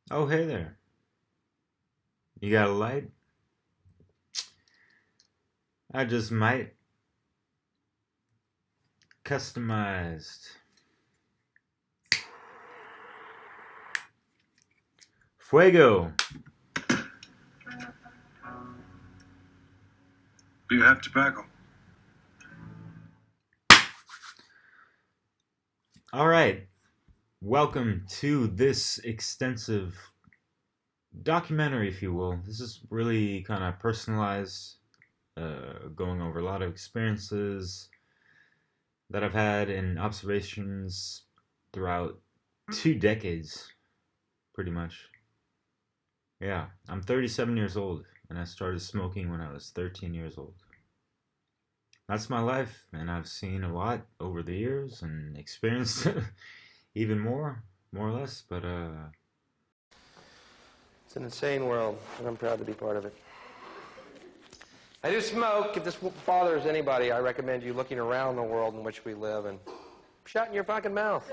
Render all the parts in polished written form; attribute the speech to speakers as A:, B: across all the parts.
A: Oh, hey there. You got a light? I just might. Customized. Fuego.
B: Do you have tobacco?
A: All right. Welcome to this extensive documentary, if you will. This is really kind of personalized, going over a lot of experiences that I've had and observations throughout 2 decades, pretty much. Yeah, I'm 37 years old, and I started smoking when I was 13 years old. That's my life, and I've seen a lot over the years and experienced even more or less. But
C: It's an insane world, and I'm proud to be part of it. I do smoke. If this bothers anybody, I recommend you looking around the world in which we live and shutting your fucking mouth.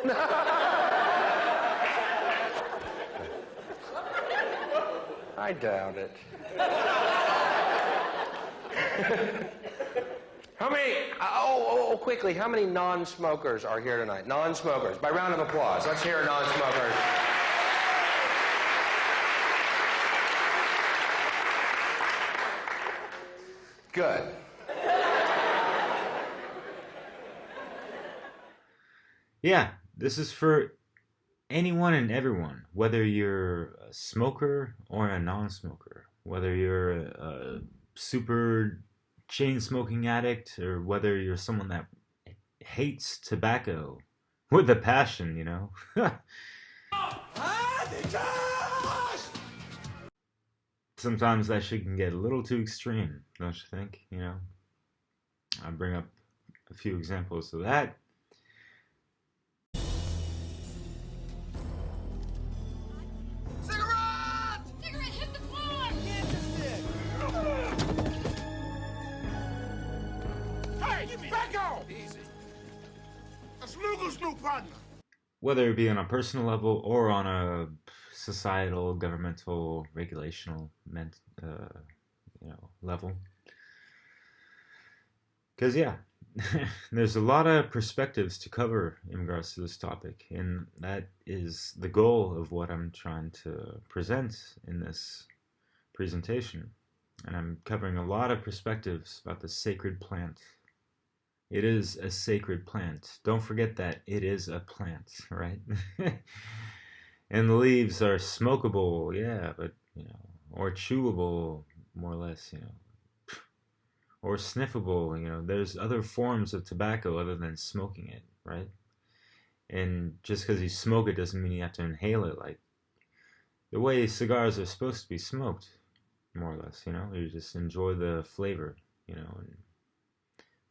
C: I doubt it. How many, quickly, how many non-smokers are here tonight? Non-smokers, by round of applause. Let's hear non-smokers. Good.
A: yeah, this is for anyone and everyone, whether you're a smoker or a non-smoker, whether you're a super chain smoking addict or whether you're someone that hates tobacco with a passion, you know. Sometimes that shit can get a little too extreme, don't you think? You know, I bring up a few examples of that.
D: Cigarette! Cigarette, hit the floor!
B: Hey, back off! Easy. That's Luger's new partner.
A: Whether it be on a personal level or on a societal, governmental, regulational, level. Because yeah, there's a lot of perspectives to cover in regards to this topic, and that is the goal of what I'm trying to present in this presentation. And I'm covering a lot of perspectives about the sacred plant. It is a sacred plant. Don't forget that it is a plant, right? And the leaves are smokable, yeah, but, or chewable, more or less, or sniffable, there's other forms of tobacco other than smoking it, right? And just because you smoke it doesn't mean you have to inhale it, like the way cigars are supposed to be smoked, more or less, you just enjoy the flavor, and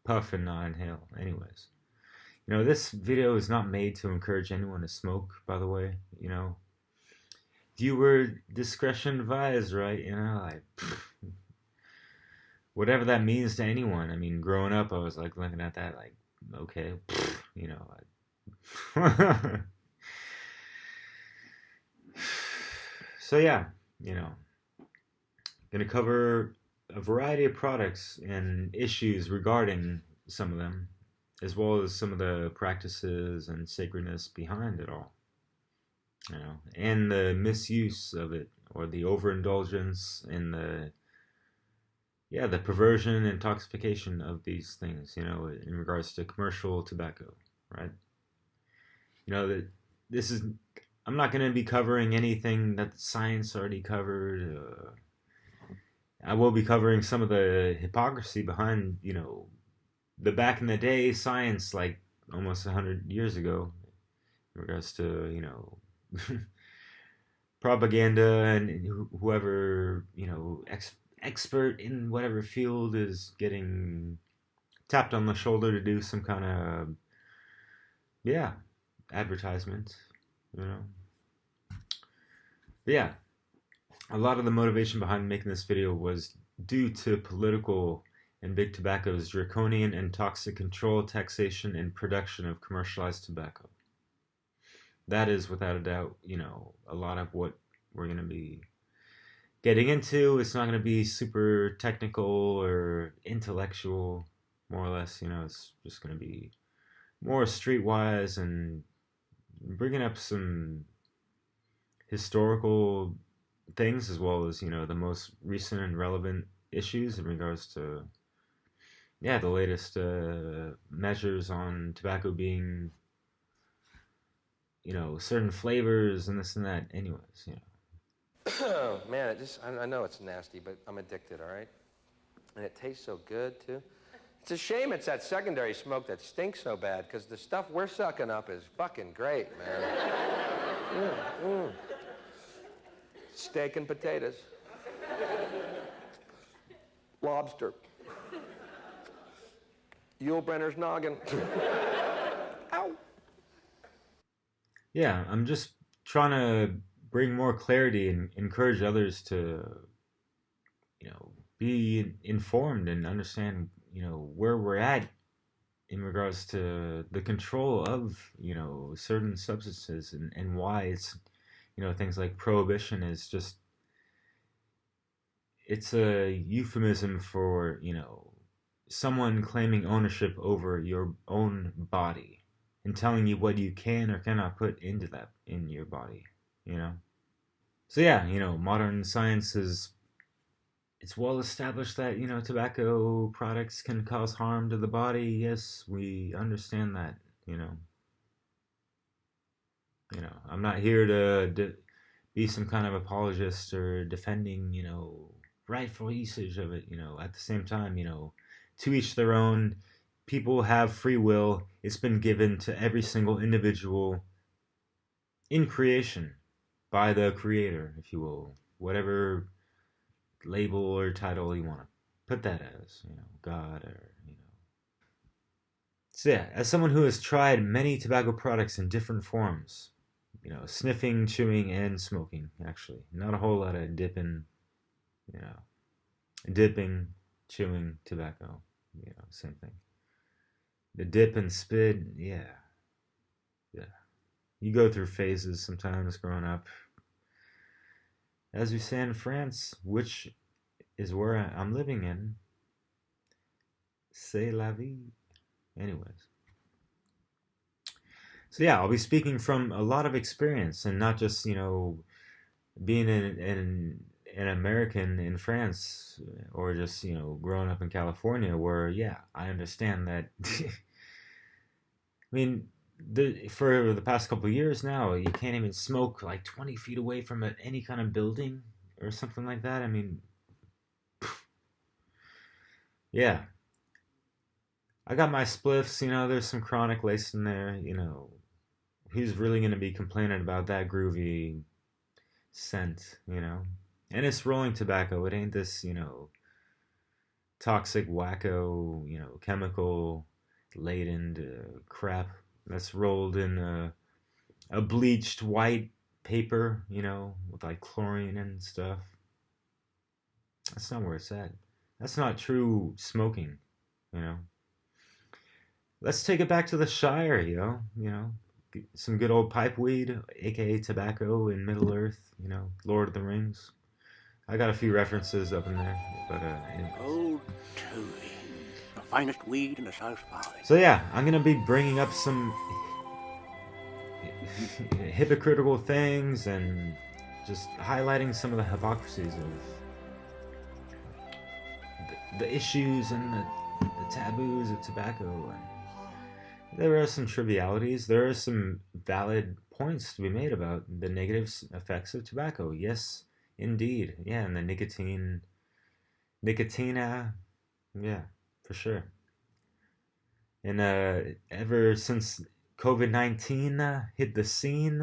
A: puff and not inhale. Anyways, this video is not made to encourage anyone to smoke, by the way. Viewer discretion advised, right? Like whatever that means to anyone. I mean, growing up, I was like looking at that like, okay, So yeah, gonna cover a variety of products and issues regarding some of them, as well as some of the practices and sacredness behind it all. And the misuse of it, or the overindulgence, and the perversion and intoxication of these things, in regards to commercial tobacco, right? That this is, I'm not going to be covering anything that science already covered. I will be covering some of the hypocrisy behind, the back in the day science, like almost 100 years ago, in regards to, propaganda and whoever, expert in whatever field is getting tapped on the shoulder to do some kind of, advertisement, But yeah, a lot of the motivation behind making this video was due to political and big tobacco's draconian and toxic control, taxation, and production of commercialized tobacco. That is, without a doubt, a lot of what we're going to be getting into. It's not going to be super technical or intellectual, more or less. It's just going to be more streetwise and bringing up some historical things as well as, the most recent and relevant issues in regards to, the latest measures on tobacco being, certain flavors and this and that. Anyways,
C: Oh, man, I know it's nasty, but I'm addicted, all right? And it tastes so good, too. It's a shame it's that secondary smoke that stinks so bad, because the stuff we're sucking up is fucking great, man. Steak and potatoes. Lobster. Yul Brenner's noggin. Ow.
A: Yeah, I'm just trying to bring more clarity and encourage others to, be informed and understand, where we're at in regards to the control of, certain substances and why it's, things like prohibition is just, it's a euphemism for, someone claiming ownership over your own body and telling you what you can or cannot put into that in your body, So yeah, modern science it's well established that, tobacco products can cause harm to the body. Yes, we understand that, I'm not here to be some kind of apologist or defending, rightful usage of it, at the same time, to each their own. People have free will. It's been given to every single individual in creation by the creator, if you will, whatever label or title you want to put that as, God or, So yeah, as someone who has tried many tobacco products in different forms, sniffing, chewing, and smoking, actually. Not a whole lot of dipping, chewing, tobacco, same thing. The dip and spit, yeah. You go through phases sometimes growing up. As we say in France, which is where I'm living in, c'est la vie. Anyways. So yeah, I'll be speaking from a lot of experience and not just, being an American in France or just, growing up in California where, yeah, I understand that. I mean, for the past couple of years now, you can't even smoke like 20 feet away from any kind of building or something like that. I mean, yeah. I got my spliffs, there's some chronic laced in there, who's really going to be complaining about that groovy scent, And it's rolling tobacco. It ain't this, toxic, wacko, chemical laden crap that's rolled in a bleached white paper, with like chlorine and stuff. That's not where it's at. That's not true smoking, Let's take it back to the Shire, some good old pipe weed, aka tobacco in Middle Earth, Lord of the Rings. I got a few references up in there, but anyways.
E: Old Tootie, the finest weed in the South Valley.
A: So yeah, I'm gonna be bringing up some hypocritical things and just highlighting some of the hypocrisies of the issues and the taboos of tobacco. And there are some trivialities. There are some valid points to be made about the negative effects of tobacco. Yes, indeed. Yeah, and the nicotina, yeah, for sure. And ever since COVID-19 hit the scene,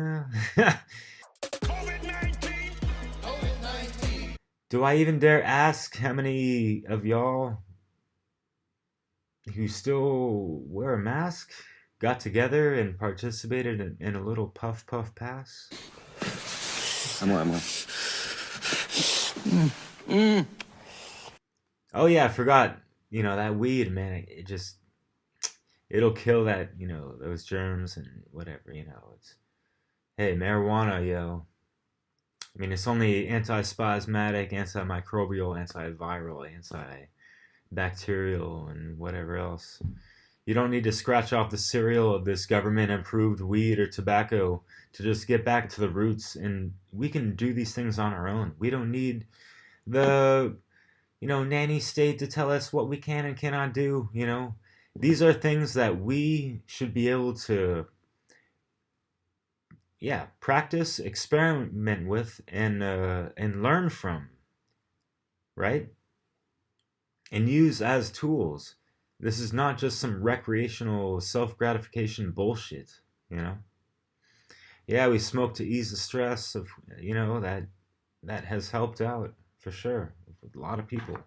B: COVID-19! COVID-19!
A: do I even dare ask how many of y'all who still wear a mask got together and participated in a little puff pass? Oh yeah, I forgot. That weed, man, it'll kill that, those germs and whatever, it's, hey, marijuana, yo. I mean, it's only antispasmodic, antimicrobial, antiviral, antibacterial, and whatever else. You don't need to scratch off the cereal of this government-approved weed or tobacco to just get back to the roots, and we can do these things on our own. We don't need the, nanny state to tell us what we can and cannot do. These are things that we should be able to, practice, experiment with, and learn from, right? And use as tools. This is not just some recreational self-gratification bullshit. Yeah, we smoke to ease the stress of, that has helped out for sure. A lot of people,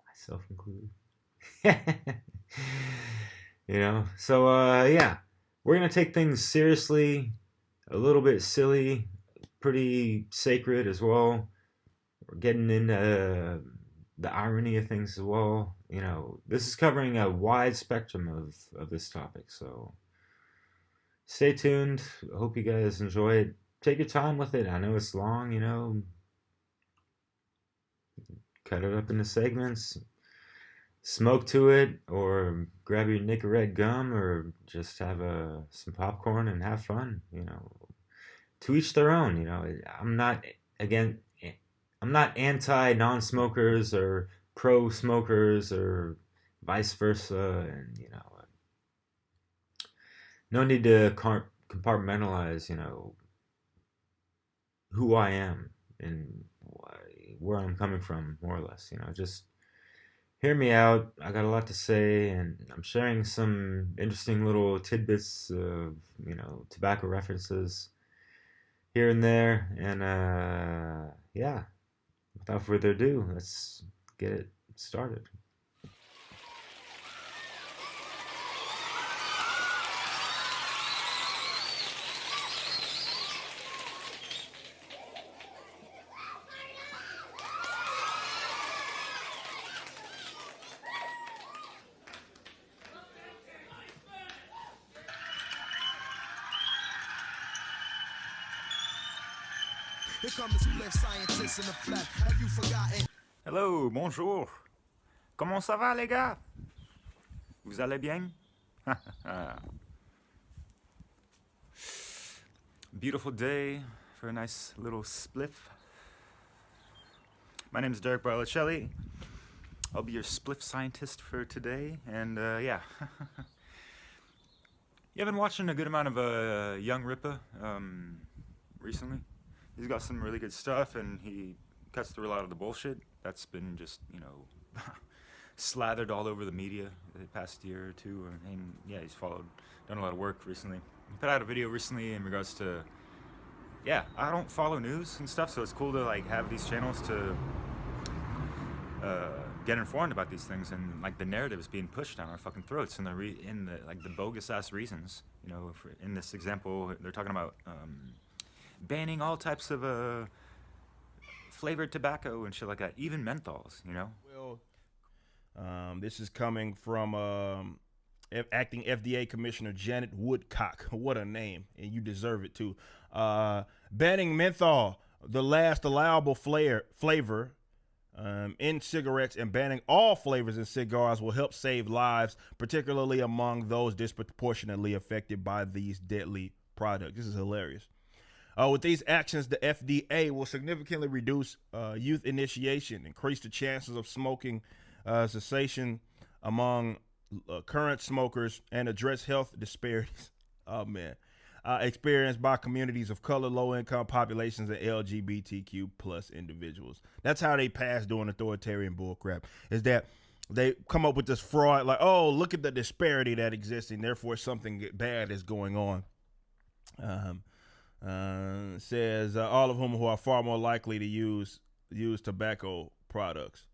A: myself included. So we're gonna take things seriously, a little bit silly, pretty sacred as well. We're getting into the irony of things as well. This is covering a wide spectrum of this topic, so stay tuned. I hope you guys enjoy it. Take your time with it. I know it's long. Cut it up into segments, smoke to it, or grab your Nicorette gum, or just have some popcorn and have fun. To each their own. I'm not anti non-smokers or pro smokers or vice versa, and no need to compartmentalize who I am and where I'm coming from, more or less. Just hear me out. I got a lot to say, and I'm sharing some interesting little tidbits of tobacco references here and there. And without further ado, let's get it started.
F: Here come the split scientists in the flesh. Have you forgotten?
G: Hello, bonjour. Comment ça va, les gars? Vous allez bien? Beautiful day for a nice little spliff. My name is Derek Barlicelli. I'll be your spliff scientist for today, and yeah. I've been watching a good amount of Young Ripper recently. He's got some really good stuff, and he cuts through a lot of the bullshit that's been just, slathered all over the media the past year or two. And yeah, he's done a lot of work recently. He put out a video recently in regards to, I don't follow news and stuff, so it's cool to have these channels to get informed about these things, and the narrative is being pushed down our fucking throats, and the bogus ass reasons. In this example, they're talking about banning all types of flavored tobacco and shit like that, even menthols.
H: Well, this is coming from acting FDA Commissioner Janet Woodcock. What a name, and you deserve it too. Banning menthol, the last allowable flavor in cigarettes, and banning all flavors in cigars will help save lives, particularly among those disproportionately affected by these deadly products. This is hilarious. With these actions, the FDA will significantly reduce youth initiation, increase the chances of smoking cessation among current smokers, and address health disparities experienced by communities of color, low-income populations, and LGBTQ plus individuals. That's how they pass doing authoritarian bullcrap, is that they come up with this fraud, look at the disparity that exists, and therefore something bad is going on. Says all of whom who are far more likely to use tobacco products.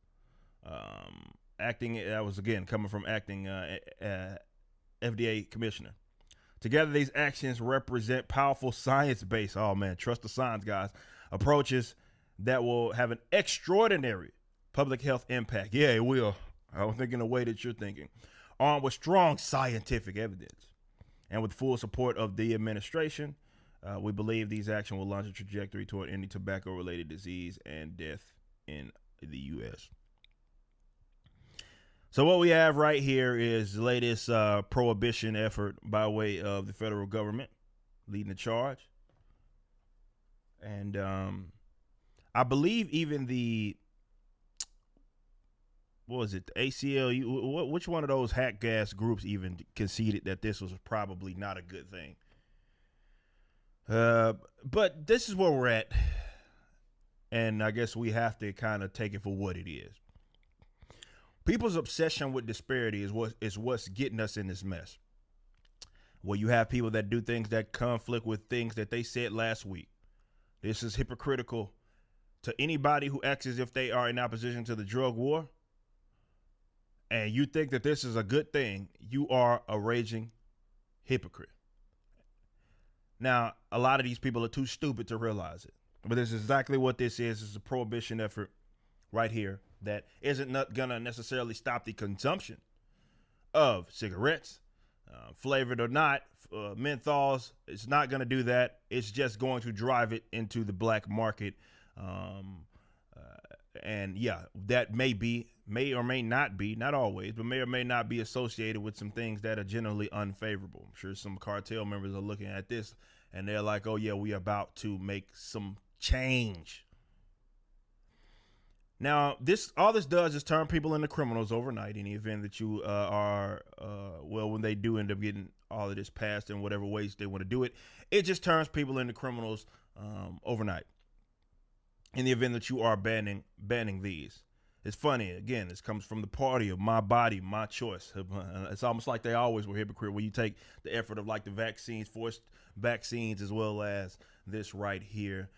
H: That was again coming from acting FDA commissioner. Together, these actions represent powerful science-based, trust the science, guys, approaches that will have an extraordinary public health impact. Yeah, it will. I don't think in the way that you're thinking. Armed with strong scientific evidence and with full support of the administration, We believe these actions will launch a trajectory toward ending tobacco-related disease and death in the U.S. So what we have right here is the latest prohibition effort by way of the federal government leading the charge. And I believe even the, what was it, the ACLU, which one of those hack gas groups even conceded that this was probably not a good thing. But this is where we're at. And I guess we have to kind of take it for what it is. People's obsession with disparity is what's getting us in this mess. Where you have people that do things that conflict with things that they said last week. This is hypocritical to anybody who acts as if they are in opposition to the drug war. And you think that this is a good thing. You are a raging hypocrite. Now, a lot of these people are too stupid to realize it. But this is exactly what this is. It's a prohibition effort right here that isn't not gonna necessarily stop the consumption of cigarettes, flavored or not, menthols. It's not gonna do that. It's just going to drive it into the black market. And yeah, that may or may not be, not always, but may or may not be associated with some things that are generally unfavorable. I'm sure some cartel members are looking at this and they're like, oh yeah, we are about to make some change. Now, all this does is turn people into criminals overnight in the event that you when they do end up getting all of this passed in whatever ways they want to do it, it just turns people into criminals overnight in the event that you are banning these. It's funny, again, this comes from the party of my body, my choice. It's almost like they always were hypocrite when you take the effort of like the vaccines, forced vaccines, as well as this right here.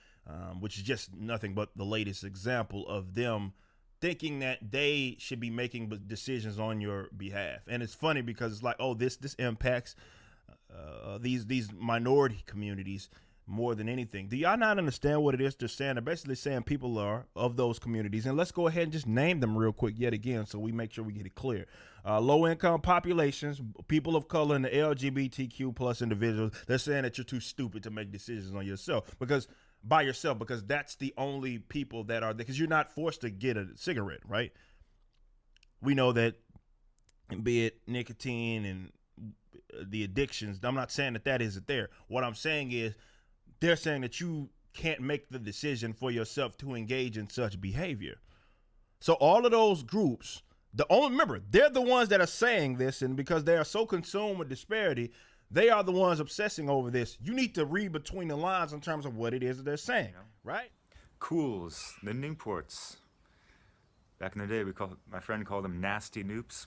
H: Which is just nothing but the latest example of them thinking that they should be making decisions on your behalf. And it's funny because it's like, oh, this impacts these minority communities more than anything. Do y'all not understand what it is they're saying? They're basically saying people are of those communities. And let's go ahead and just name them real quick yet again so we make sure we get it clear. Low-income populations, people of color, and the LGBTQ plus individuals. They're saying that you're too stupid to make decisions on yourself by yourself, because that's the only people that are there, because you're not forced to get a cigarette, right? We know that, be it nicotine and the addictions, I'm not saying that isn't there. What I'm saying is they're saying that you can't make the decision for yourself to engage in such behavior. So all of those groups, remember, they're the ones that are saying this, and because they are so consumed with disparity, they are the ones obsessing over this. You need to read between the lines in terms of what it is that they're saying, right?
G: Cools, the Newports. Back in the day, my friend called them nasty noops.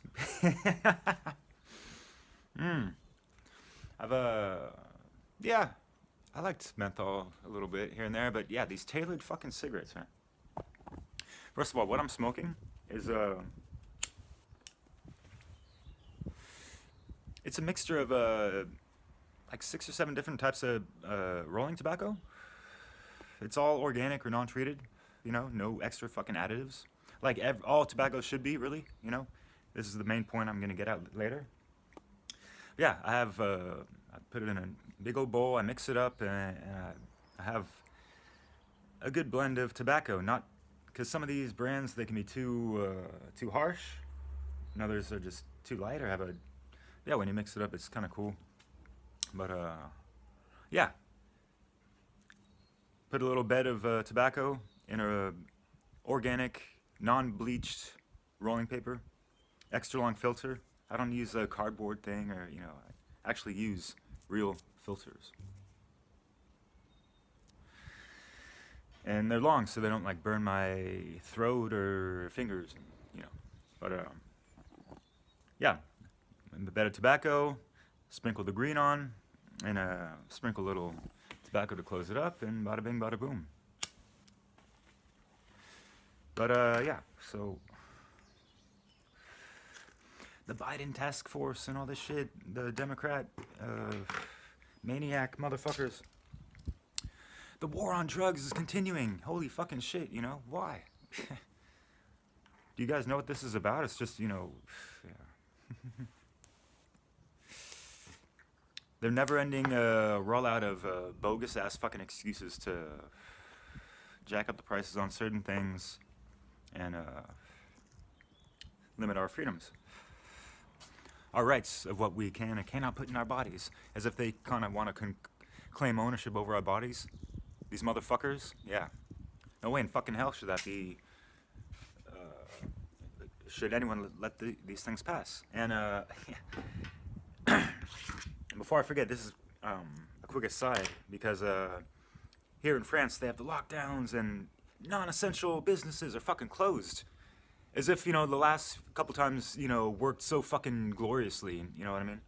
G: I liked menthol a little bit here and there, but yeah, these tailored fucking cigarettes, man. First of all, what I'm smoking is it's a mixture of like 6 or 7 different types of rolling tobacco. It's all organic or non-treated, no extra fucking additives. Like all tobacco should be, really, This is the main point I'm gonna get out later. But yeah, I put it in a big old bowl. I mix it up, and I have a good blend of tobacco. Not because some of these brands, they can be too harsh, and others are just too light, or when you mix it up, it's kind of cool. But yeah, put a little bed of tobacco in a organic, non-bleached rolling paper, extra long filter. I don't use a cardboard thing, or I actually use real filters. And they're long, so they don't like burn my throat or fingers, But yeah, in the bed of tobacco, sprinkle the green on, and sprinkle a little tobacco to close it up, and bada bing, bada boom. But yeah, so the Biden task force and all this shit, the Democrat maniac motherfuckers. The war on drugs is continuing. Holy fucking shit, why? Do you guys know what this is about? It's just, yeah. their never-ending rollout of bogus-ass fucking excuses to jack up the prices on certain things and limit our freedoms, our rights of what we can and cannot put in our bodies, as if they kind of want to claim ownership over our bodies. These motherfuckers, yeah. No way in fucking hell should that be. Should anyone let these things pass? And before I forget, this is a quick aside, because here in France they have the lockdowns and non-essential businesses are fucking closed. As if, the last couple times, worked so fucking gloriously, you know what I mean?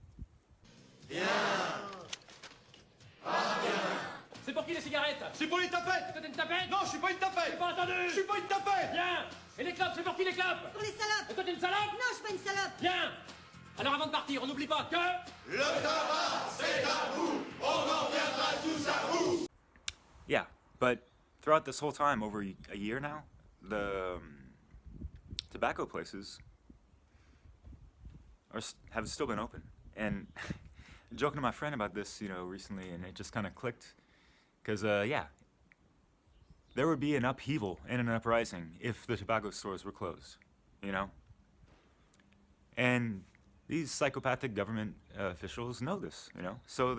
I: C'est pour qui les cigarettes?
B: C'est pour les tapettes.
I: Toi t'es une tapette?
B: Non, je suis pas une tapette.
I: J'ai pas entendu.
B: Je suis pas une tapette.
I: Bien. Et les clopes, c'est pour qui les clopes?
J: Pour les salopes.
I: Et toi t'es une salope?
J: Non, je suis pas une salope.
I: Bien. Alors avant de partir, on n'oublie pas que...
B: Le tabac, c'est tabou. On en reviendra tous à bout.
G: Yeah, but throughout this whole time, over a year now, the tobacco places have still been open. And joking to my friend about this, recently, and it just kind of clicked. Because, yeah, there would be an upheaval and an uprising if the tobacco stores were closed, And these psychopathic government officials know this, So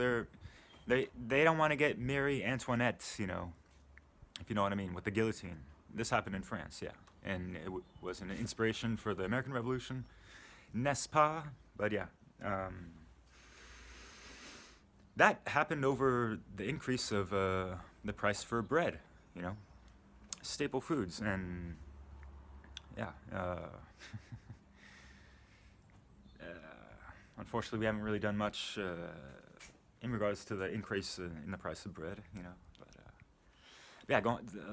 G: they don't want to get Marie Antoinette, if you know what I mean, with the guillotine. This happened in France, yeah. And it was an inspiration for the American Revolution, n'est-ce pas? But yeah. That happened over the increase of the price for bread, staple foods, and yeah. Unfortunately, we haven't really done much in regards to the increase in the price of bread, But yeah,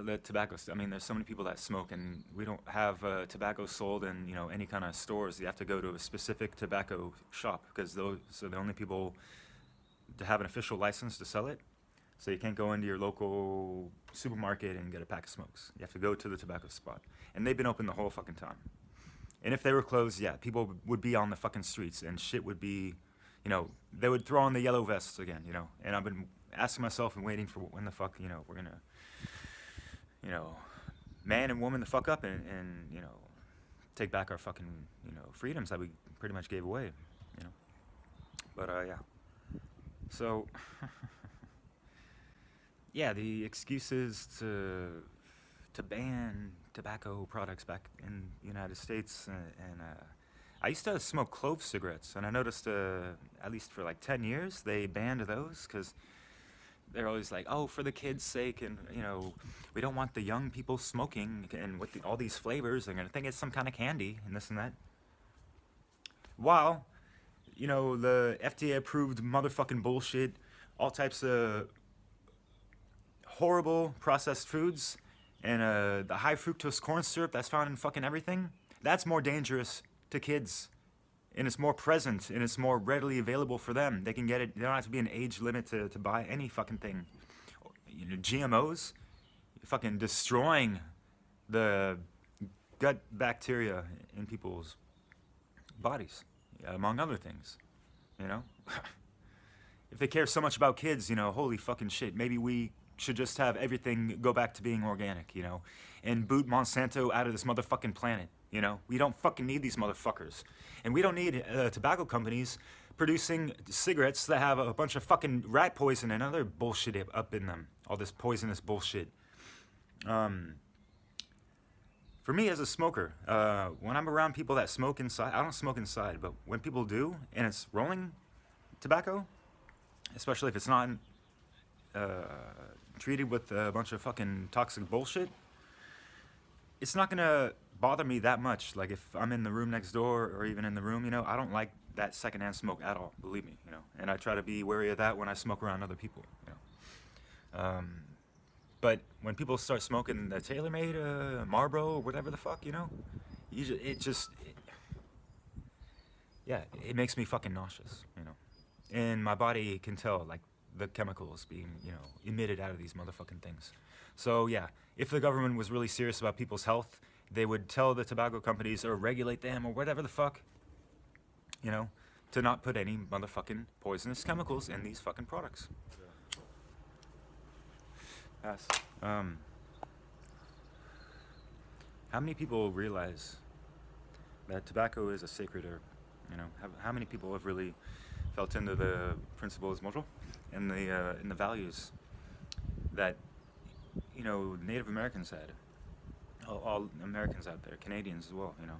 G: the tobacco. I mean, there's so many people that smoke, and we don't have tobacco sold in any kind of stores. You have to go to a specific tobacco shop because those are the only people to have an official license to sell it. So you can't go into your local supermarket and get a pack of smokes. You have to go to the tobacco spot. And they've been open the whole fucking time. And if they were closed, yeah, people would be on the fucking streets and shit would be, they would throw on the yellow vests again, And I've been asking myself and waiting for when the fuck, we're gonna, man and woman the fuck up and take back our fucking, freedoms that we pretty much gave away, But, yeah. So, yeah, the excuses to ban tobacco products back in the United States, and I used to smoke clove cigarettes, and I noticed, at least for like 10 years, they banned those because they're always like, oh, for the kids' sake, and we don't want the young people smoking, and with all these flavors, they're gonna think it's some kind of candy, and this and that. While the FDA-approved motherfucking bullshit, all types of horrible processed foods, and the high fructose corn syrup that's found in fucking everything, that's more dangerous to kids. And it's more present, and it's more readily available for them. They can get it. There don't have to be an age limit to buy any fucking thing. GMOs, fucking destroying the gut bacteria in people's bodies. Among other things, If they care so much about kids, holy fucking shit, maybe we should just have everything go back to being organic, and boot Monsanto out of this motherfucking planet, We don't fucking need these motherfuckers. And we don't need tobacco companies producing cigarettes that have a bunch of fucking rat poison and other bullshit up in them, all this poisonous bullshit. For me as a smoker, when I'm around people that smoke inside, I don't smoke inside, but when people do, and it's rolling tobacco, especially if it's not treated with a bunch of fucking toxic bullshit, it's not gonna bother me that much. Like if I'm in the room next door or even in the room, I don't like that secondhand smoke at all, believe me, And I try to be wary of that when I smoke around other people, But when people start smoking the TaylorMade, Marlboro, or whatever the fuck, it makes me fucking nauseous, And my body can tell, like, the chemicals being, emitted out of these motherfucking things. So, yeah, if the government was really serious about people's health, they would tell the tobacco companies or regulate them or whatever the fuck, to not put any motherfucking poisonous chemicals in these fucking products. Yes. How many people realize that tobacco is a sacred herb? You know, how many people have really felt into the principles moral and the values that, you know, Native Americans had, all Americans out there, Canadians as well. You know,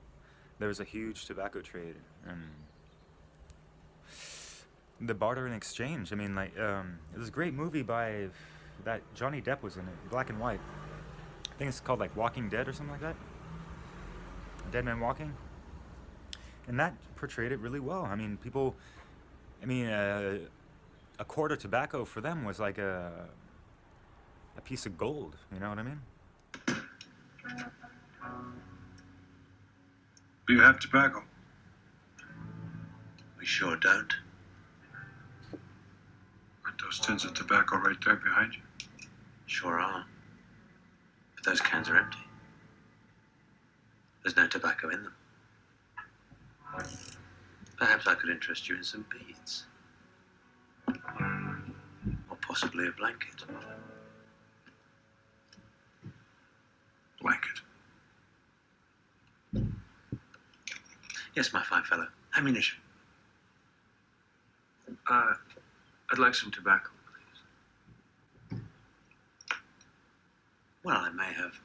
G: there was a huge tobacco trade and the barter and exchange. I mean, like, there's a great movie by that Johnny Depp was in it, black and white. I think it's called like Walking Dead or something like that. Dead Man Walking. And that portrayed it really well. I mean, people, I mean, a quart of tobacco for them was like a piece of gold. You know what I mean?
J: Do you have tobacco?
K: We sure don't.
J: Aren't those tins of tobacco right there behind you?
K: Sure are. But those cans are empty. There's no tobacco in them. Perhaps I could interest you in some beads. Or possibly a blanket.
J: Blanket.
K: Yes, my fine fellow. Ammunition.
J: I'd like some tobacco, please.
K: Well, I may have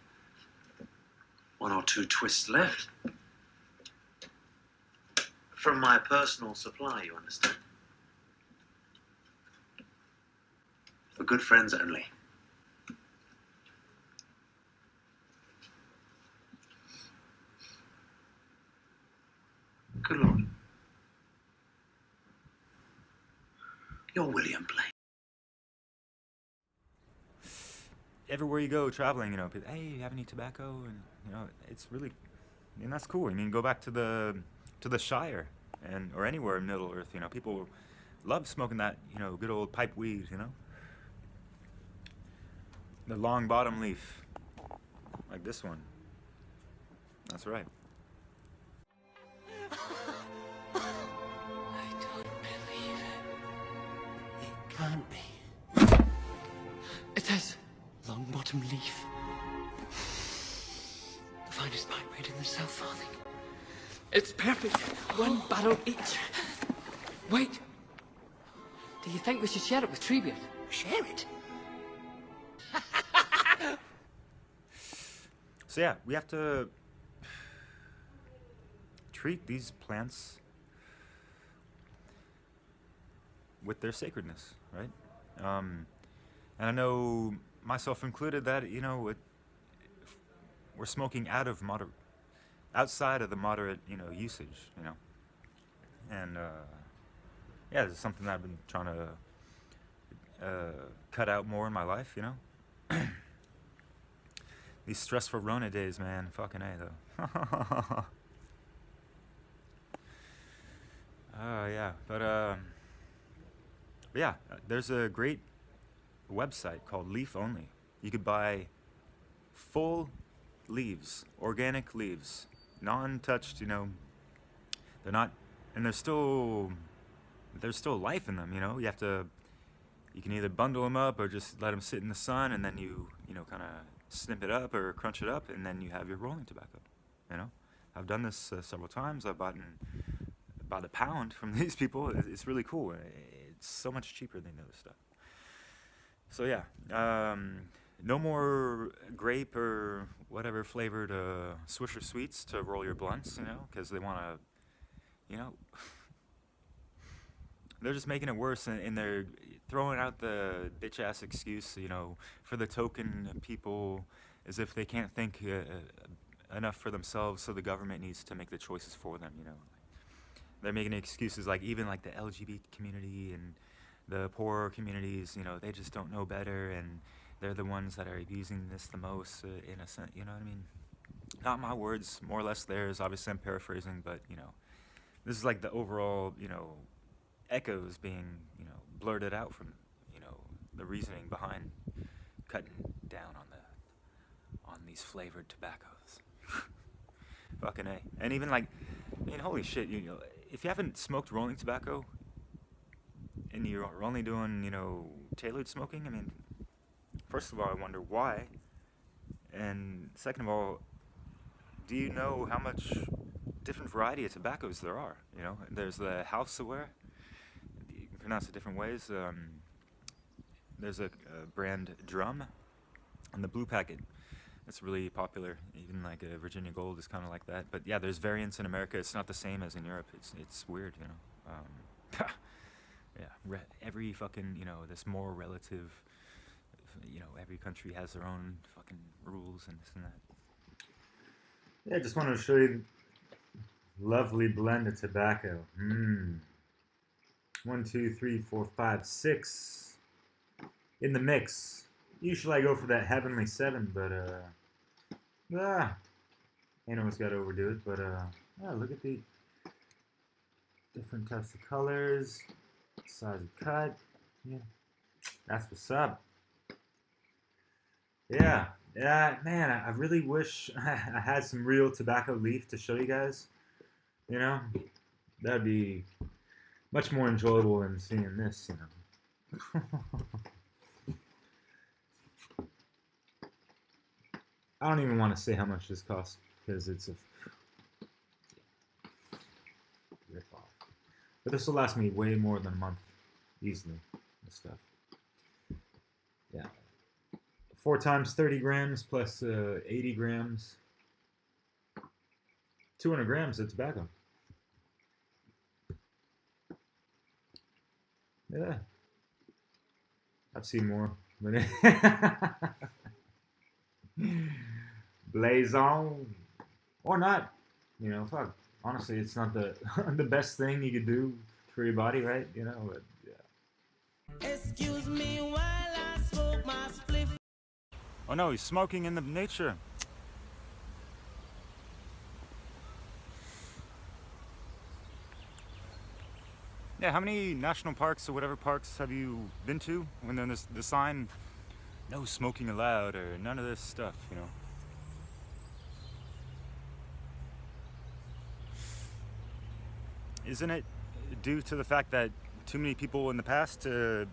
K: one or two twists left. From my personal supply, you understand? For good friends only.
J: Good Lord.
K: You're William Blake.
G: Everywhere you go traveling, you know, people, hey, you have any tobacco? And you know, it's really, I mean, that's cool. I mean, go back to the Shire and or anywhere in Middle Earth, you know, people love smoking that, you know, good old pipe weed, you know, the long bottom leaf, like this one. That's right.
L: I don't believe it. It can't be. It has long bottom leaf. The finest pipe made in the South Farthing. It's perfect. 1 barrel each. Wait. Do you think we should share it with Treebeard? Share it?
G: So yeah, we have to treat these plants with their sacredness, right? And I know, myself included, that, you know, we're smoking outside of the moderate, you know, usage, you know. And yeah, it's something that I've been trying to cut out more in my life, you know. These stressful Rona days, man, fucking A, though. Yeah, but yeah, there's a great website called Leaf Only. You could buy full leaves, organic leaves, non-touched, you know. They're not, and there's still life in them, you know. You can either bundle them up or just let them sit in the sun, and then you know, kind of snip it up or crunch it up, and then you have your rolling tobacco, you know. I've done this several times. I've bought a pound from these people. It's really cool. It's so much cheaper than the other stuff. So yeah, no more grape or whatever flavored Swisher Sweets to roll your blunts, you know, because they want to, you know, they're just making it worse, and they're throwing out the bitch-ass excuse, you know, for the token people, as if they can't think enough for themselves, so the government needs to make the choices for them, you know. They're making excuses like even like the LGBT community and the poorer communities, you know, they just don't know better, and they're the ones that are abusing this the most, in a sense, you know what I mean? Not my words, more or less theirs. Obviously, I'm paraphrasing, but, you know, this is like the overall, you know, echoes being, you know, blurted out from, you know, the reasoning behind cutting down on these flavored tobaccos. Fucking A. And even like, I mean, holy shit, you know, if you haven't smoked rolling tobacco and you're only doing, tailored smoking, I mean, first of all, I wonder why. And second of all, do you know how much different variety of tobaccos there are? There's the house aware. You can pronounce it different ways. There's a brand Drum, and the blue packet. It's really popular. Even like a Virginia Gold is kind of like that. But yeah, there's variants in America. It's not the same as in Europe. It's weird, Yeah, every fucking, this more relative, every country has their own fucking rules and this and that.
A: Yeah, I just wanted to show you lovely blend of tobacco. 1, 2, 3, 4, 5, 6 in the mix. Usually I go for that Heavenly 7, but ain't always got to overdo it. But look at the different types of colors, size of cut. Yeah, that's what's up. Yeah, man, I really wish I had some real tobacco leaf to show you guys. That'd be much more enjoyable than seeing this, I don't even want to say how much this costs because it's a rip-off. But this will last me way more than a month, easily, this stuff. Yeah. 4 times 30 grams plus 80 grams. 200 grams of tobacco. Yeah. I've seen more. But blaze on. Or not. Fuck. Honestly, it's not the the best thing you could do for your body, right? But yeah.
M: Excuse me while I smoke my spliff.
G: Oh no, he's smoking in the nature. Yeah, how many national parks or whatever parks have you been to when there's the sign, no smoking allowed, or none of this stuff, Isn't it due to the fact that too many people in the past were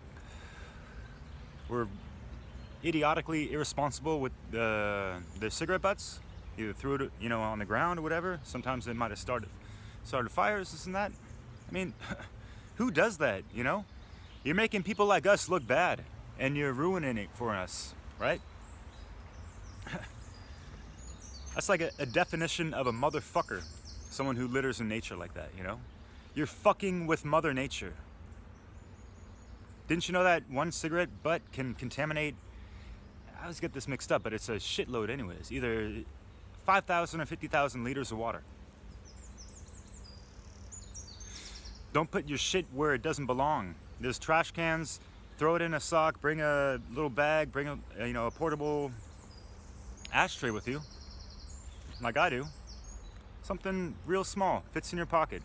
G: idiotically irresponsible with their cigarette butts? Either threw it, on the ground or whatever. Sometimes they might have started fires, this and that. I mean, who does that, You're making people like us look bad, and you're ruining it for us, right? That's like a definition of a motherfucker. Someone who litters in nature like that, You're fucking with Mother Nature. Didn't you know that one cigarette butt can contaminate, I always get this mixed up, but it's a shitload anyways, either 5,000 or 50,000 liters of water. Don't put your shit where it doesn't belong. There's trash cans, throw it in a sock, bring a little bag, bring a portable ashtray with you, like I do. Something real small, fits in your pocket,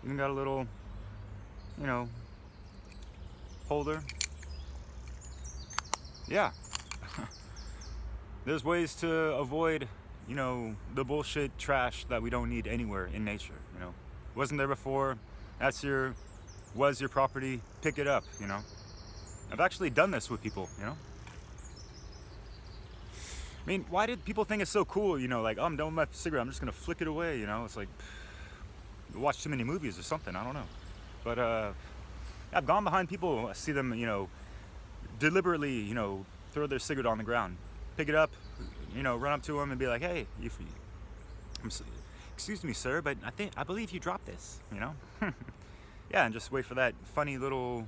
G: Even got a little, holder. Yeah. There's ways to avoid, the bullshit trash that we don't need anywhere in nature, Wasn't there before, was your property, pick it up, I've actually done this with people, I mean, why did people think it's so cool, like, oh, I'm done with my cigarette, I'm just gonna flick it away, It's like, watch too many movies or something, I don't know. But I've gone behind people, I see them, deliberately, throw their cigarette on the ground, pick it up, run up to them and be like, hey, excuse me, sir, but I believe you dropped this, Yeah, and just wait for that funny little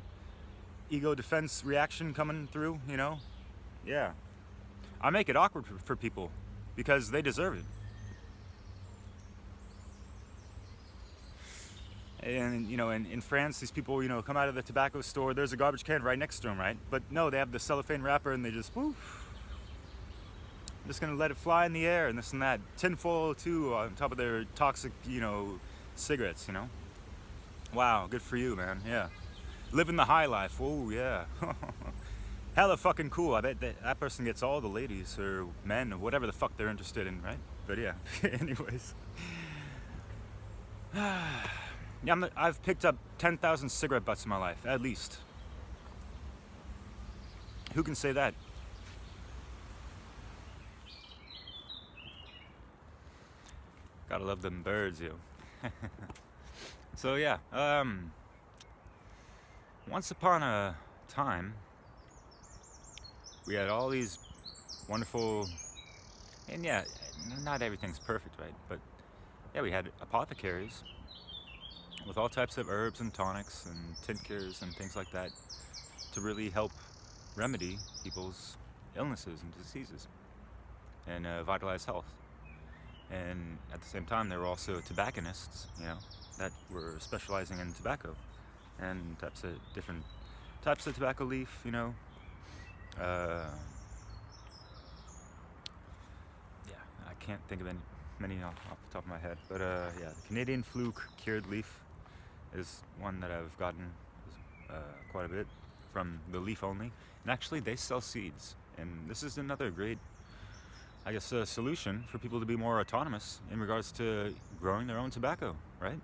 G: ego defense reaction coming through, Yeah. I make it awkward for people because they deserve it. And, in France, these people, come out of the tobacco store, there's a garbage can right next to them, right? But no, they have the cellophane wrapper and they just, woof. I'm just gonna let it fly in the air and this and that. Tinfoil too on top of their toxic, cigarettes, Wow, good for you, man, yeah. Living the high life, oh yeah. Hella fucking cool. I bet that person gets all the ladies or men or whatever the fuck they're interested in, right? But yeah, anyways. Yeah, I've picked up 10,000 cigarette butts in my life, at least. Who can say that? Gotta love them birds, yo. So yeah, once upon a time, we had all these wonderful, and yeah, not everything's perfect, right? But yeah, we had apothecaries with all types of herbs and tonics and tinctures and things like that to really help remedy people's illnesses and diseases and vitalize health. And at the same time, there were also tobacconists, that were specializing in tobacco and different types of tobacco leaf, yeah, I can't think of many off the top of my head, but yeah, the Canadian fluke cured leaf is one that I've gotten quite a bit from the leaf only, and actually they sell seeds, and this is another great, I guess, solution for people to be more autonomous in regards to growing their own tobacco, right?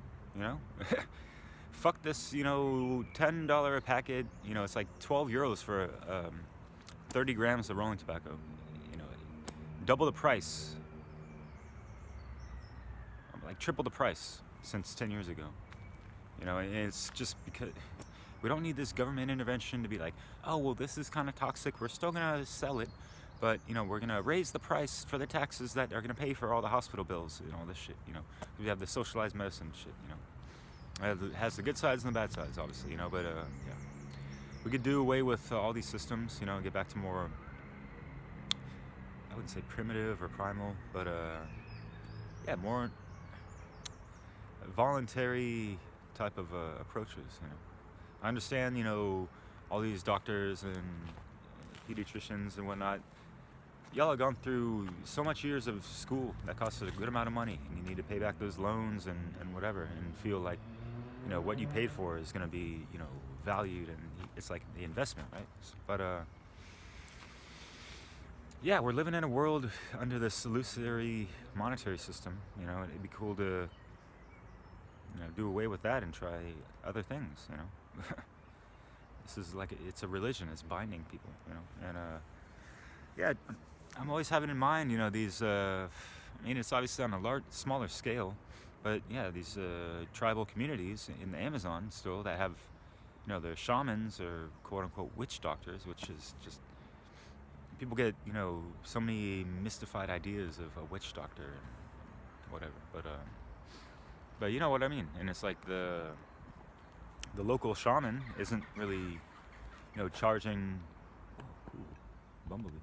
G: Fuck this, $10 a packet, it's like 12 euros for 30 grams of rolling tobacco, double the price, like triple the price since 10 years ago, and it's just because we don't need this government intervention to be like, oh, well, this is kind of toxic, we're still gonna sell it, but we're gonna raise the price for the taxes that are gonna pay for all the hospital bills and all this shit. We have the socialized medicine shit. It has the good sides and the bad sides, obviously. But yeah, we could do away with all these systems. Get back to more, I wouldn't say primitive or primal, but yeah, more voluntary type of approaches. I understand. All these doctors and pediatricians and whatnot, y'all have gone through so much years of school that costs a good amount of money, and you need to pay back those loans and whatever, and feel like what you paid for is going to be valued, and it's like the investment, right? But yeah, we're living in a world under this illusory monetary system. It'd be cool to do away with that and try other things. This is like, it's a religion, it's binding people, and yeah, I'm always having in mind, these, it's obviously on a smaller scale, but yeah, these tribal communities in the Amazon still that have, their shamans or quote unquote witch doctors, which is just, people get, so many mystified ideas of a witch doctor and whatever, but you know what I mean, and it's like the local shaman isn't really, charging, bumblebee.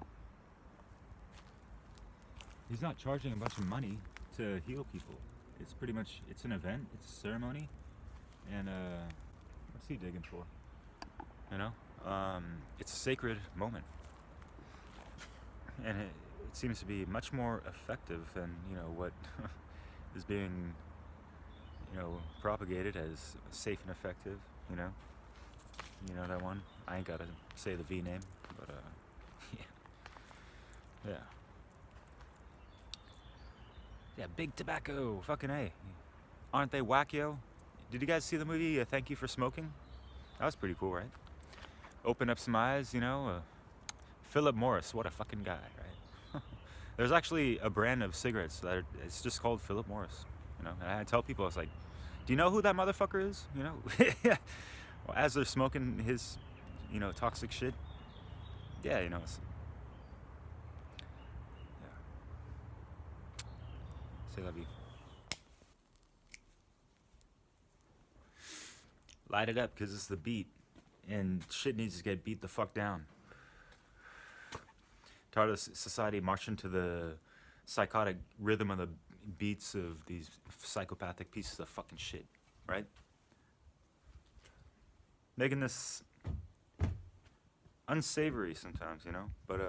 G: He's not charging a bunch of money to heal people. It's pretty much, it's an event, it's a ceremony, and what's he digging for? It's a sacred moment, and it seems to be much more effective than what is being propagated as safe and effective. That one. I ain't gotta say the V name, but yeah. Yeah, big tobacco, fucking A. Aren't they whack, yo? Did you guys see the movie Thank You for Smoking? That was pretty cool, right? Open up some eyes, Philip Morris, what a fucking guy, right? There's actually a brand of cigarettes that it's just called Philip Morris, and I tell people, I was like, do you know who that motherfucker is? Well, as they're smoking his, toxic shit. Yeah, it's, yeah. Say love you. Light it up, because it's the beat, and shit needs to get beat the fuck down. Tired of society marching to the psychotic rhythm of the beats of these psychopathic pieces of fucking shit, right? Making this unsavory sometimes, but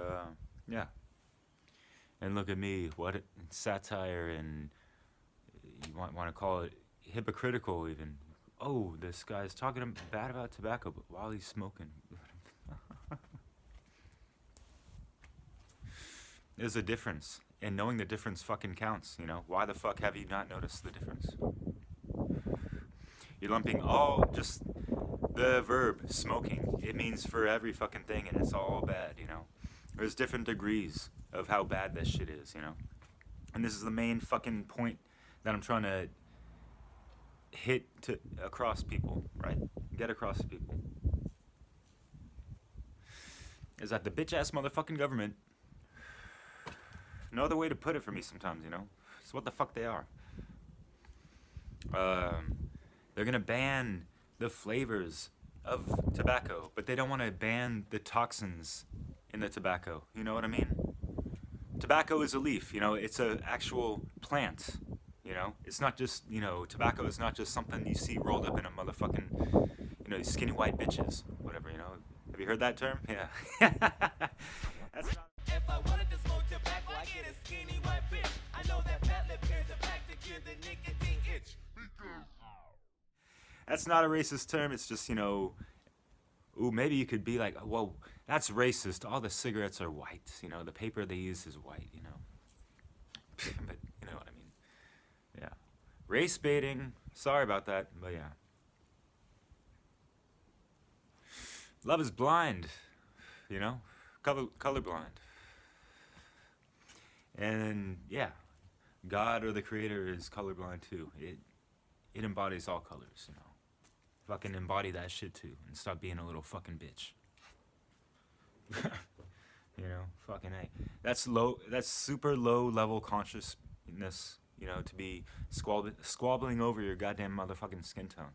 G: yeah. And look at me, what satire, and you want to call it hypocritical even. Oh, this guy's talking bad about tobacco, but while he's smoking. There's a difference, and knowing the difference fucking counts, you know? Why the fuck have you not noticed the difference? You're lumping all, just the verb, smoking. It means for every fucking thing, and it's all bad, you know? There's different degrees of how bad this shit is, you know? And this is the main fucking point that I'm trying to hit to across people, right? Get across to people. Is that the bitch-ass motherfucking government, no other way to put it for me sometimes, you know? It's what the fuck they are. They're gonna ban the flavors of tobacco, but they don't want to ban the toxins in the tobacco. You know what I mean? Tobacco is a leaf, you know, it's an actual plant, you know? It's not just, you know, tobacco is not just something you see rolled up in a motherfucking, you know, these skinny white bitches, whatever, you know? Have you heard that term? Yeah. That's not...
M: If I wanted to smoke tobacco, I get a skinny white bitch. I know that fat lip is a pack to cure the nicotine itch.
G: That's not a racist term, it's just, you know, ooh, maybe you could be like, whoa, that's racist. All the cigarettes are white, you know, the paper they use is white, you know. But you know what I mean. Yeah. Race baiting, sorry about that, but yeah. Love is blind, you know, colorblind. And yeah, God or the creator is colorblind too. It embodies all colors, you know. Fucking embody that shit too and stop being a little fucking bitch. You know, fucking A. That's super low level consciousness, you know, to be squabbling over your goddamn motherfucking skin tone.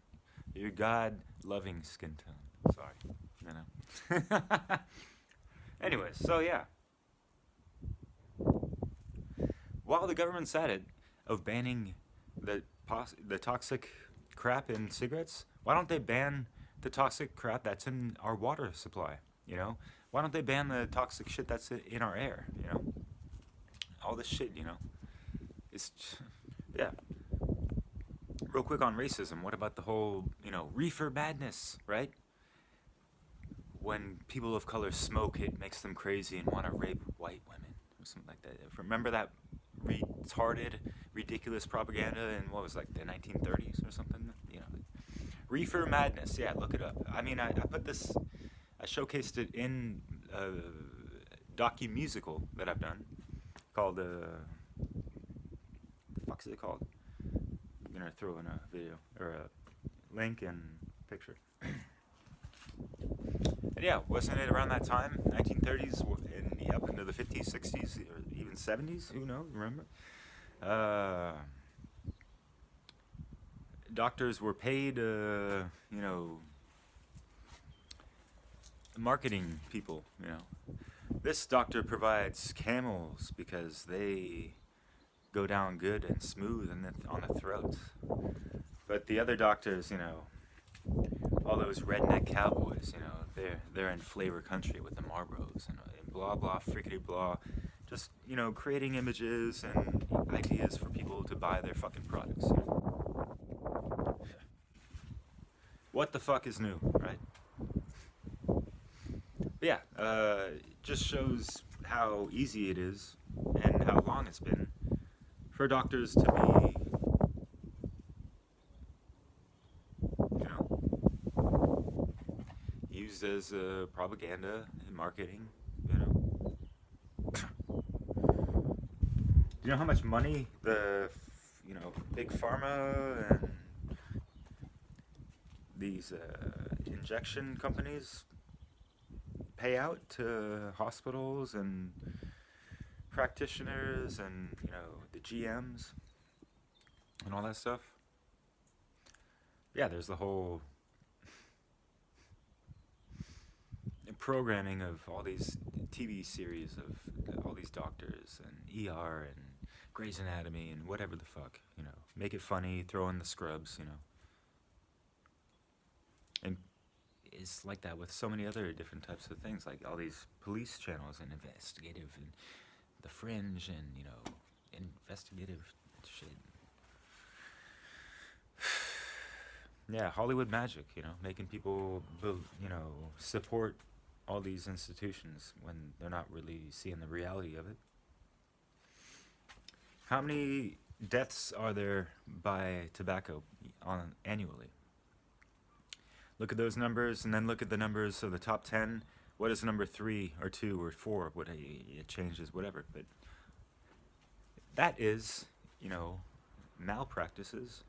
G: Your God-loving skin tone. Sorry, you know. Anyways, so yeah. While the government's at it of banning the toxic crap in cigarettes, why don't they ban the toxic crap that's in our water supply, you know? Why don't they ban the toxic shit that's in our air, you know? All this shit, you know? It's, yeah. Real quick on racism, what about the whole, you know, reefer madness, right? When people of color smoke, it makes them crazy and want to rape white women, or something like that. Remember that retarded, ridiculous propaganda in, what was like the 1930s or something? You know, reefer madness. Yeah, look it up. I mean, I put this, I showcased it in a docu-musical that I've done called, the fuck is it called? I'm gonna throw in a video, or a link and picture. And yeah, wasn't it around that time, 1930s, and up into the 50s, 60s, or even 70s? Who knows? Remember? Doctors were paid, you know, marketing people, you know. This doctor provides camels because they go down good and smooth on the throat. But the other doctors, you know, all those redneck cowboys, you know, they're in flavor country with the Marlboros and blah blah frickety blah, just, you know, creating images and ideas for people to buy their fucking products. You know? What the fuck is new, right? But yeah, just shows how easy it is and how long it's been for doctors to be, you know, used as propaganda and marketing, you know. Do you know how much money the, you know, big pharma and these injection companies pay out to hospitals and practitioners and, you know, the GMs and all that stuff? Yeah, there's the whole programming of all these TV series of all these doctors and ER and Grey's Anatomy and whatever the fuck, you know. Make it funny, throw in the scrubs, you know. And it's like that with so many other different types of things, like all these police channels and investigative and The Fringe and, you know, investigative shit. Yeah, Hollywood magic, you know, making people, you know, support all these institutions when they're not really seeing the reality of it. How many deaths are there by tobacco annually? Look at those numbers, and then look at the numbers of the top 10. What is number 3 or 2 or 4? What it changes, whatever. But that is, malpractices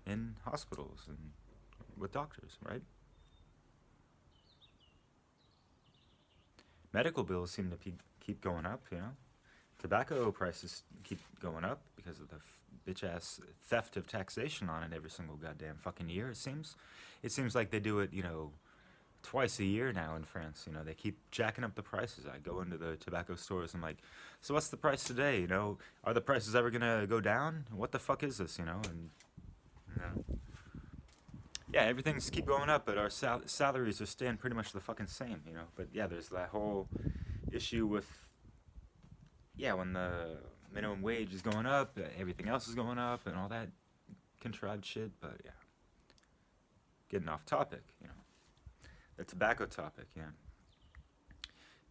G: in hospitals and with doctors, right? Medical bills seem to keep going up, Tobacco prices keep going up because of the bitch-ass theft of taxation on it every single goddamn fucking year, it seems. It seems like they do it, twice a year now in France. They keep jacking up the prices. I go into the tobacco stores and I'm like, so what's the price today? Are the prices ever gonna go down? What the fuck is this? And yeah, everything's keep going up, but our salaries are staying pretty much the fucking same. But yeah, there's that whole issue with when the minimum wage is going up, everything else is going up, and all that contrived shit. But yeah, getting off topic. The tobacco topic,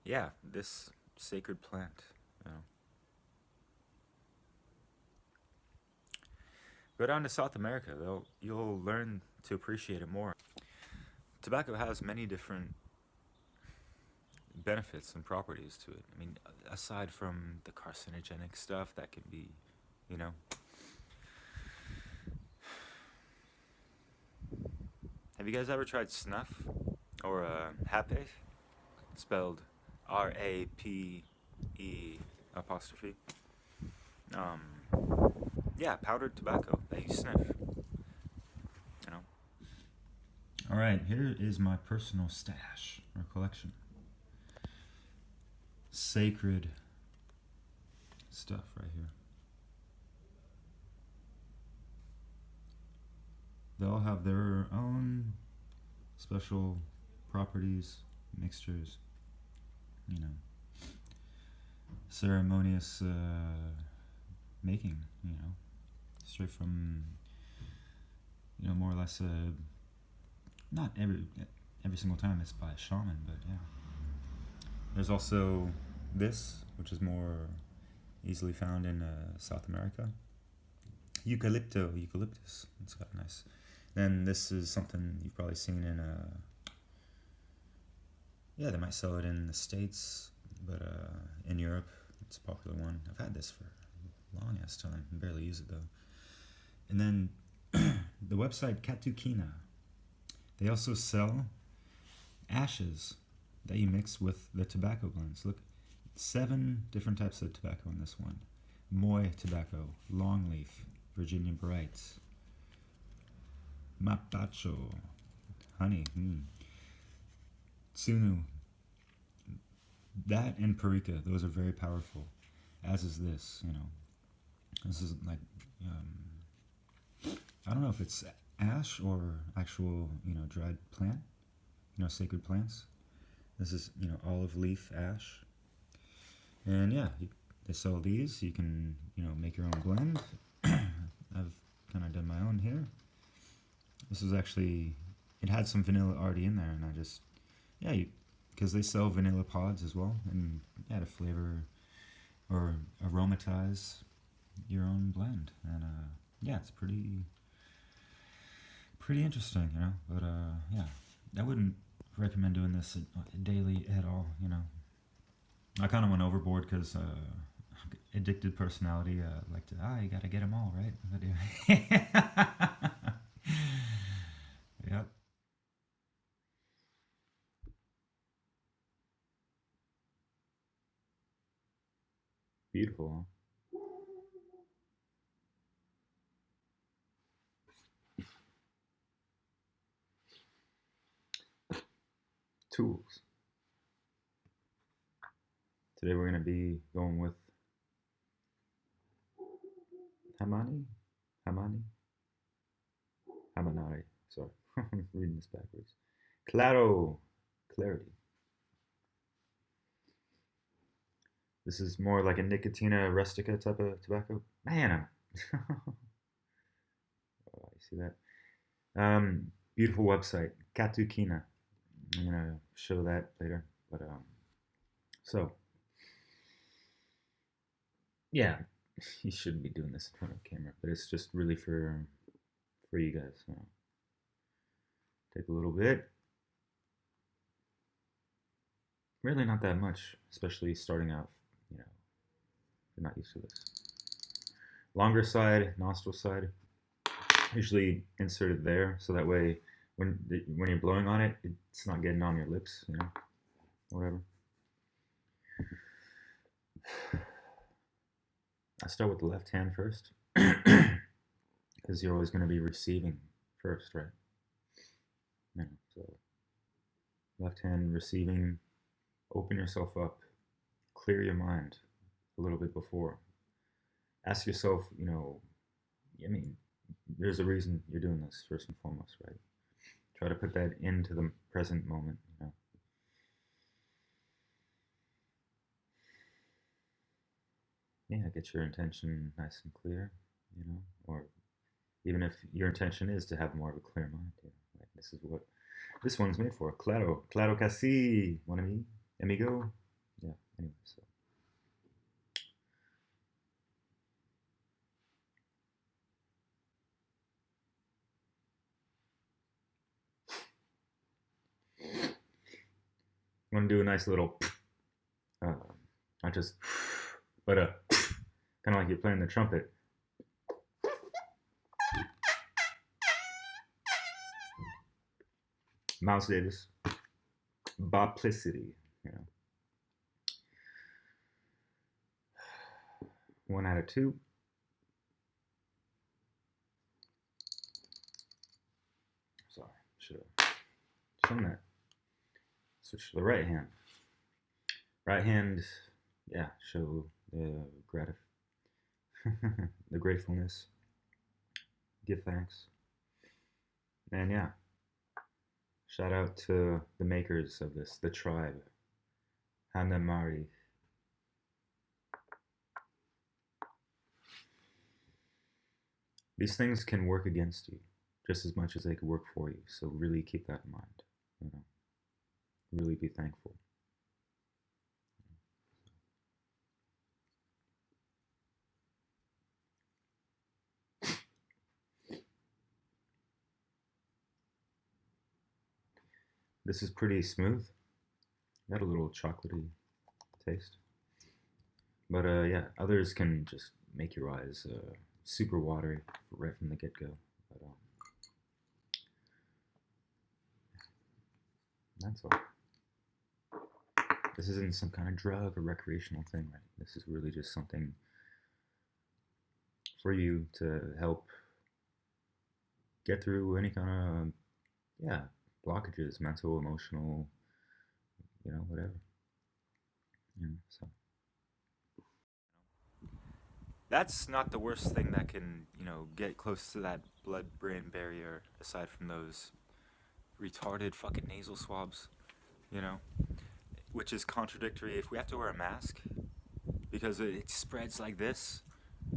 G: yeah, this sacred plant, Go down to South America, you'll learn to appreciate it more. Tobacco has many different benefits and properties to it. I mean, aside from the carcinogenic stuff that can be, Have you guys ever tried snuff? Or hape, spelled R-A-P-E apostrophe. Yeah, powdered tobacco that you sniff. All right, here is my personal stash or collection. Sacred stuff right here. They all have their own special properties, mixtures, ceremonious making, straight from, more or less, not every single time it's by a shaman, but yeah. There's also this, which is more easily found in South America. Eucalyptus, it's got a nice. Then this is something you've probably seen in they might sell it in the States, but in Europe it's a popular one. I've had this for a long ass time, barely use it though. And then the website Katukina, they also sell ashes that you mix with the tobacco blends. Look, 7 different types of tobacco in this one. Moy tobacco, longleaf, Virginia Bright, Mapacho, honey, Tsunu. That and Parika, those are very powerful, as is this, This is like, I don't know if it's ash or actual, dried plant, sacred plants. This is, olive leaf ash. And yeah, they sell these. You can, make your own blend. I've kind of done my own here. This was actually, it had some vanilla already in there, and I just, because they sell vanilla pods as well, and to flavor or aromatize your own blend. And it's pretty interesting, But I wouldn't recommend doing this daily at all, I kind of went overboard because addicted personality, like to, you gotta get them all, right? But, yep. Beautiful, huh? Tools. Today we're going to be going with Hamanari. Sorry, I'm reading this backwards. Clarity. This is more like a Nicotina rustica type of tobacco. Man, oh, you see that? Beautiful website, Katukina. I'm gonna show that later. But so yeah,
A: you shouldn't be doing this in front of camera, but it's just really for you guys. So take a little bit. Really not that much, especially starting out, you know, if you're not used to this. Longer side, nostril side, usually inserted there, so that way when you're blowing on it, it's not getting on your lips, you know, whatever. I start with the left hand first, because you're always going to be receiving first, right? You know, so left hand receiving, open yourself up, clear your mind a little bit before. Ask yourself, you know, I mean, there's a reason you're doing this first and foremost, right? Try to put that into the present moment, you know. Yeah, get your intention nice and clear, you know, or even if your intention is to have more of a clear mind, you know, like this is what this one's made for. Claro, claro que sí, mon ami, amigo. Yeah, anyway, so. I'm gonna do a nice little, not just, but kind of like you're playing the trumpet. Miles Davis, Boplicity, you know. 1 out of 2. Sorry, should have shown that. Switch to the right hand. Right hand, yeah, show the the gratefulness, give thanks, and yeah, shout out to the makers of this, the tribe, Hanamari. These things can work against you just as much as they can work for you, so really keep that in mind, you know, really be thankful. This is pretty smooth. Got a little chocolatey taste. But yeah, others can just make your eyes super watery right from the get-go. But that's all. This isn't some kind of drug or recreational thing, right? This is really just something for you to help get through any kind of, yeah, blockages, mental, emotional, you know, whatever. You know, so.
G: That's not the worst thing that can, you know, get close to that blood-brain barrier, aside from those retarded fucking nasal swabs, you know, which is contradictory. If we have to wear a mask because it spreads like this,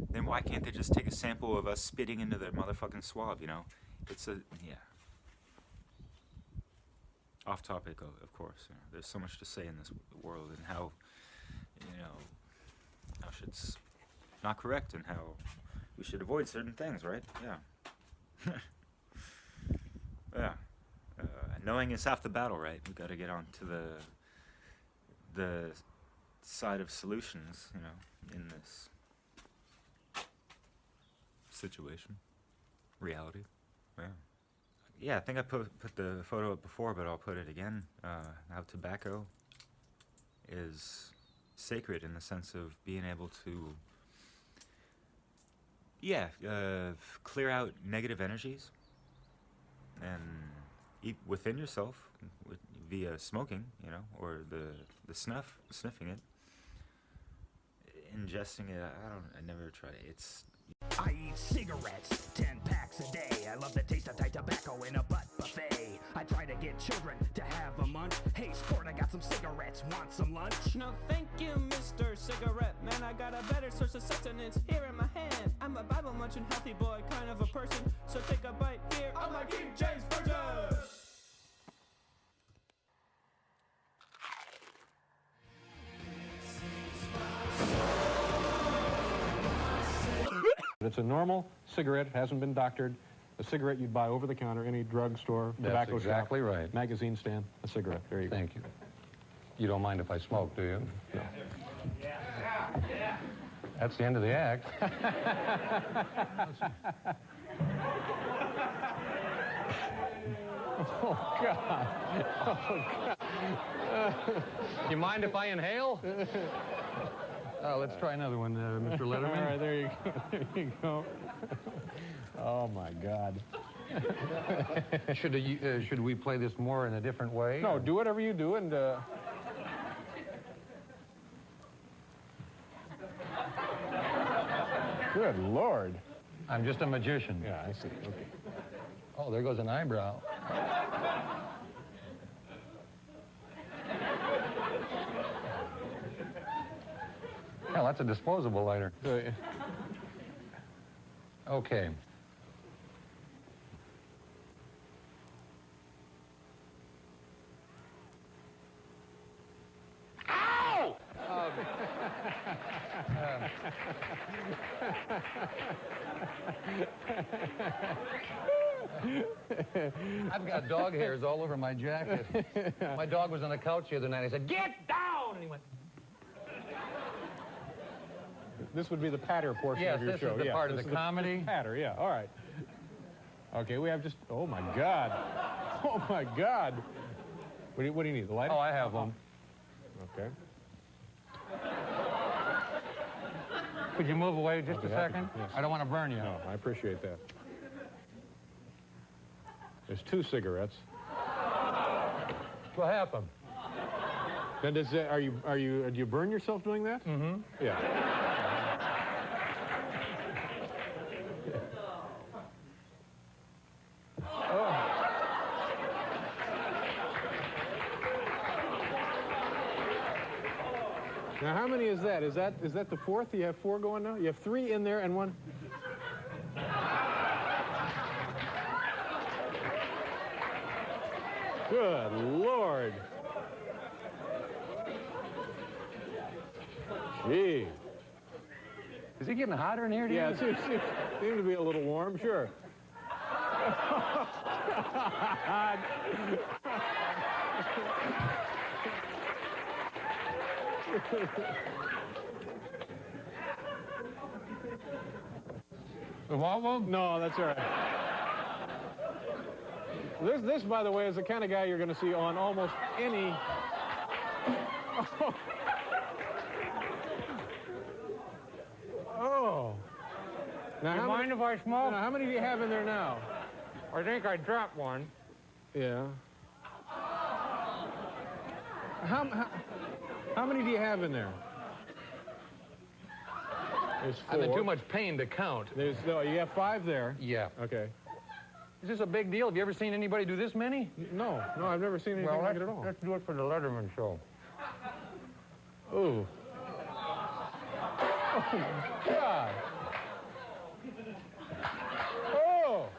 G: then why can't they just take a sample of us spitting into their motherfucking swab, you know? It's a, yeah. Off topic, of course. You know, there's so much to say in this world, and how, you know, how shit's not correct, and how we should avoid certain things, right? Yeah. Yeah. Knowing is half the battle, right? We got to get on to the side of solutions, you know, in this situation, reality. Yeah. Yeah, I think I put the photo up before, but I'll put it again. How tobacco is sacred in the sense of being able to, yeah, clear out negative energies and eat within yourself via smoking, you know, or the sniffing it, ingesting it. I never tried it. It's.
N: I eat cigarettes, 10 packs a day. I love the taste of Thai tobacco in a butt buffet. I try to get children to have a munch. Hey, sport, I got some cigarettes. Want some lunch?
O: No, thank you, Mr. Cigarette Man. I got a better source of sustenance here in my hand. I'm a Bible munching healthy boy kind of a person. So take a bite here. I'm like King James Version.
P: It's a normal cigarette, hasn't been doctored. A cigarette you'd buy over the counter, any drugstore, tobacco
Q: That's exactly
P: shop,
Q: right.
P: magazine stand, a cigarette. There you go.
Q: Thank you. You don't mind if I smoke, do you?
P: No.
Q: That's the end of the act.
P: Oh, God. Oh, God.
Q: You mind if I inhale? Let's try another one, Mr. Letterman.
P: All right, there you go. There you go. Oh, my God.
Q: Should we play this more in a different way?
P: No, do whatever you do, and... Good Lord.
Q: I'm just a magician.
P: Yeah, I see. Okay.
Q: Oh, there goes an eyebrow. Hell, that's a disposable lighter. Okay. Ow! I've got dog hairs all over my jacket. My dog was on the couch the other night. I said, "Get down!" And he went.
P: This would be the patter portion of your show.
Q: Yes, this is the part of the comedy.
P: Patter, yeah. All right. Okay, we have just... Oh, my God. Oh, my God. What do you need, the lighter?
Q: Oh, I have one.
P: Okay.
Q: Could you move away just
P: I'll be
Q: a
P: happy.
Q: second?
P: Yes.
Q: I don't want to burn you.
P: No, I appreciate that. There's 2 cigarettes.
Q: What happened?
P: Now, do you burn yourself doing that?
Q: Mm-hmm.
P: Yeah. Now, how many is that? Is that the 4th? You have 4 going now? You have 3 in there and 1? Good Lord. Gee.
Q: Is it getting hotter in here?
P: Yeah, it seems to be a little warm, sure.
Q: The wobble?
P: No, that's all right. This, by the way, is the kind of guy you're going to see on almost any... Oh. Now,
Q: You mind if I smoke?
P: Now, how many do you have in there now?
Q: I think I dropped one.
P: Yeah. How many do you have in there? There's 4.
Q: I'm in too much pain to count.
P: No, you have 5 there.
Q: Yeah.
P: Okay.
Q: Is this a big deal? Have you ever seen anybody do this many?
P: No, I've never seen anything like it at all.
Q: Let's do it for the Letterman show.
P: Ooh. Oh, God. Oh.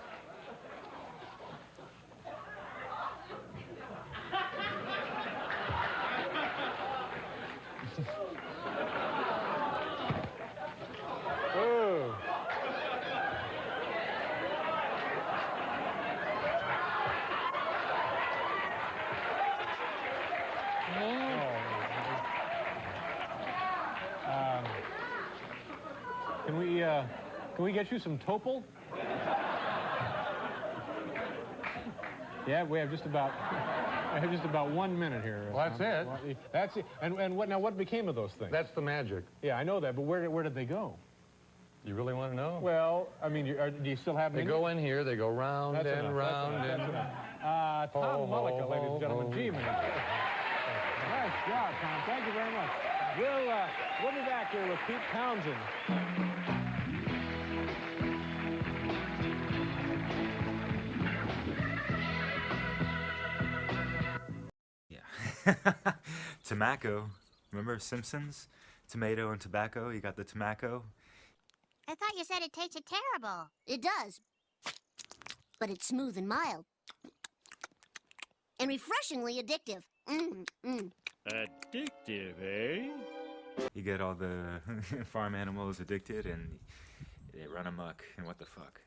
P: Oh. Can we get you some Topol? Yeah, we have just about 1 minute here.
Q: Well, that's it.
P: That's it. And what became of those things?
Q: That's the magic.
P: Yeah, I know that, but where did they go?
Q: You really want to know?
P: Well, I mean, do you still have them?
Q: They go in here, they go round
P: That's
Q: and
P: enough,
Q: round
P: that's
Q: and...
P: enough. Tom Mullica, ladies and gentlemen. Gee, man. Nice job, Tom. Thank you very much. We'll be back here with Pete Townsend.
G: Tobacco. Remember Simpsons? Tomato and tobacco. You got the tobacco.
D: I thought you said it tasted terrible. It does. But it's smooth and mild. And refreshingly addictive.
R: Addictive, eh?
G: You get all the farm animals addicted, and they run amok, and what the fuck.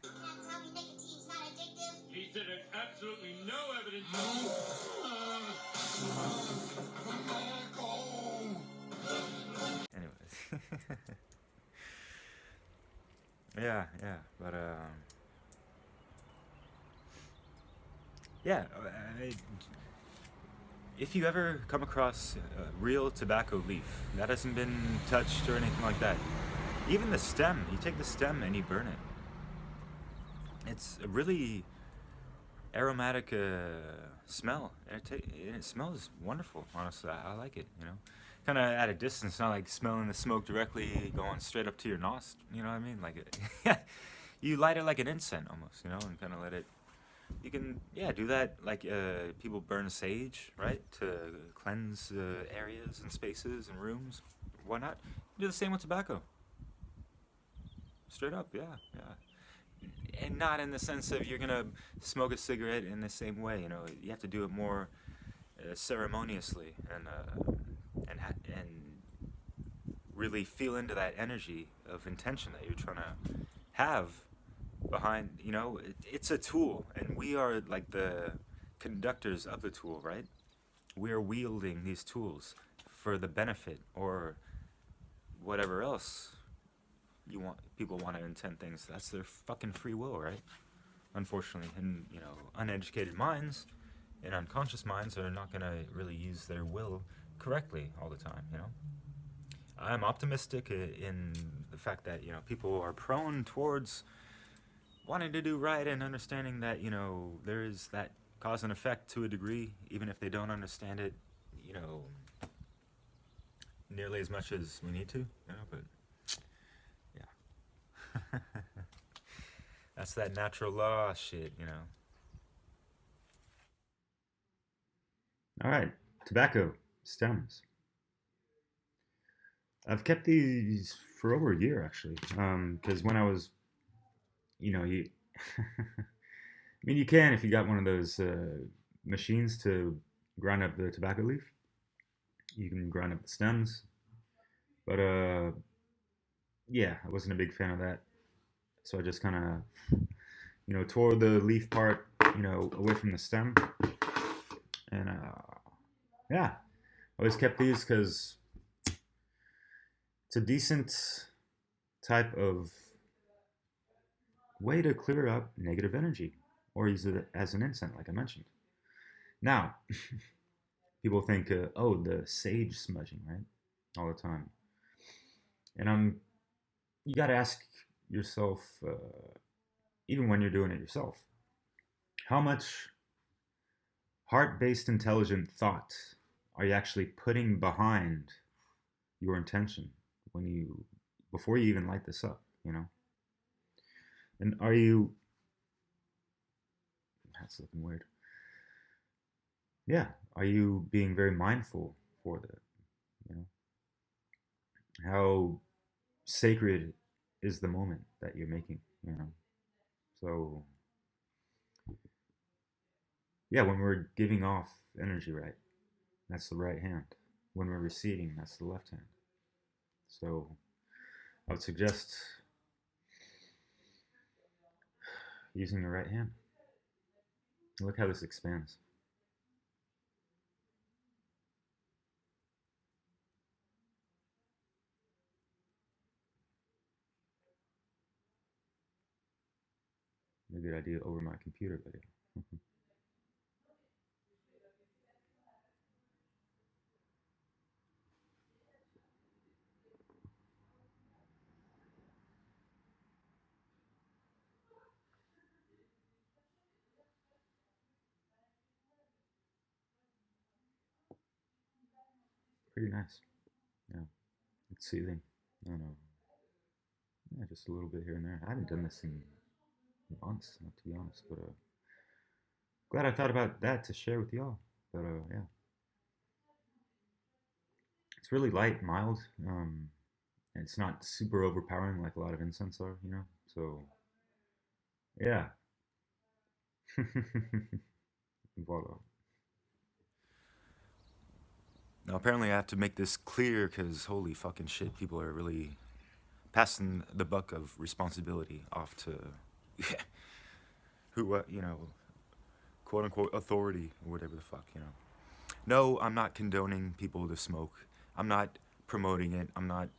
I: He said there's absolutely no evidence.
G: Anyways. Yeah, but yeah, if you ever come across a real tobacco leaf that hasn't been touched or anything like that, even the stem, you take the stem and you burn it. It's a really aromatic smell. It smells wonderful, honestly. I like it, you know. Kind of at a distance, not like smelling the smoke directly going straight up to your nostril, you know what I mean? Like, you light it like an incense almost, you know, and kind of let it. You can, yeah, do that like people burn sage, right, to cleanse areas and spaces and rooms. Why not? Do the same with tobacco. Straight up, yeah. And not in the sense of you're gonna smoke a cigarette in the same way, you know. You have to do it more ceremoniously and really feel into that energy of intention that you're trying to have behind, you know. It's a tool, and we are like the conductors of the tool, right? We are wielding these tools for the benefit or whatever else people want to intend things. That's their fucking free will, right? Unfortunately, and you know, uneducated minds and unconscious minds are not going to really use their will correctly all the time, you know. I'm optimistic in the fact that, you know, people are prone towards wanting to do right and understanding that, you know, there is that cause and effect to a degree, even if they don't understand it, you know, nearly as much as we need to, you know, but yeah. That's that natural law shit, you know.
A: All right, tobacco stems. I've kept these for over a year actually, because when I was, you know, you, I mean, you can if you got one of those machines to grind up the tobacco leaf. You can grind up the stems, but yeah, I wasn't a big fan of that, so I just kind of, you know, tore the leaf part, you know, away from the stem, and yeah, I always kept these because it's a decent type of way to clear up negative energy or use it as an incense, like I mentioned. Now, people think, oh, the sage smudging, right? All the time. And you got to ask yourself, even when you're doing it yourself, how much heart-based intelligent thought are you actually putting behind your intention before you even light this up, you know? And that's looking weird. Yeah, are you being very mindful for the, you know, how sacred is the moment that you're making, you know? So, yeah, when we're giving off energy, right, that's the right hand. When we're receiving, that's the left hand. So, I would suggest using your right hand. Look how this expands. A good idea over my computer, but yeah. Pretty nice. Yeah, it's soothing. I don't know. Yeah, just a little bit here and there. I haven't done this in months, to be honest, but glad I thought about that to share with y'all. But yeah, it's really light, mild. And it's not super overpowering like a lot of incense are, you know. So yeah. Voila.
G: Now, apparently, I have to make this clear because holy fucking shit, people are really passing the buck of responsibility off to who, quote unquote authority or whatever the fuck, No, I'm not condoning people to smoke. I'm not promoting it. I'm not,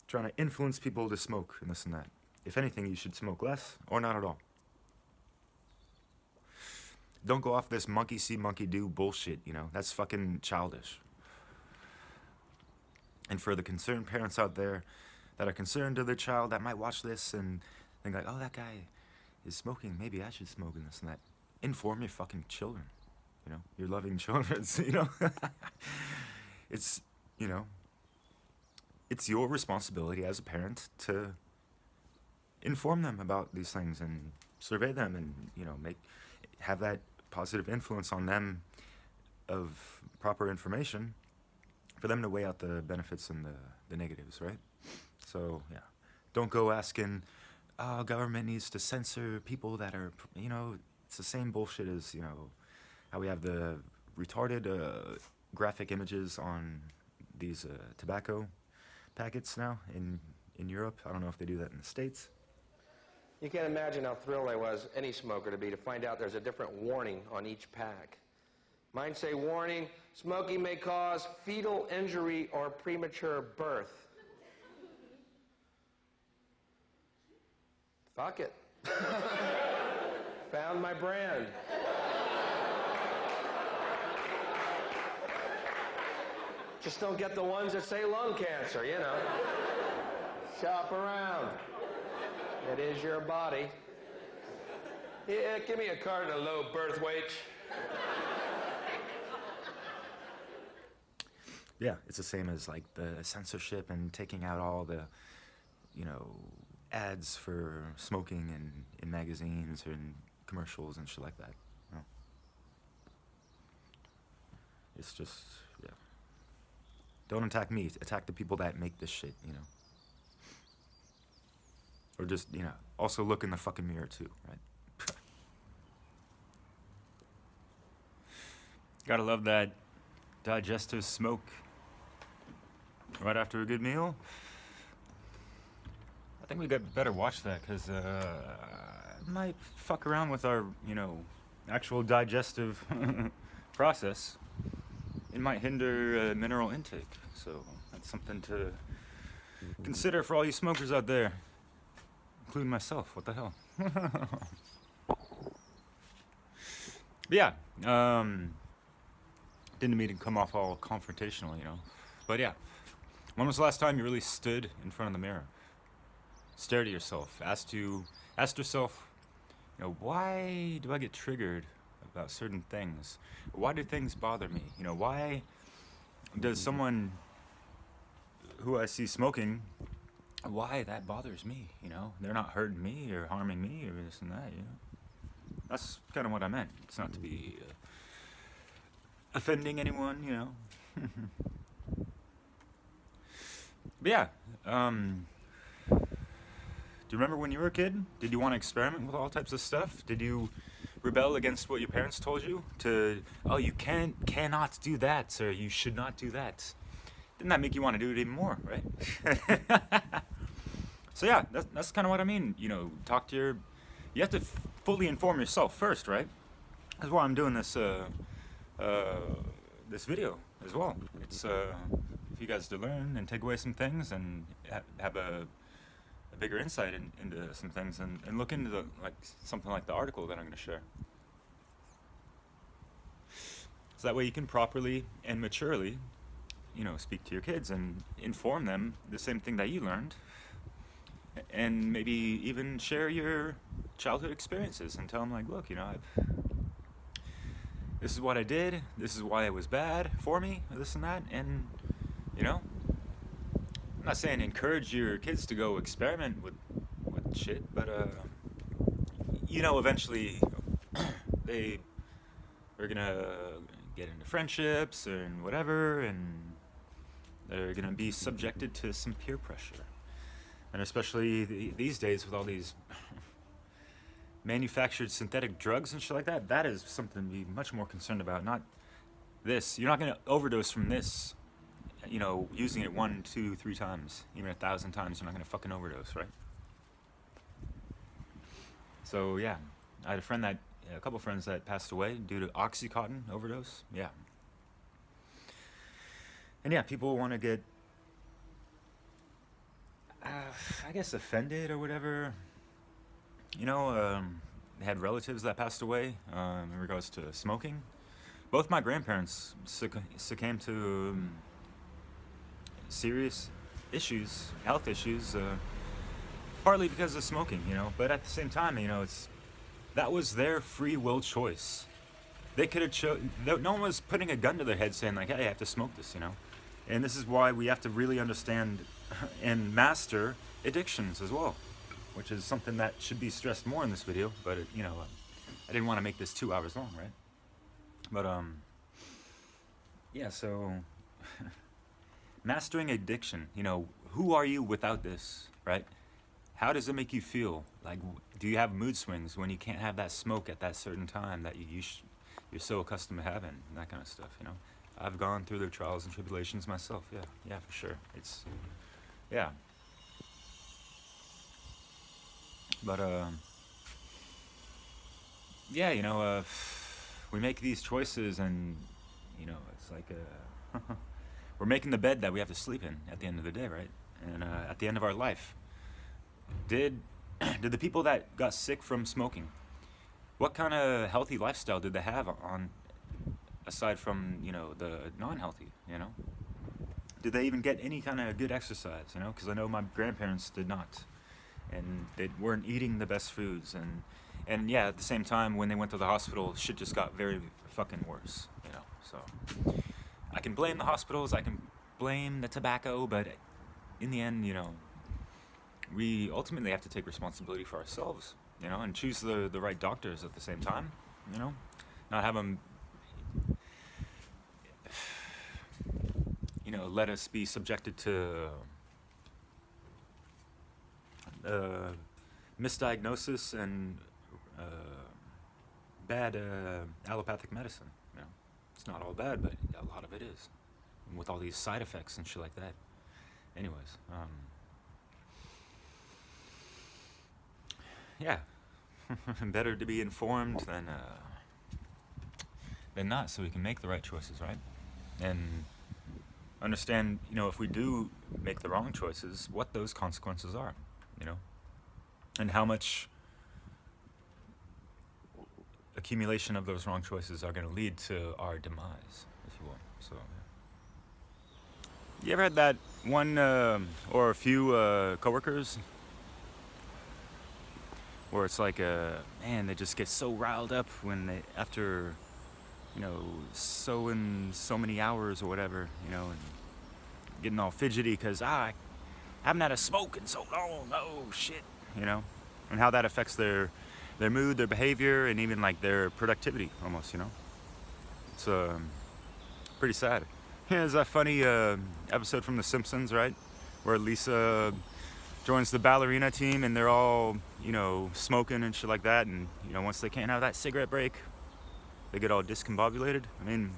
G: trying to influence people to smoke and this and that. If anything, you should smoke less or not at all. Don't go off this monkey see, monkey do bullshit, That's fucking childish. And for the concerned parents out there that are concerned to their child that might watch this and think like, oh, that guy is smoking, maybe I should smoke and this and that. Inform your fucking children, your loving children, It's, it's your responsibility as a parent to inform them about these things and survey them and, have that positive influence on them of proper information for them to weigh out the benefits and the negatives, right? So, yeah. Don't go asking, oh, government needs to censor people that are, it's the same bullshit as, how we have the retarded graphic images on these tobacco packets now in Europe. I don't know if they do that in the States.
C: You can't imagine how thrilled I was, any smoker, to be to find out there's a different warning on each pack. Mine say, warning, smoking may cause fetal injury or premature birth. Fuck it. Found my brand. Just don't get the ones that say lung cancer, Shop around. It is your body. Yeah, give me a carton of low birth weight.
G: Yeah, it's the same as like the censorship and taking out all the, ads for smoking in magazines or in commercials and shit like that. It's just, yeah. Don't attack me. Attack the people that make this shit, Or just, also look in the fucking mirror too, right? Gotta love that digestive smoke right after a good meal. I think we better watch that because it might fuck around with our, actual digestive process. It might hinder mineral intake. So that's something to consider for all you smokers out there, including myself. What the hell? But yeah, didn't mean to come off all confrontational, But yeah, when was the last time you really stood in front of the mirror? Stared at yourself, asked yourself, why do I get triggered about certain things? Why do things bother me? Why does someone who I see smoking, why that bothers me? They're not hurting me or harming me or this and that, That's kind of what I meant. It's not to be offending anyone, But yeah, do you remember when you were a kid? Did you want to experiment with all types of stuff? Did you rebel against what your parents told you? Oh, you cannot do that, or you should not do that. Didn't that make you want to do it even more, right? So yeah, that's kind of what I mean. You have to fully inform yourself first, right? That's why I'm doing this this video as well. It's for you guys to learn and take away some things and have a bigger insight into some things and look into something like the article that I'm going to share. So that way you can properly and maturely, speak to your kids and inform them the same thing that you learned, and maybe even share your childhood experiences and tell them look, this is what I did, this is why it was bad for me, this and that, and I'm not saying encourage your kids to go experiment with shit, but eventually they are gonna get into friendships and whatever, and they're gonna be subjected to some peer pressure, and especially these days with all these manufactured synthetic drugs and shit like that. That is something to be much more concerned about. Not this. You're not gonna overdose from this, you know, using it 1, 2, 3 times, even 1,000 times, you're not gonna fucking overdose, right? So yeah, I had a couple friends that passed away due to Oxycontin overdose. Yeah. And yeah, people want to get, I guess, offended or whatever. You know, they had relatives that passed away in regards to smoking. Both my grandparents succumbed to serious issues, health issues, partly because of smoking, you know. But at the same time, you know, that was their free will choice. They could have no one was putting a gun to their head saying like, hey, I have to smoke this, you know. And this is why we have to really understand and master addictions as well, which is something that should be stressed more in this video. But you know, I didn't want to make this 2 hours long, right? But yeah. So mastering addiction. You know, who are you without this, right? How does it make you feel? Like, do you have mood swings when you can't have that smoke at that certain time that you're so accustomed to having, and that kind of stuff, you know? I've gone through the trials and tribulations myself. Yeah, for sure. Yeah. But yeah, you know, we make these choices, and you know, it's like we're making the bed that we have to sleep in at the end of the day, right? And at the end of our life, did the people that got sick from smoking, what kind of healthy lifestyle did they have on? Aside from, you know, the non-healthy, you know? Did they even get any kind of good exercise, you know? Because I know my grandparents did not. And they weren't eating the best foods. And yeah, at the same time, when they went to the hospital, shit just got very fucking worse, you know? So I can blame the hospitals, I can blame the tobacco, but in the end, you know, we ultimately have to take responsibility for ourselves, you know, and choose the right doctors at the same time, you know? Not have them, you know, let us be subjected to misdiagnosis and bad allopathic medicine. You know, it's not all bad, but a lot of it is, and with all these side effects and shit like that. Anyways, yeah, better to be informed than not, so we can make the right choices, right? And understand, you know, if we do make the wrong choices, what those consequences are, you know, and how much accumulation of those wrong choices are going to lead to our demise, if you will. So, yeah. You ever had that one or a few coworkers where it's like, man, they just get so riled up when they, after, you know, sewing so many hours or whatever, you know, and getting all fidgety because I haven't had a smoke in so long. Oh shit, you know, and how that affects their mood, their behavior, and even like their productivity almost, you know. It's pretty sad. Yeah, there's that funny episode from The Simpsons, right, where Lisa joins the ballerina team and they're all, you know, smoking and shit like that, and you know, once they can't have that cigarette break, they get all discombobulated. I mean,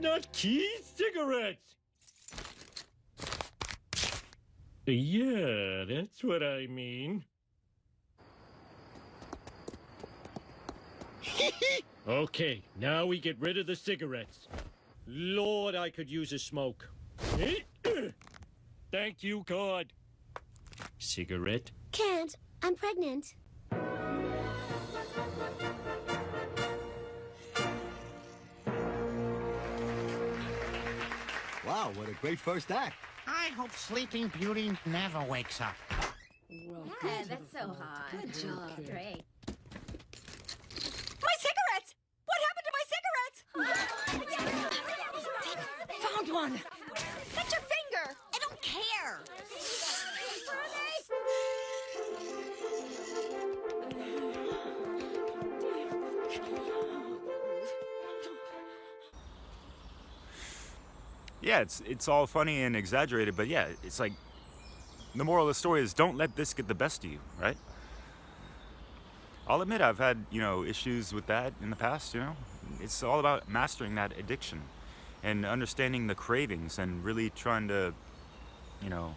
I: Not key cigarettes! Yeah, that's what I mean. Okay, now we get rid of the cigarettes. Lord, I could use a smoke. Thank you, God. Cigarette?
D: Can't. I'm pregnant.
R: Wow, what a great first act.
S: I hope Sleeping Beauty never wakes up.
T: Well, yeah, that's so hot. Good job. Great.
U: My cigarettes! What happened to my cigarettes? Found one! That's your finger!
D: I don't care.
G: yeah, it's all funny and exaggerated, but yeah, it's like the moral of the story is don't let this get the best of you, right? I'll admit I've had, you know, issues with that in the past, you know, it's all about mastering that addiction and understanding the cravings and really trying to, you know,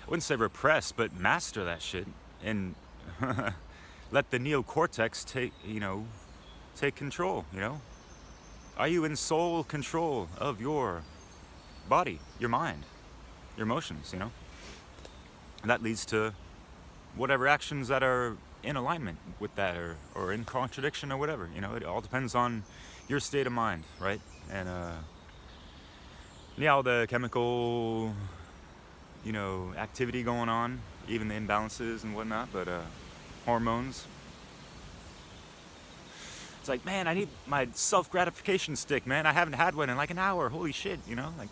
G: I wouldn't say repress, but master that shit and let the neocortex take control, you know? Are you in sole control of your body, your mind, your emotions, you know? And that leads to whatever actions that are in alignment with that or in contradiction or whatever, you know? It all depends on your state of mind, right? And yeah, all the chemical, you know, activity going on, even the imbalances and whatnot, but hormones. It's like, man, I need my self-gratification stick, man. I haven't had one in like an hour. Holy shit, you know? Like,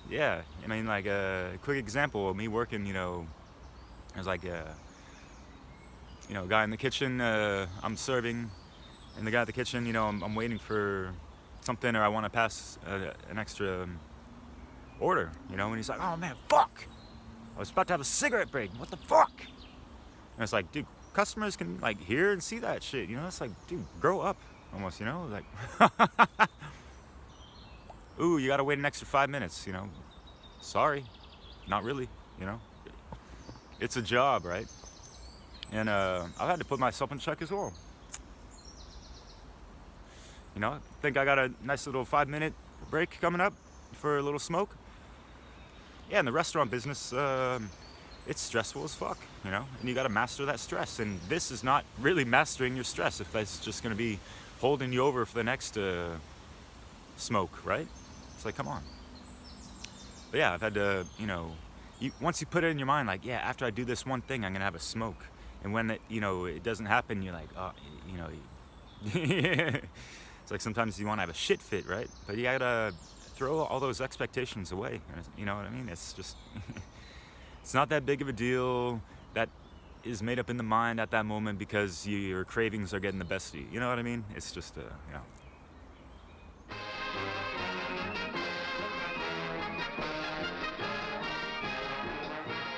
G: yeah, I mean, like a quick example of me working, you know, there's like a, you know, guy in the kitchen, I'm serving, and the guy at the kitchen, you know, I'm waiting for something or I want to pass an extra order, you know, and he's like, oh man, fuck! I was about to have a cigarette break. What the fuck? And it's like, dude, customers can like hear and see that shit, you know? It's like, dude, grow up almost, you know? Like, ooh, you gotta wait an extra 5 minutes, you know? Sorry, not really, you know? It's a job, right? And I've had to put myself in check as well. You know, I think I got a nice little 5-minute break coming up for a little smoke. Yeah, in the restaurant business, it's stressful as fuck, you know? And you gotta master that stress. And this is not really mastering your stress if that's just gonna be holding you over for the next smoke, right? It's like, come on. But yeah, I've had to, you know, once you put it in your mind, like, yeah, after I do this one thing, I'm gonna have a smoke. And when it, you know, it doesn't happen, you're like, oh, you know, it's like sometimes you want to have a shit fit, right? But you gotta throw all those expectations away. You know what I mean? It's just, it's not that big of a deal. That is made up in the mind at that moment because your cravings are getting the best of you. You know what I mean? It's just, you know.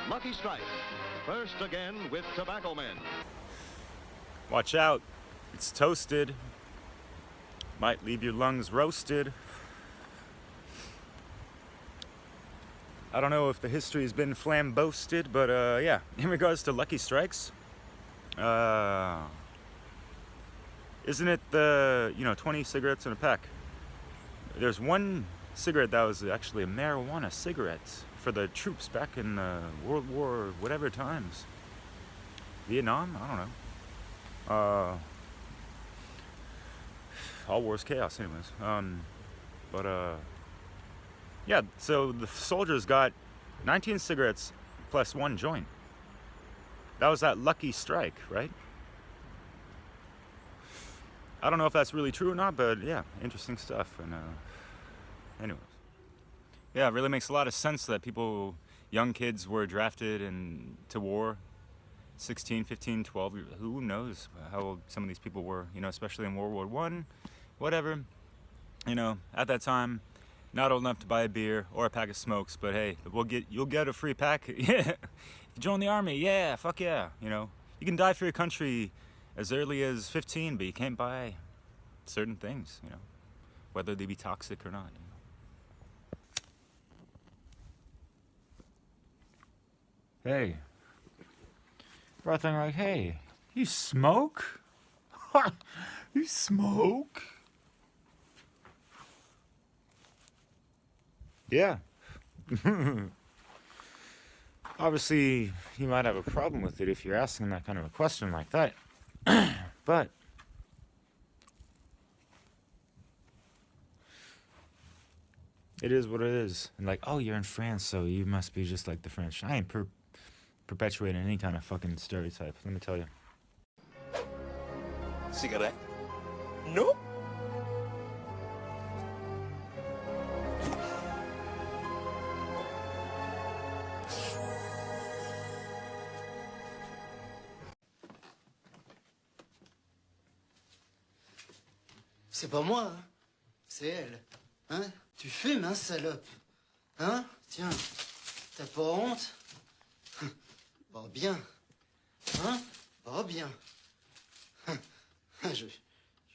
E: Lucky Strike. First again with Tobacco Men.
G: Watch out. It's toasted. Might leave your lungs roasted. I don't know if the history has been flamboasted, but yeah, in regards to Lucky Strikes, isn't it the, you know, 20 cigarettes in a pack? There's one cigarette that was actually a marijuana cigarette for the troops back in World War whatever times. Vietnam? I don't know. All war's chaos anyways. Yeah, so the soldiers got 19 cigarettes plus one joint. That was that Lucky Strike, right? I don't know if that's really true or not, but yeah, interesting stuff. And anyways. Yeah, it really makes a lot of sense that people, young kids were drafted to war, 16, 15, 12, who knows how old some of these people were, you know, especially in World War I, whatever. You know, at that time, not old enough to buy a beer or a pack of smokes, but hey, you'll get a free pack. Yeah, if you join the army, yeah, fuck yeah, you know. You can die for your country as early as 15, but you can't buy certain things, you know, whether they be toxic or not. Hey, brought them like, hey, you smoke? You smoke? Yeah. Obviously, you might have a problem with it if you're asking that kind of a question like that. But it is what it is. And like, oh, you're in France, so you must be just like the French. I ain't perpetuating any kind of fucking stereotype, let me tell you.
B: Cigarette? No?
V: C'est pas moi, hein. C'est elle. Hein? Tu fumes, hein, salope? Hein? Tiens, t'as pas honte? Pas bien. Hein? Pas bien. Je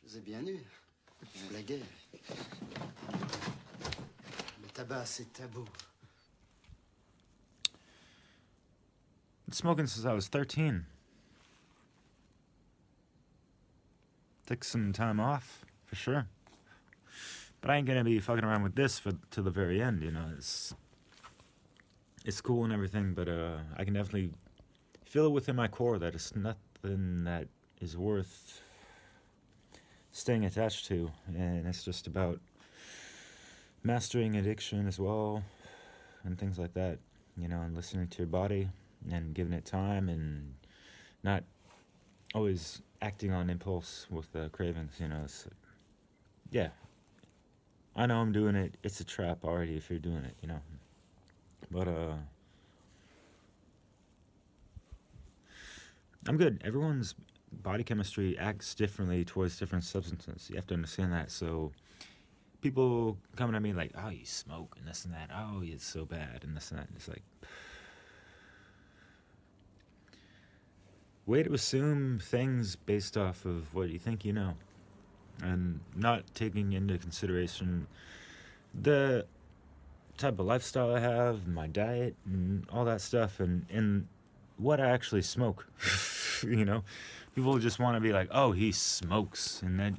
V: vous ai bien eu. Je blaguais. Le tabac, c'est tabou.
A: Been smoking since I was 13. Took some time off, for sure. But I ain't gonna be fucking around with this to the very end, you know. It's cool and everything, but I can definitely feel it within my core that it's nothing that is worth staying attached to, and it's just about mastering addiction as well, and things like that, you know, and listening to your body and giving it time and not always acting on impulse with the cravings, you know. Yeah, I know I'm doing it. It's a trap already if you're doing it, you know. But I'm good. Everyone's body chemistry acts differently towards different substances. You have to understand that. So people coming at me like, oh, you smoke and this and that. Oh, it's so bad and this and that. It's like, way to assume things based off of what you think you know, and not taking into consideration the type of lifestyle I have, my diet, and all that stuff, and what I actually smoke. You know, people just want to be like, oh, he smokes, and then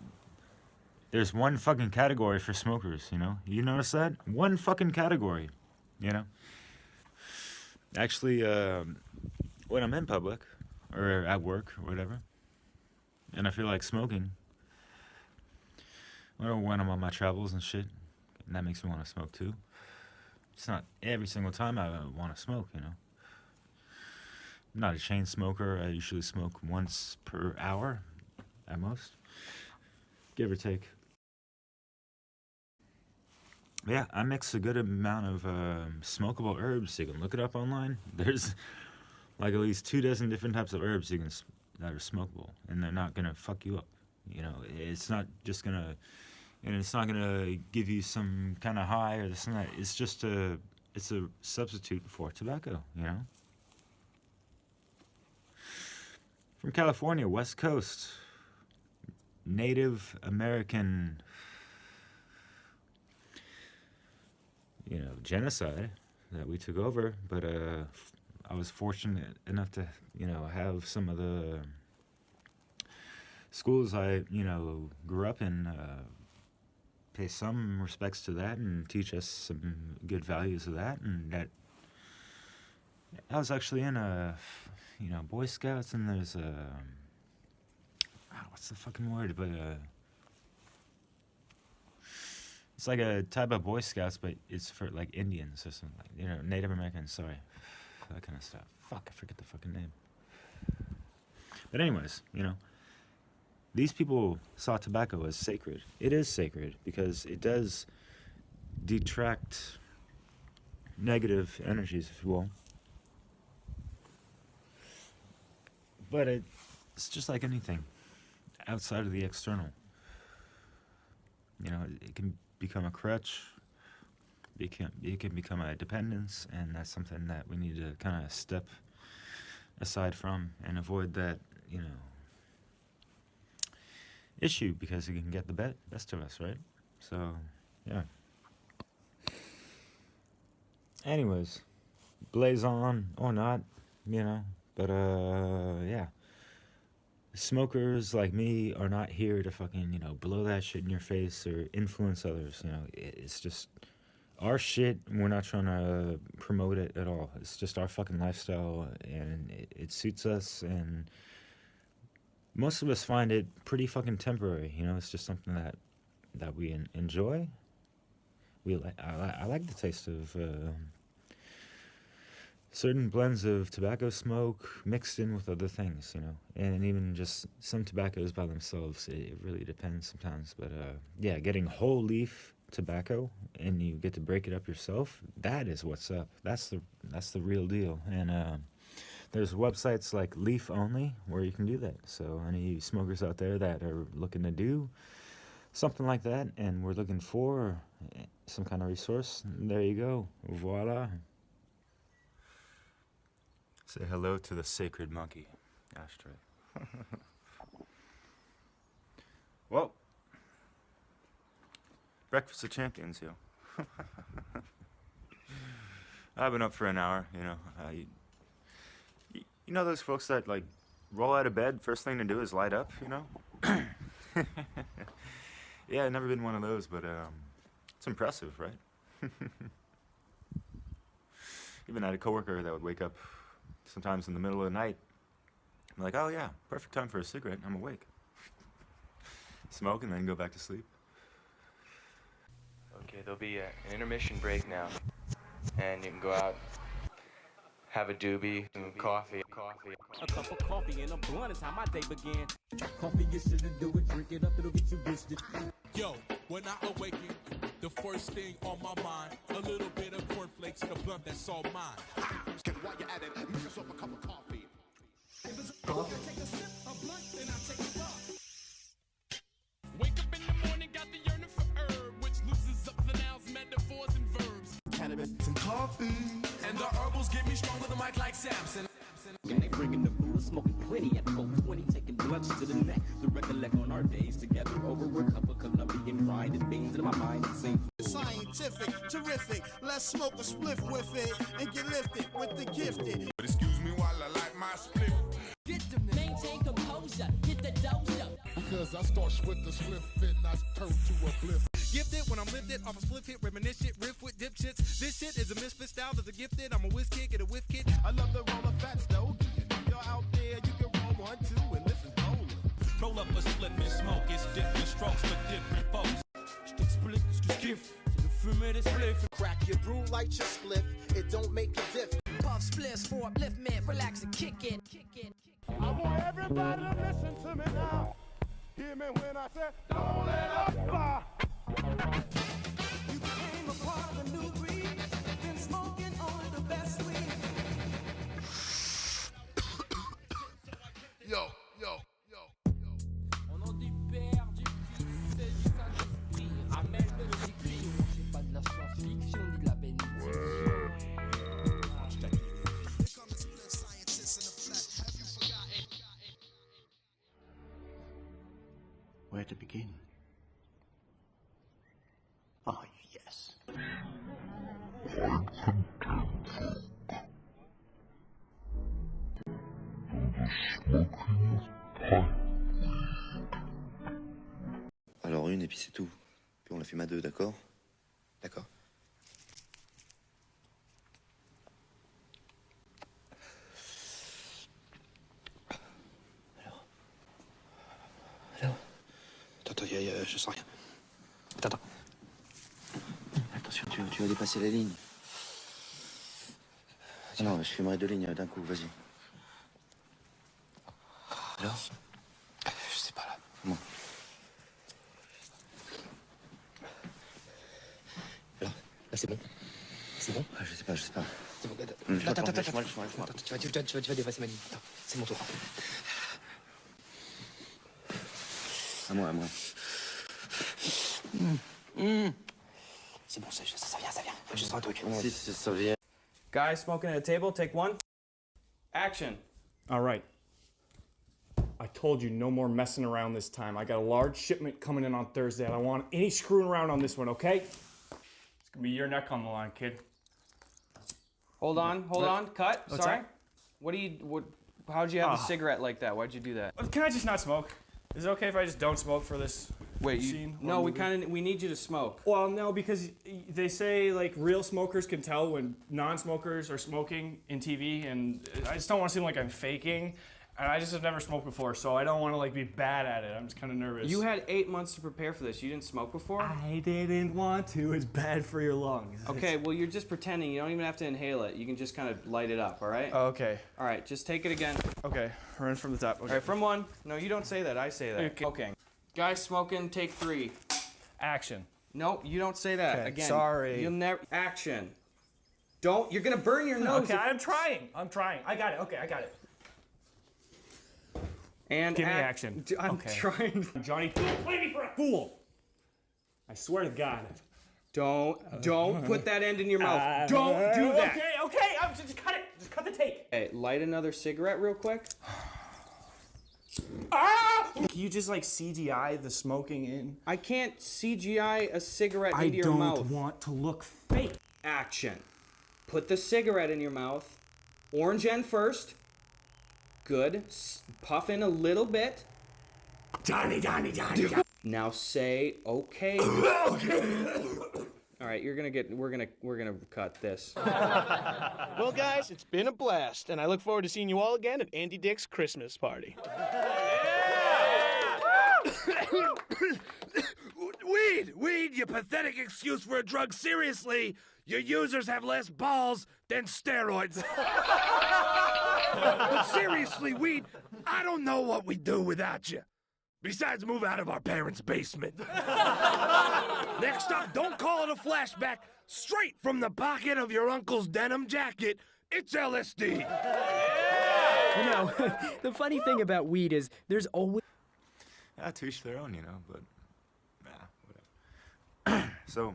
A: there's one fucking category for smokers, you know? You notice that? One fucking category, you know? Actually, when I'm in public, or at work, or whatever, and I feel like smoking, or when I'm on my travels and shit, and that makes me want to smoke too. It's not every single time I want to smoke, you know? I'm not a chain smoker. I usually smoke once per hour, at most, give or take. Yeah, I mix a good amount of smokable herbs. You can look it up online. There's like at least 24 different types of herbs that are smokable, and they're not gonna fuck you up. You know, it's not just gonna, and it's not gonna give you some kind of high or this and that. It's just it's a substitute for tobacco. You know. From California, West Coast, Native American, you know, genocide that we took over, but I was fortunate enough to, you know, have some of the schools I, you know, grew up in pay some respects to that and teach us some good values of that, and that I was actually in a, you know, Boy Scouts, and there's what's the fucking word, but it's like a type of Boy Scouts, but it's for like Indians or something, like, you know, Native Americans, sorry, that kind of stuff. Fuck, I forget the fucking name. But anyways, you know, these people saw tobacco as sacred. It is sacred because it does detract negative energies, if you will. But it's just like anything outside of the external. You know, it can become a crutch. It can become a dependence, and that's something that we need to kind of step aside from and avoid that, you know, issue, because it can get the best of us, right? So, yeah. Anyways, blaze on or not, you know, but yeah. Smokers like me are not here to fucking, you know, blow that shit in your face or influence others, you know. It's just our shit. We're not trying to promote it at all. It's just our fucking lifestyle, and it suits us, and most of us find it pretty fucking temporary, you know. It's just something that we enjoy. I like the taste of certain blends of tobacco smoke mixed in with other things, you know, and even just some tobaccos by themselves. It really depends sometimes, but yeah, getting whole leaf tobacco and you get to break it up yourself, that is what's up. That's the real deal. And there's websites like Leaf Only where you can do that. So any smokers out there that are looking to do something like that, and we're looking for some kind of resource, there you go. Voila. Say hello to the sacred monkey, ashtray.
G: Breakfast of champions, yo. I've been up for an hour, you know. You know those folks that, like, roll out of bed, first thing to do is light up, you know? Yeah, I've never been one of those, but it's impressive, right? Even had a coworker that would wake up sometimes in the middle of the night. I'm like, oh yeah, perfect time for a cigarette. I'm awake. Smoke and then go back to sleep.
F: Okay, there'll be an intermission break now, and you can go out, have a doobie, some coffee.
H: A cup of coffee and a blunt is how my day began. Coffee gets you to do it, drink it up, it'll get you boosted.
B: Yo, when I awaken, the first thing on my mind, a little bit of cornflakes and a blunt that's all mine.
W: While you're at it, make yourself a cup of coffee.
B: If it's a take a sip, a blunt, then I take a puff. Wake up in the morning, got the yearning for herb, which loosens up the nouns, metaphors, and verbs.
W: Cannabis and coffee.
B: And the herbals get me strong with a mic like Samson.
H: And they bringing the Buddha, smoking plenty at 420, taking blunts to the neck to recollect on our days together over a cup of Colombian wine and things in my mind it seems
X: scientific, terrific. Let's smoke a spliff with it and get lifted with the gifted.
B: But excuse me while I light my spliff.
L: Get them, maintain composure, hit the doja.
W: Because I start with the split fit and I turn to a bliff.
B: Gifted when I'm lifted off a split hit, reminisce shit, riff with dipshits. This shit is a misfit style that's a gifted. I'm a whiz kid, get a whiff kid.
W: I love the roll of fats though. If you're out there, you can roll one, two, and listen, hold.
H: Roll up a split and smoke, it's different strokes for different folks. J't'explique ce que je kiffe, c'est de fumer des spliffs.
X: Crack your brew, light your spliff. It don't make a diff.
L: Puff splits for upliftment, relax and kick it.
W: I want everybody to listen to me now. Hear me when I say, don't let up.
L: You became a part of the new breed, been smoking only the best weed.
W: Yo.
L: Au nom du Père, du Fils et du Saint-Esprit, ramène le cyclisme. C'est pas de la science-fiction ni de la bénédiction.
V: Where to begin? Ah, yes.
K: Alors une et puis c'est tout. Puis on la fume à deux, d'accord? D'accord. Alors. Attends, je sens rien. Attends. Attention, tu vas dépasser la ligne. Ah non, je fumerai deux lignes d'un coup, vas-y. Alors? Je sais pas là. Bon. Alors, là c'est bon. C'est bon? Ah, je sais pas. C'est bon, attends. Laisse-moi. Tu vas dépasser ma ligne. Attends, c'est mon tour. À moi. C'est bon, ça vient. Je sens un truc. Si, ça vient.
Y: Guys smoking at a table, take one. Action.
Z: All right. I told you no more messing around this time. I got a large shipment coming in on Thursday. I don't want any screwing around on this one, okay? It's gonna be your neck on the line, kid.
Y: Hold on, cut.
Z: What's
Y: Sorry.
Z: that?
Y: How'd you have a cigarette like that? Why'd you do that?
Z: Can I just not smoke? Is it okay if I just don't smoke for this scene?
Y: No, we need you to smoke.
Z: Well, no, because they say like real smokers can tell when non-smokers are smoking in TV, and I just don't want to seem like I'm faking. And I just have never smoked before, so I don't want to like be bad at it. I'm just kind of nervous.
Y: You had 8 months to prepare for this. You didn't smoke before?
Z: I didn't want to. It's bad for your lungs.
Y: Okay, well you're just pretending. You don't even have to inhale it. You can just kind of light it up, all right?
Z: Oh, okay.
Y: All right, just take it again.
Z: Okay, run from the top. Okay.
Y: All right, from one. No, you don't say that. I say that. Okay. Guys smoking, take 3.
Z: Action.
Y: No, you don't say that.
Z: Okay,
Y: Again.
Z: sorry.
Y: You'll never. Action. Don't. You're gonna burn your nose.
Z: Okay, I'm trying. I got it. Okay, I got it.
Y: And
Z: give me action.
Y: I'm trying.
Z: Johnny, don't play me for a fool. I swear to God.
Y: Don't put that end in your mouth. Don't do that.
Z: Okay. Just cut it. Just cut the tape.
Y: Hey, light another cigarette real quick.
Z: Can you just like CGI the smoking in?
Y: I can't CGI a cigarette
Z: I
Y: into your
Z: don't
Y: mouth.
Z: want to look fake.
Y: Action. Put the cigarette in your mouth. Orange end first. Good. Puff in a little bit.
B: Johnny.
Y: Now say okay. All right, we're gonna cut this.
J: Well, guys, it's been a blast, and I look forward to seeing you all again at Andy Dick's Christmas party.
W: Weed, you pathetic excuse for a drug. Seriously, your users have less balls than steroids. But seriously, weed, I don't know what we'd do without you. Besides move out of our parents' basement. Next up, don't call it a flashback. Straight from the pocket of your uncle's denim jacket, it's LSD.
M: You know, the funny thing about weed is there's always...
G: To each their own, you know, but whatever. So,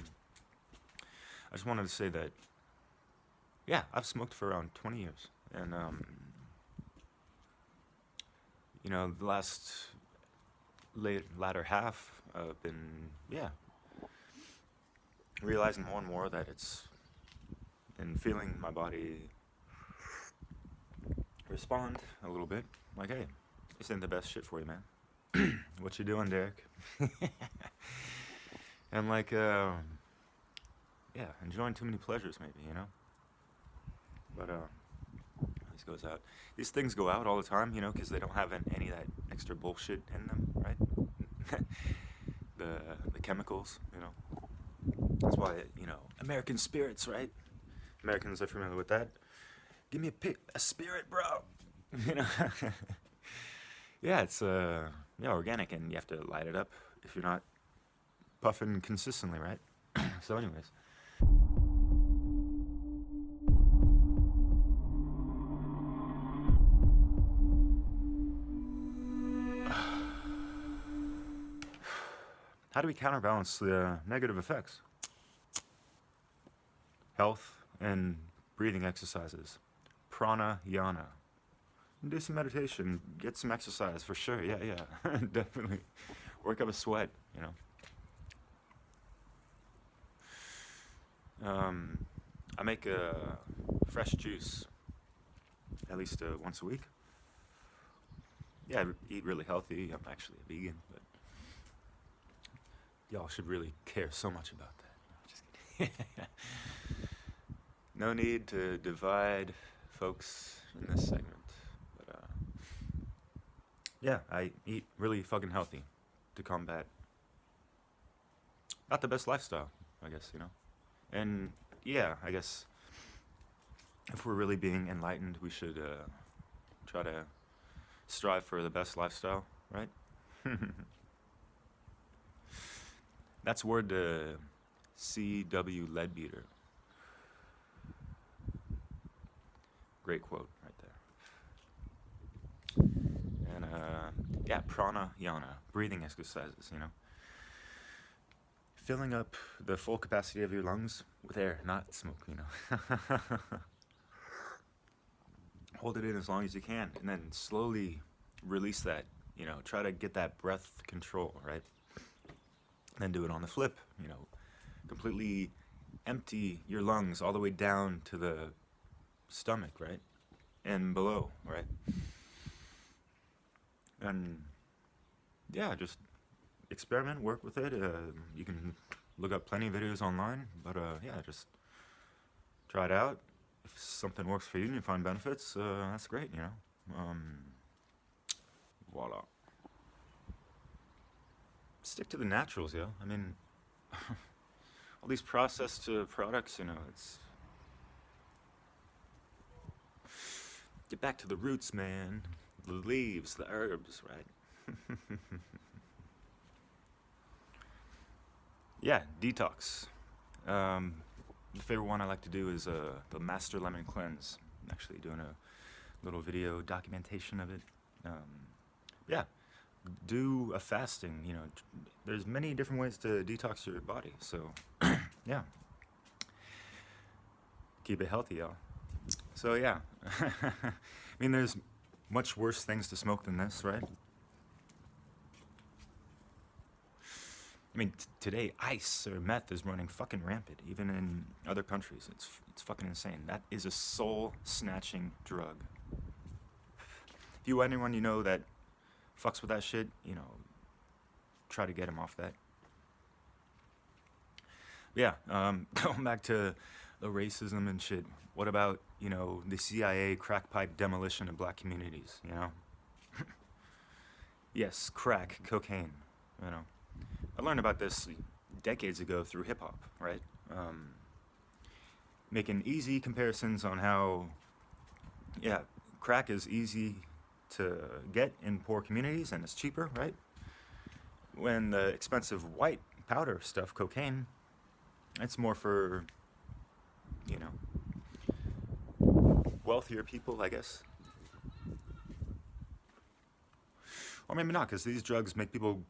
G: I just wanted to say that, yeah, I've smoked for around 20 years. And, you know, the latter half, I've been, realizing more and more that and feeling my body respond a little bit. Like, hey, this ain't the best shit for you, man. What you doing, Derek? And like, enjoying too many pleasures, maybe, you know? But, this goes out. These things go out all the time, you know, because they don't have any of that extra bullshit in them, right? the chemicals, you know. That's why, you know, American spirits, right? Americans are familiar with that. Give me a spirit, bro. You know? Yeah, it's organic, and you have to light it up if you're not puffing consistently, right? So anyways. How do we counterbalance the negative effects? Health and breathing exercises. Pranayama. Do some meditation, get some exercise for sure. Yeah, definitely. Work up a sweat, you know. I make a fresh juice at least once a week. Yeah, I eat really healthy. I'm actually a vegan, but y'all should really care so much about that. No, just kidding. No need to divide folks in this segment. Yeah, I eat really fucking healthy to combat not the best lifestyle, I guess, you know. And yeah, I guess if we're really being enlightened, we should try to strive for the best lifestyle, right? That's word to C.W. Leadbeater. Great quote right there. And pranayama, breathing exercises, you know. Filling up the full capacity of your lungs with air, not smoke, you know. Hold it in as long as you can, and then slowly release that, you know. Try to get that breath control, right? And then do it on the flip, you know. Completely empty your lungs all the way down to the stomach, right? And below, right? And yeah, just experiment, work with it. You can look up plenty of videos online, but just try it out. If something works for you and you find benefits, that's great, you know. Voila. Stick to the naturals, yo. I mean, all these processed products, you know, it's... Get back to the roots, man. The leaves, the herbs, right? Yeah, detox. The favorite one I like to do is the Master Lemon Cleanse. I'm actually doing a little video documentation of it. Yeah, do a fasting, you know. There's many different ways to detox your body, so yeah. Keep it healthy, y'all. So yeah, I mean, there's much worse things to smoke than this, right? mean, today ice or meth is running fucking rampant, even in other countries. It's fucking insane. That is a soul-snatching drug. If you anyone you know that fucks with that shit, you know, try to get him off that. Yeah, going back to the racism and shit. What about, you know, the CIA crack pipe demolition of black communities, you know? Yes, crack, cocaine, you know. I learned about this decades ago through hip-hop, right? Making easy comparisons on how, yeah, crack is easy to get in poor communities and it's cheaper, right? When the expensive white powder stuff, cocaine, it's more for, you know, wealthier people, I guess. Or maybe not, because these drugs make people,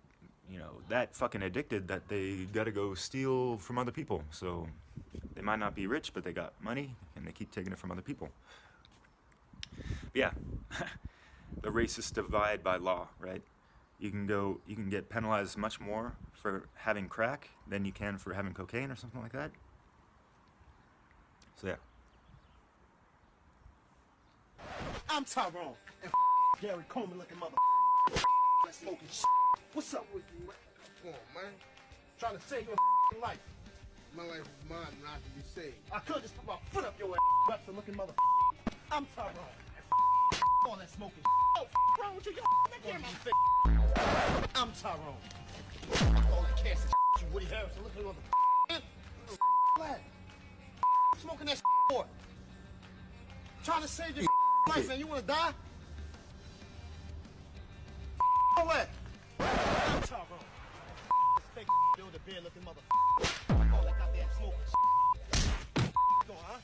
G: you know, that fucking addicted that they gotta go steal from other people. So they might not be rich, but they got money, and they keep taking it from other people. But yeah, the racist divide by law, right? You can get penalized much more for having crack than you can for having cocaine or something like that. So yeah.
X: I'm Tyrone, and Gary Coleman looking mother. Let's smoking shit. What's up with you, man? Come on, man. Trying to save your life. My life is mine, not to be saved. I could just put my foot up your ass, looking mother. I'm Tyrone. All that smoking. Oh, wrong with you? Yo, I'm Tyrone. All that cancer. You Woody Harrelson looking mother. Glad. Smoking that for. Trying to save your life, man. You wanna die? Away. I'm Tyrone. Fake build a beer looking mother. All that goddamn smoking. Go on, huh?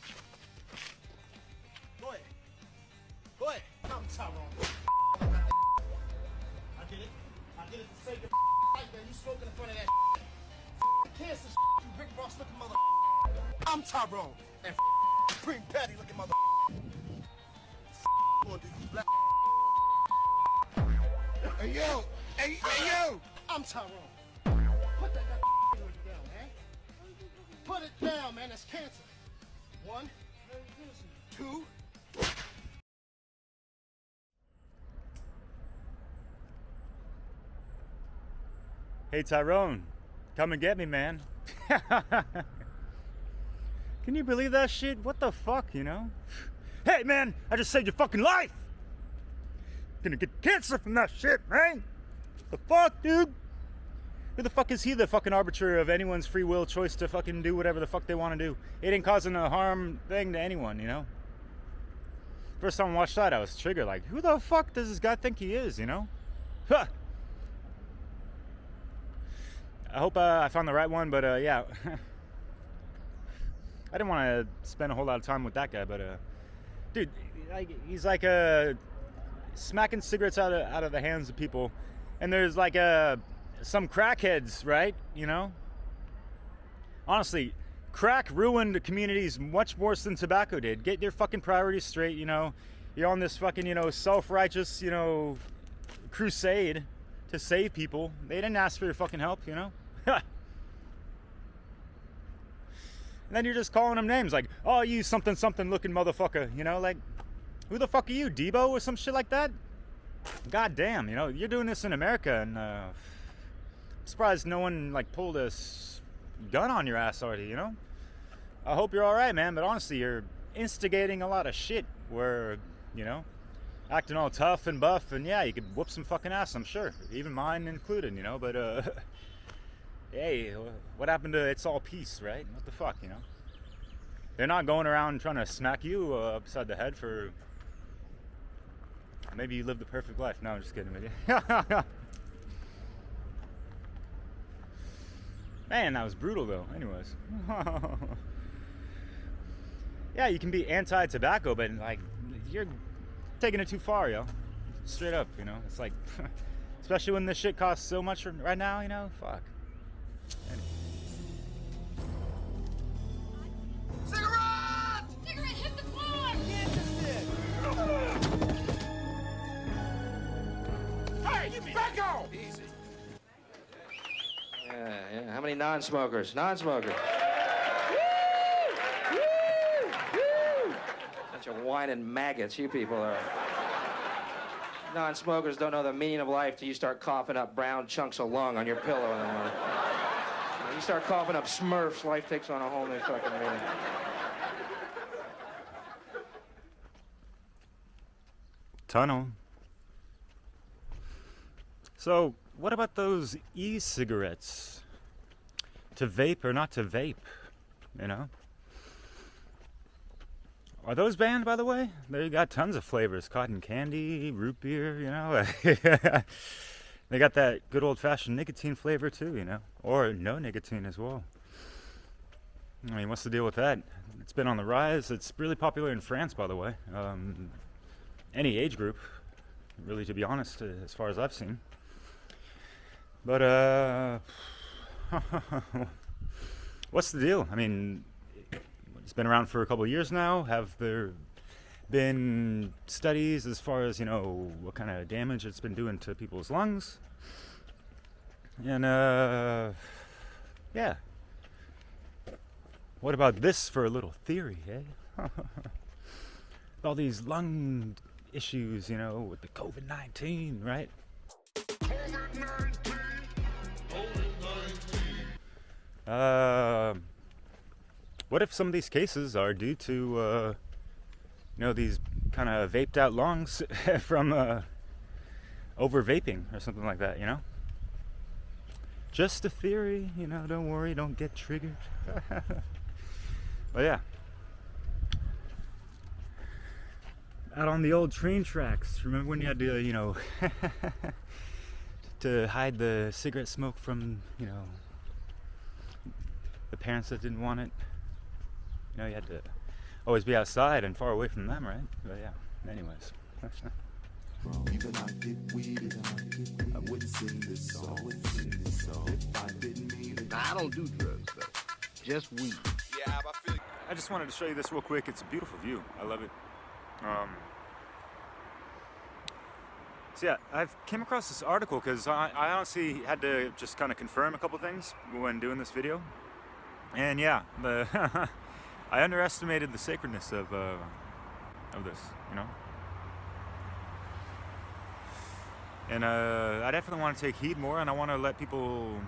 X: Go ahead. Go ahead. I'm Tyrone. I did it. I did it to save your life, man. You smoking in front of that cancer, you Rick Ross looking mother. I'm Tyrone. And Supreme Patty looking mother. Gonna do you black. Hey yo! Hey yo! I'm Tyrone. Put that down, man. Put it down, man. That's cancer. 1, 2.
G: Hey Tyrone, come and get me, man. Can you believe that shit? What the fuck, you know? Hey man, I just saved your fucking life! Gonna get cancer from that shit, man! The fuck, dude? Who the fuck is he, the fucking arbiter of anyone's free will choice to fucking do whatever the fuck they want to do? It ain't causing a harm thing to anyone, you know? First time I watched that, I was triggered, like, who the fuck does this guy think he is, you know? Huh! I hope I found the right one, but yeah. I didn't want to spend a whole lot of time with that guy, but dude, he's like smacking cigarettes out of the hands of people, and there's like some crackheads, right? You know, honestly, crack ruined communities much worse than tobacco did. Get your fucking priorities straight, you know. You're on this fucking, you know, self-righteous, you know, crusade to save people. They didn't ask for your fucking help, you know. And then you're just calling them names like, oh, you something looking motherfucker, you know, like, who the fuck are you, Debo or some shit like that? God damn, you know, you're doing this in America, and I'm surprised no one like pulled a gun on your ass already, you know. I hope you're all right, man, but honestly, you're instigating a lot of shit where, you know, acting all tough and buff, and yeah, you could whoop some fucking ass, I'm sure, even mine included, you know, but hey, what happened to it's all peace, right? What the fuck, you know? They're not going around trying to smack you upside the head for maybe you lived the perfect life. No, I'm just kidding with you. Man, that was brutal though. Anyways. Yeah, you can be anti-tobacco, but like, you're taking it too far, yo. Straight up, you know? It's like, especially when this shit costs so much right now, you know? Fuck.
X: Cigarette! Cigarette, hit the floor! Hey, back on! Easy.
C: Yeah, Yeah. How many non-smokers? Non-smokers. Bunch of whining maggots, you people are. Non-smokers don't know the meaning of life till you start coughing up brown chunks of lung on your pillow in the morning. You start coughing up Smurfs, life takes on a whole new fucking meaning.
G: Tunnel. So, what about those e-cigarettes? To vape or not to vape, you know? Are those banned, by the way? They got tons of flavors. Cotton candy, root beer, you know? They got that good old-fashioned nicotine flavor, too, you know? Or no nicotine as well. I mean, what's the deal with that? It's been on the rise. It's really popular in France, by the way. Any age group, really, to be honest, as far as I've seen. But, what's the deal? I mean, it's been around for a couple of years now. Have there been studies as far as, you know, what kind of damage it's been doing to people's lungs? And, yeah. What about this for a little theory, eh? All these lung issues, you know, with the COVID-19, right? What if some of these cases are due to, you know, these kind of vaped out lungs from over vaping or something like that, you know? Just a theory, you know, don't worry, don't get triggered. But yeah. Out on the old train tracks, remember when you had to, you know, to hide the cigarette smoke from, you know, the parents that didn't want it? You know, you had to always be outside and far away from them, right? But yeah, anyways.
B: Even I get weed, I wouldn't sing this song. If I didn't mean it. I don't do drugs, though. Just weed. Yeah, I feel.
G: I just wanted to show you this real quick. It's a beautiful view. I love it. So yeah, I've came across this article because I honestly had to just kind of confirm a couple things when doing this video. And yeah, I underestimated the sacredness of this, you know. And I definitely want to take heed more, and I want to let people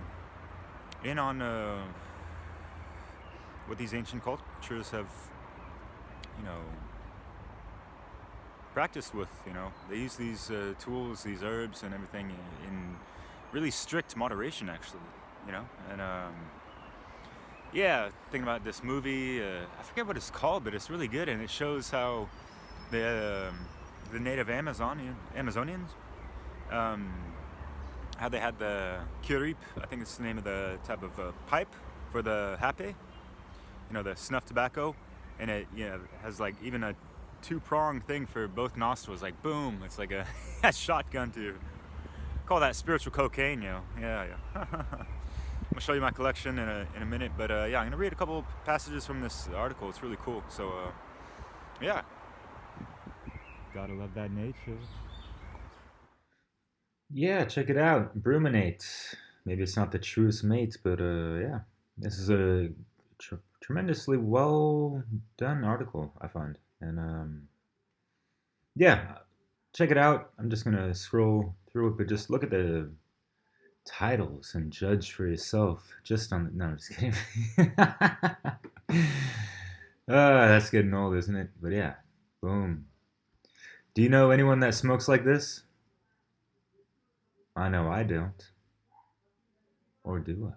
G: in on what these ancient cultures have, you know, practiced with. You know, they use these tools, these herbs, and everything in really strict moderation, actually. You know, and yeah, thinking about this movie, I forget what it's called, but it's really good, and it shows how the native Amazonians. How they had the curip, I think it's the name of the type of pipe for the hape, you know, the snuff tobacco, and it, you know, has like even a two-prong thing for both nostrils, like boom, it's like a, a shotgun to call that spiritual cocaine, you know. Yeah. I'm gonna show you my collection in a minute, but yeah, I'm gonna read a couple passages from this article. It's really cool. So yeah, gotta love that nature.
A: Yeah, check it out. Bruminate. Maybe it's not the truest mate, but yeah. This is a tremendously well done article, I find. And yeah, check it out. I'm just going to scroll through it, but just look at the titles and judge for yourself. Just on the... No, I'm just kidding. That's getting old, isn't it? But yeah, boom. Do you know anyone that smokes like this? I know I don't. Or do I?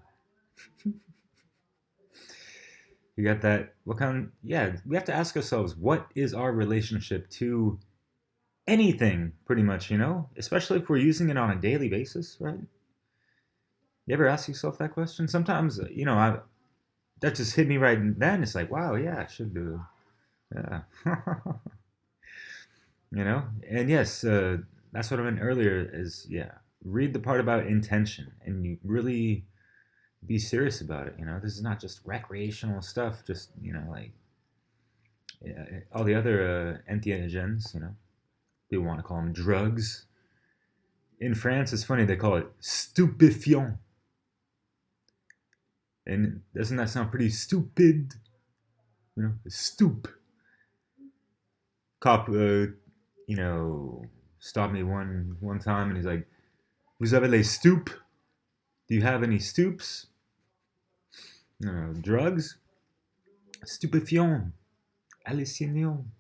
A: You got that? What kind? Yeah, we have to ask ourselves, what is our relationship to anything, pretty much, you know? Especially if we're using it on a daily basis, right? You ever ask yourself that question? Sometimes, you know, that just hit me right then. It's like, wow, yeah, I should do it. Yeah. You know? And yes, that's what I meant earlier is, yeah. Read the part about intention and you really be serious about it. You know, this is not just recreational stuff, just, you know, like all the other entheogens, you know, people want to call them drugs. In France, it's funny, they call it stupéfiant. And doesn't that sound pretty stupid? You know, stoop. Cop, stopped me one time and he's like, "Vous avez les stoop? Do you have any stoops? Drugs? Stupéfiant. Hallucination."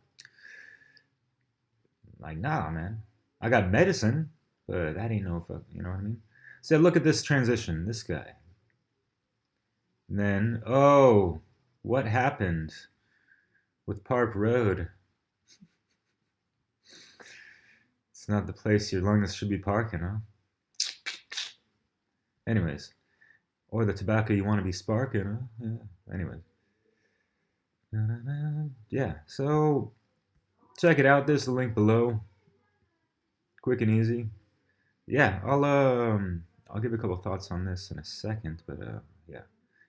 A: Like, nah, man. I got medicine, but that ain't no fuck, you know what I mean? So look at this transition, this guy. And then, oh, what happened with Park Road? It's not the place your lungs should be parking, huh? Anyways, or the tobacco you want to be sparking, huh? Yeah. Anyways. Yeah, so check it out. There's the link below. Quick and easy. Yeah, I'll give a couple thoughts on this in a second, but yeah.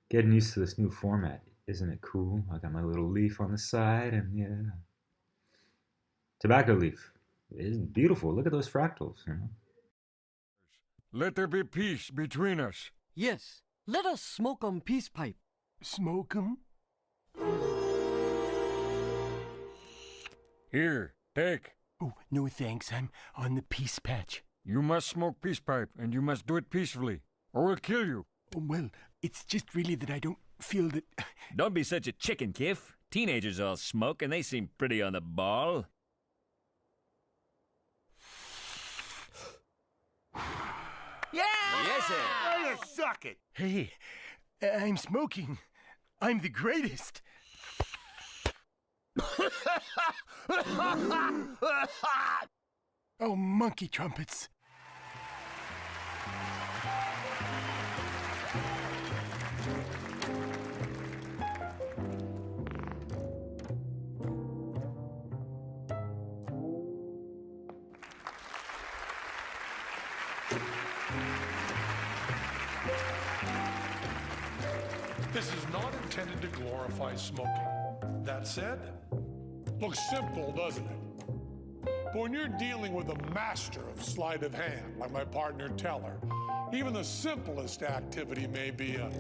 A: Getting used to this new format. Isn't it cool? I got my little leaf on the side and yeah. Tobacco leaf. It's beautiful. Look at those fractals, you know.
W: Let there be peace between us.
I: Yes, let us smoke on peace pipe.
W: Smoke 'em? Here, take.
X: Oh, no thanks. I'm on the peace patch.
W: You must smoke peace pipe, and you must do it peacefully, or we'll kill you.
X: Oh, well, it's just really that I don't feel that...
N: Don't be such a chicken, Kiff. Teenagers all smoke, and they seem pretty on the ball.
X: Yeah!
N: Yes, sir.
X: Oh, you suck it! Hey, I'm smoking. I'm the greatest. Oh, monkey trumpets.
W: This is not intended to glorify smoking. That said, looks simple, doesn't it? But when you're dealing with a master of sleight of hand, like my partner Teller, even the simplest activity may be a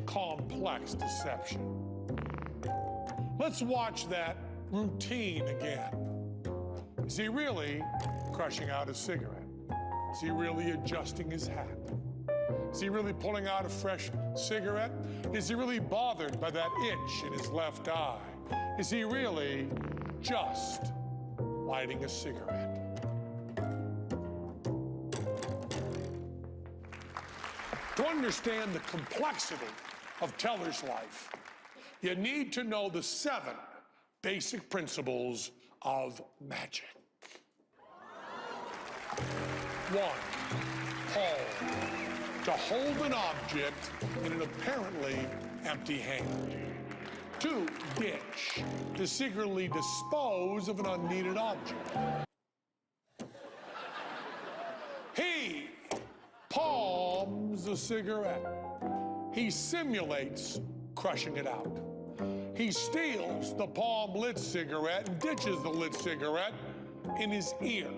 W: complex deception. Let's watch that routine again. Is he really crushing out a cigarette? Is he really adjusting his hat? Is he really pulling out a fresh cigarette? Is he really bothered by that itch in his left eye? Is he really just lighting a cigarette? To understand the complexity of Teller's life, you need to know the 7 basic principles of magic. 1. Hold. To hold an object in an apparently empty hand. 2. Ditch. To secretly dispose of an unneeded object. He palms a cigarette. He simulates crushing it out. He steals the palm-lit cigarette and ditches the lit cigarette in his ear.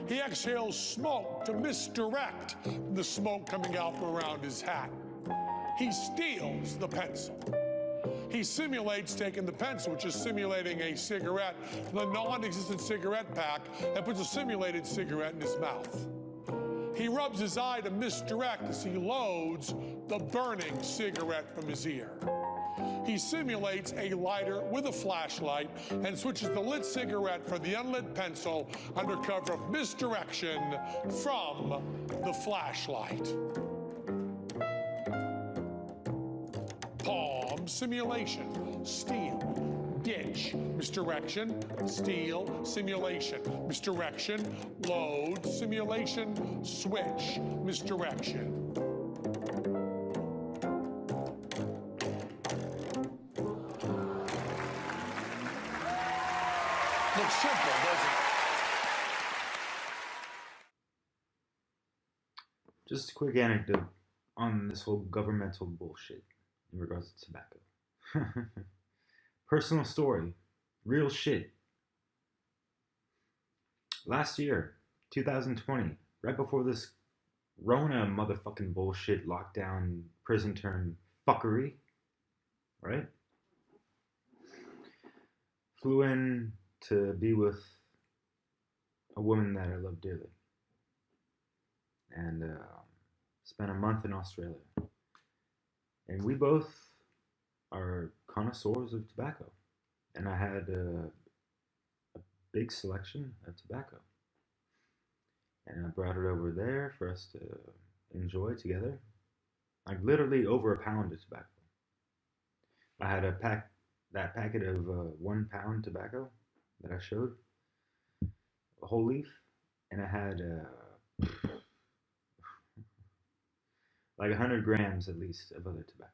W: He exhales smoke to misdirect the smoke coming out from around his hat. He steals the pencil. He simulates taking the pencil, which is simulating a cigarette, the non-existent cigarette pack, and puts a simulated cigarette in his mouth. He rubs his eye to misdirect as he loads the burning cigarette from his ear. He simulates a lighter with a flashlight and switches the lit cigarette for the unlit pencil under cover of misdirection from the flashlight. Palm simulation, steal, ditch, misdirection, steal, simulation, misdirection, load, simulation, switch, misdirection. Looks simple, doesn't it?
A: Just a quick anecdote on this whole governmental bullshit in regards to tobacco. Personal story, real shit. Last year, 2020, right before this Rona motherfucking bullshit, lockdown, prison term fuckery, right? Flew in to be with a woman that I love dearly, and spent a month in Australia. And we both are connoisseurs of tobacco, and I had a big selection of tobacco, and I brought it over there for us to enjoy together. Like literally over a pound of tobacco. I had that packet of 1 pound tobacco that I showed, a whole leaf, and I had like 100 grams at least of other tobacco.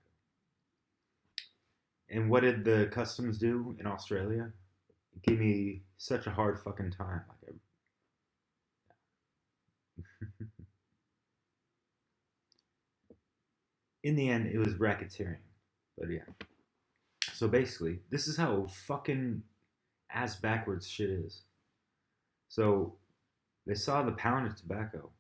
A: And what did the customs do in Australia? Give me such a hard fucking time. Like, in the end, it was racketeering. But yeah. So basically, this is how fucking ass backwards shit is. So they saw the pound of tobacco,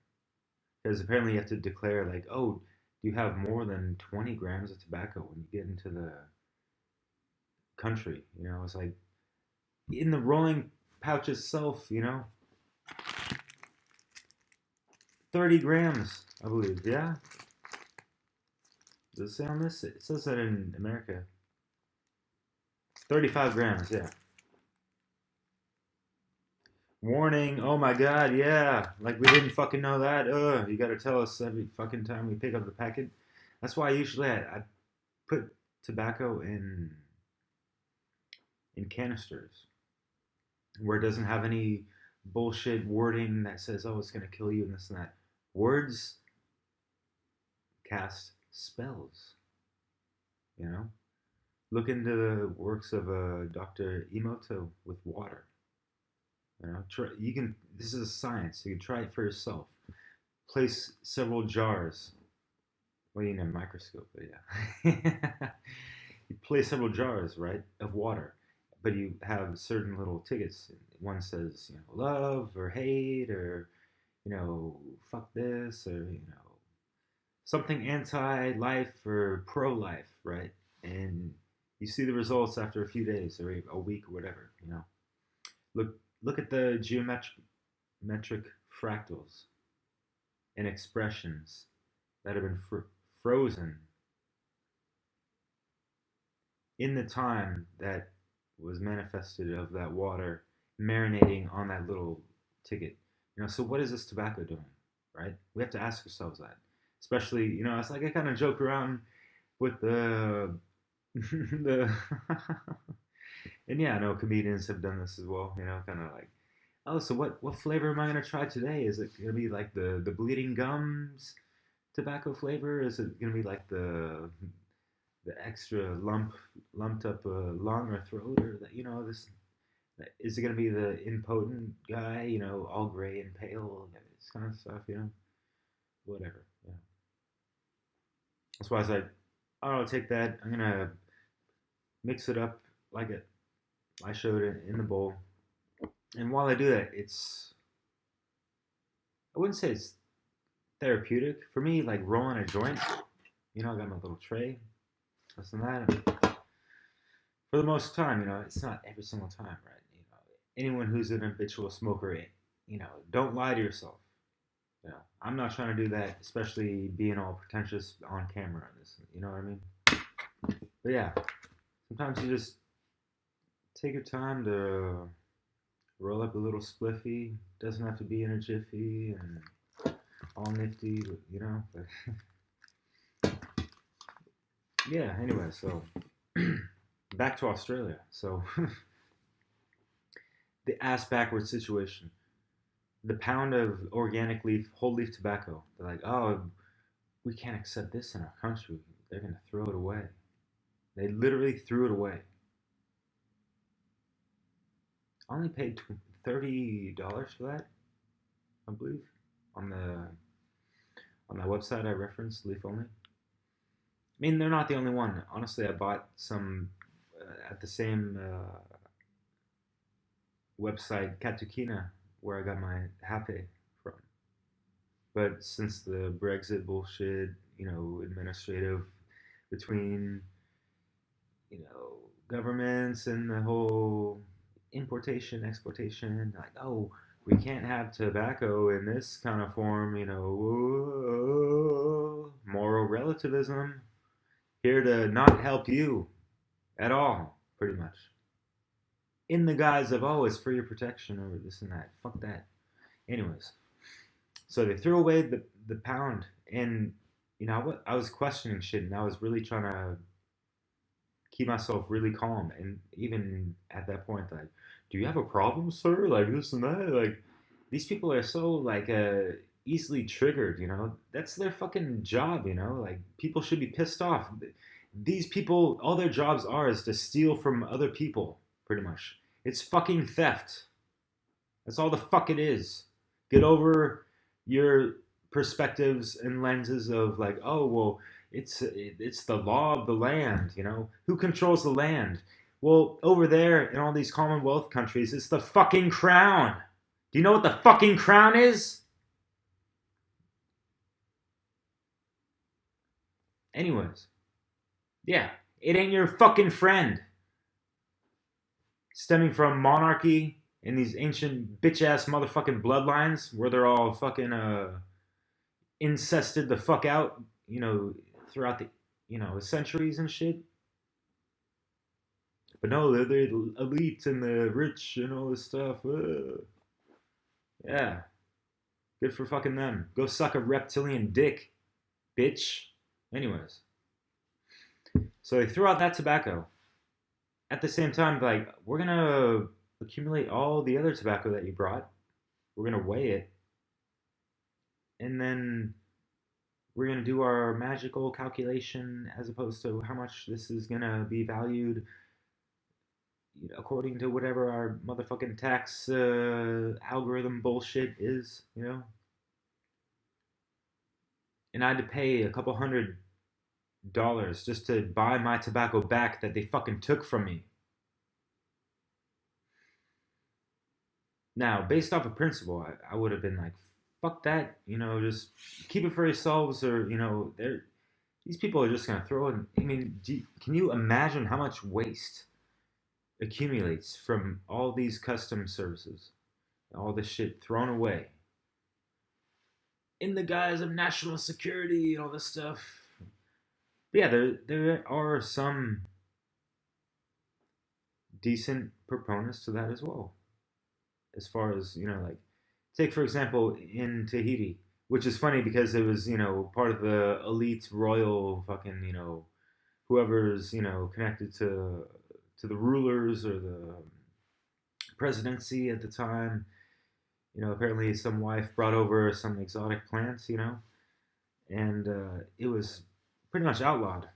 A: because apparently you have to declare like, oh, do you have more than 20 grams of tobacco when you get into the country? You know, it's like in the rolling pouch itself, you know, 30 grams, I believe. Yeah. Does it say on this? It says that in America. 35 grams, yeah. Warning, oh my god, yeah. Like we didn't fucking know that. You gotta tell us every fucking time we pick up the packet. That's why usually I put tobacco in canisters where it doesn't have any bullshit wording that says, oh, it's gonna kill you and this and that. Words cast spells, you know? Look into the works of Dr. Emoto with water. You know, you can. This is a science. You can try it for yourself. Place several jars. Well, you need a microscope, but yeah. You place several jars, right, of water, but you have certain little tickets. One says, you know, love or hate or, you know, fuck this or, you know, something anti-life or pro-life, right? And you see the results after a few days or a week or whatever, you know. Look at the geometric fractals and expressions that have been frozen in the time that was manifested of that water marinating on that little ticket. You know, so what is this tobacco doing, right? We have to ask ourselves that. Especially, you know, it's like I kind of joke around with the and yeah, I know comedians have done this as well, you know, kind of like, oh, so what flavor am I gonna try today? Is it gonna be like the bleeding gums tobacco flavor? Is it gonna be like the extra lumped up lung or throat, or that, you know, this? Is it gonna be the impotent guy, you know, all gray and pale, this kind of stuff, you know, whatever. Yeah. That's why I was like, oh, I'll take that. I'm gonna mix it up like I showed it in the bowl. And while I do that, I wouldn't say it's therapeutic. For me, like rolling a joint, you know, I got my little tray, this and that. For the most time, you know, it's not every single time, right? You know, anyone who's an habitual smoker, you know, don't lie to yourself. You know, I'm not trying to do that, especially being all pretentious on camera. You know what I mean? But yeah, sometimes you just take your time to roll up a little spliffy. Doesn't have to be in a jiffy and all nifty, but, you know. But yeah, anyway, so back to Australia. So the ass backwards situation. The pound of organic whole leaf tobacco. They're like, oh, we can't accept this in our country. They're going to throw it away. They literally threw it away. I only paid $30 for that, I believe, on that website I referenced, Leaf Only. I mean, they're not the only one. Honestly, I bought some at the same website, Katukina, where I got my Hape from. But since the Brexit bullshit, administrative between, governments and the whole importation, exportation, like, oh, we can't have tobacco in this kind of form, moral relativism, here to not help you at all, pretty much. In the guise of, oh, it's for your protection or this and that. Fuck that. Anyways, so they threw away the pound, and I was questioning shit, and I was really trying to keep myself really calm, and even at that point, like, do you have a problem, sir? Like this and that. Like, these people are so like easily triggered. That's their fucking job. Like, people should be pissed off. These people, all their jobs is to steal from other people, pretty much. It's fucking theft. That's all the fuck it is. Get over your perspectives and lenses of like, oh, well, it's the law of the land, Who controls the land? Well, over there in all these Commonwealth countries, it's the fucking crown. Do you know what the fucking crown is? Anyways. Yeah, it ain't your fucking friend. Stemming from monarchy and these ancient bitch-ass motherfucking bloodlines where they're all fucking incested the fuck out, throughout the, centuries and shit. But no, they're the elite and the rich and all this stuff. Yeah. Good for fucking them. Go suck a reptilian dick, bitch. Anyways. So they threw out that tobacco. At the same time, like, we're going to accumulate all the other tobacco that you brought. We're going to weigh it. And then we're going to do our magical calculation as opposed to how much this is going to be valued according to whatever our motherfucking tax algorithm bullshit is, And I had to pay a couple $100 just to buy my tobacco back that they fucking took from me. Now, based off of principle, I would have been like, fuck that, just keep it for yourselves, or, these people are just going to throw it. I mean, can you imagine how much waste accumulates from all these custom services? All this shit thrown away. In the guise of national security and all this stuff. But yeah, there are some decent proponents to that as well. As far as, like, take, for example, in Tahiti, which is funny because it was, part of the elite royal fucking, whoever's, connected to the rulers or the presidency at the time. Apparently some wife brought over some exotic plants, and it was pretty much outlawed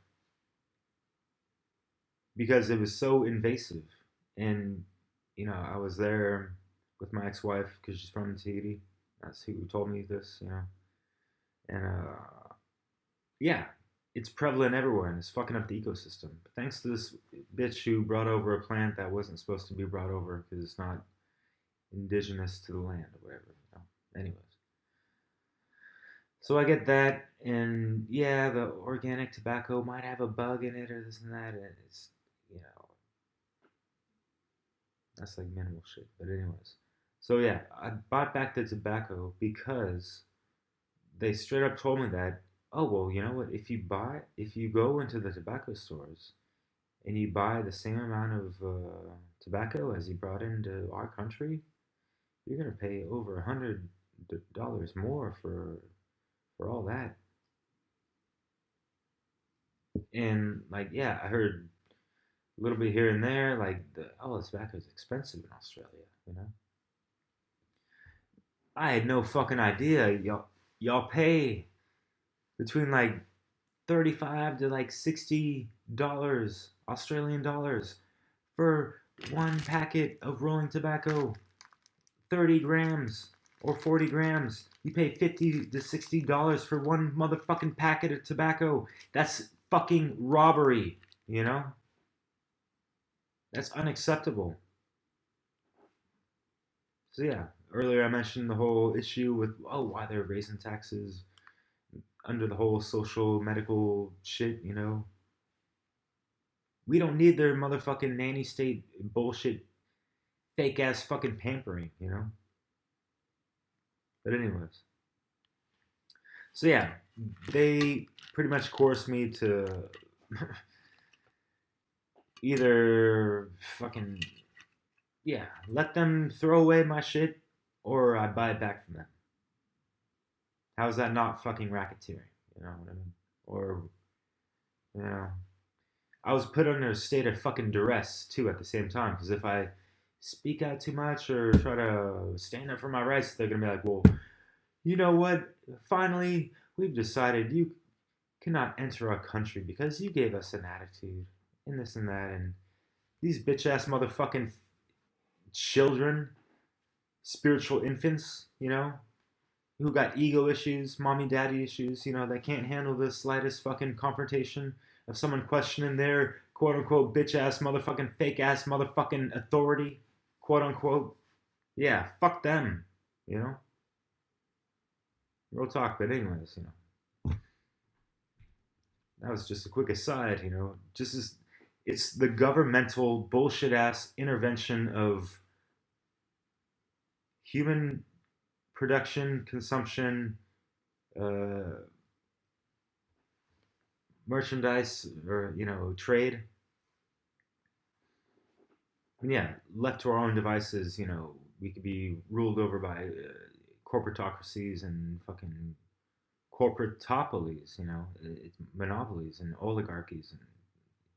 A: because it was so invasive. And, I was there with my ex-wife because she's from Tahiti. That's who told me this, And, yeah, it's prevalent everywhere and it's fucking up the ecosystem. But thanks to this bitch who brought over a plant that wasn't supposed to be brought over because it's not indigenous to the land or whatever, Anyways. So I get that, and yeah, the organic tobacco might have a bug in it or this and that, and it's, that's like minimal shit. But anyways. So yeah, I bought back the tobacco because they straight up told me that, oh, well, you know what, if you go into the tobacco stores and you buy the same amount of tobacco as you brought into our country, you're going to pay over $100 more for all that. And, like, yeah, I heard a little bit here and there, like, the tobacco is expensive in Australia, I had no fucking idea. Y'all pay between like $35 to like $60 Australian dollars for one packet of rolling tobacco. 30 grams or 40 grams. You pay $50 to $60 for one motherfucking packet of tobacco. That's fucking robbery, That's unacceptable. So yeah, earlier I mentioned the whole issue with why they're raising taxes under the whole social medical shit. We don't need their motherfucking nanny state bullshit, fake ass fucking pampering. But anyways, so yeah, they pretty much coerced me to either fucking let them throw away my shit or I buy it back from them. How is that not fucking racketeering? You know what I mean? Or, I was put under a state of fucking duress too at the same time, because if I speak out too much or try to stand up for my rights, they're gonna be like, well, you know what? Finally, we've decided you cannot enter our country because you gave us an attitude and this and that, and these bitch ass motherfucking children, spiritual infants, who got ego issues, mommy daddy issues, that can't handle the slightest fucking confrontation of someone questioning their quote unquote bitch ass motherfucking fake ass motherfucking authority, quote unquote. Yeah, fuck them, Real talk, but anyways, that was just a quick aside, just as it's the governmental bullshit ass intervention of human production, consumption, merchandise, or trade. And yeah, left to our own devices, we could be ruled over by corporatocracies and fucking corporatopolies, monopolies and oligarchies,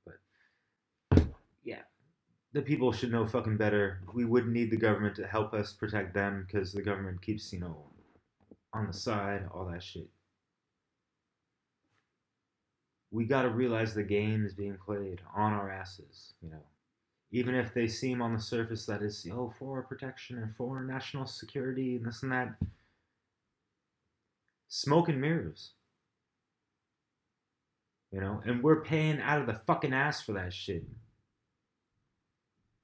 A: but yeah, the people should know fucking better. We wouldn't need the government to help us protect them because the government keeps, on the side, all that shit. We gotta realize the game is being played on our asses, Even if they seem on the surface that it's, for protection and for national security and this and that. Smoke and mirrors. And we're paying out of the fucking ass for that shit.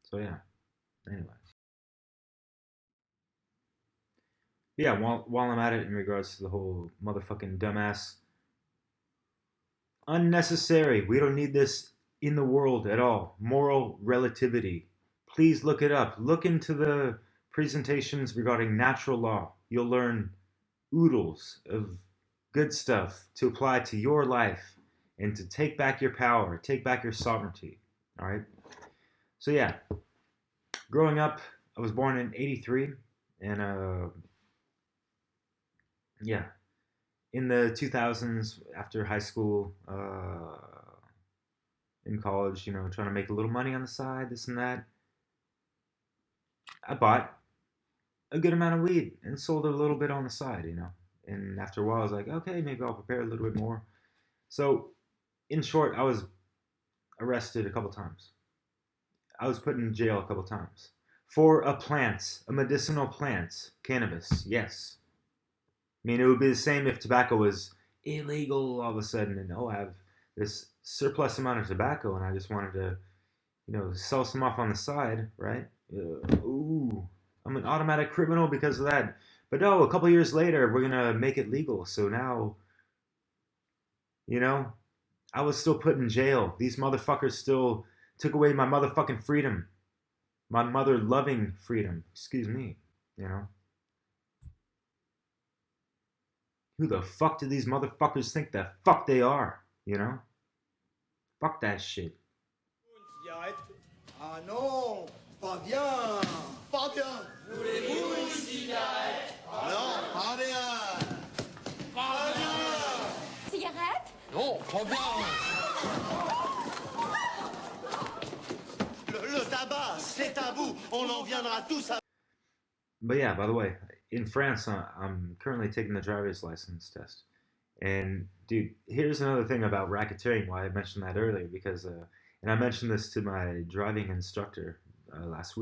A: So yeah, anyway. Yeah, while I'm at it in regards to the whole motherfucking dumbass, unnecessary. We don't need this in the world at all. Moral relativity. Please look it up. Look into the presentations regarding natural law. You'll learn oodles of good stuff to apply to your life and to take back your power, take back your sovereignty. All right? So yeah, growing up, I was born in 83, and yeah, in the 2000s, after high school, in college, trying to make a little money on the side, this and that, I bought a good amount of weed and sold it a little bit on the side, And after a while, I was like, okay, maybe I'll prepare a little bit more. So, in short, I was arrested a couple times. I was put in jail a couple times for a medicinal plant, cannabis. Yes. I mean, it would be the same if tobacco was illegal all of a sudden, and I have this surplus amount of tobacco, and I just wanted to, sell some off on the side, right? Ooh, I'm an automatic criminal because of that. But no, a couple years later, we're gonna make it legal. So now, I was still put in jail. These motherfuckers still took away my motherfucking freedom. My mother-loving freedom. Excuse me, Who the fuck do these motherfuckers think the fuck they are, Fuck that shit.
V: Ah non, pas bien, pas bien. Voulez-vous une cigarette? Non, pas bien. Pas bien.
U: Cigarette?
V: Non, pas bien. Le tabac, c'est tabou. On en viendra tous à...
A: But yeah, by the way, in France, I'm currently taking the driver's license test. And dude, here's another thing about racketeering, why I mentioned that earlier, because and I mentioned this to my driving instructor last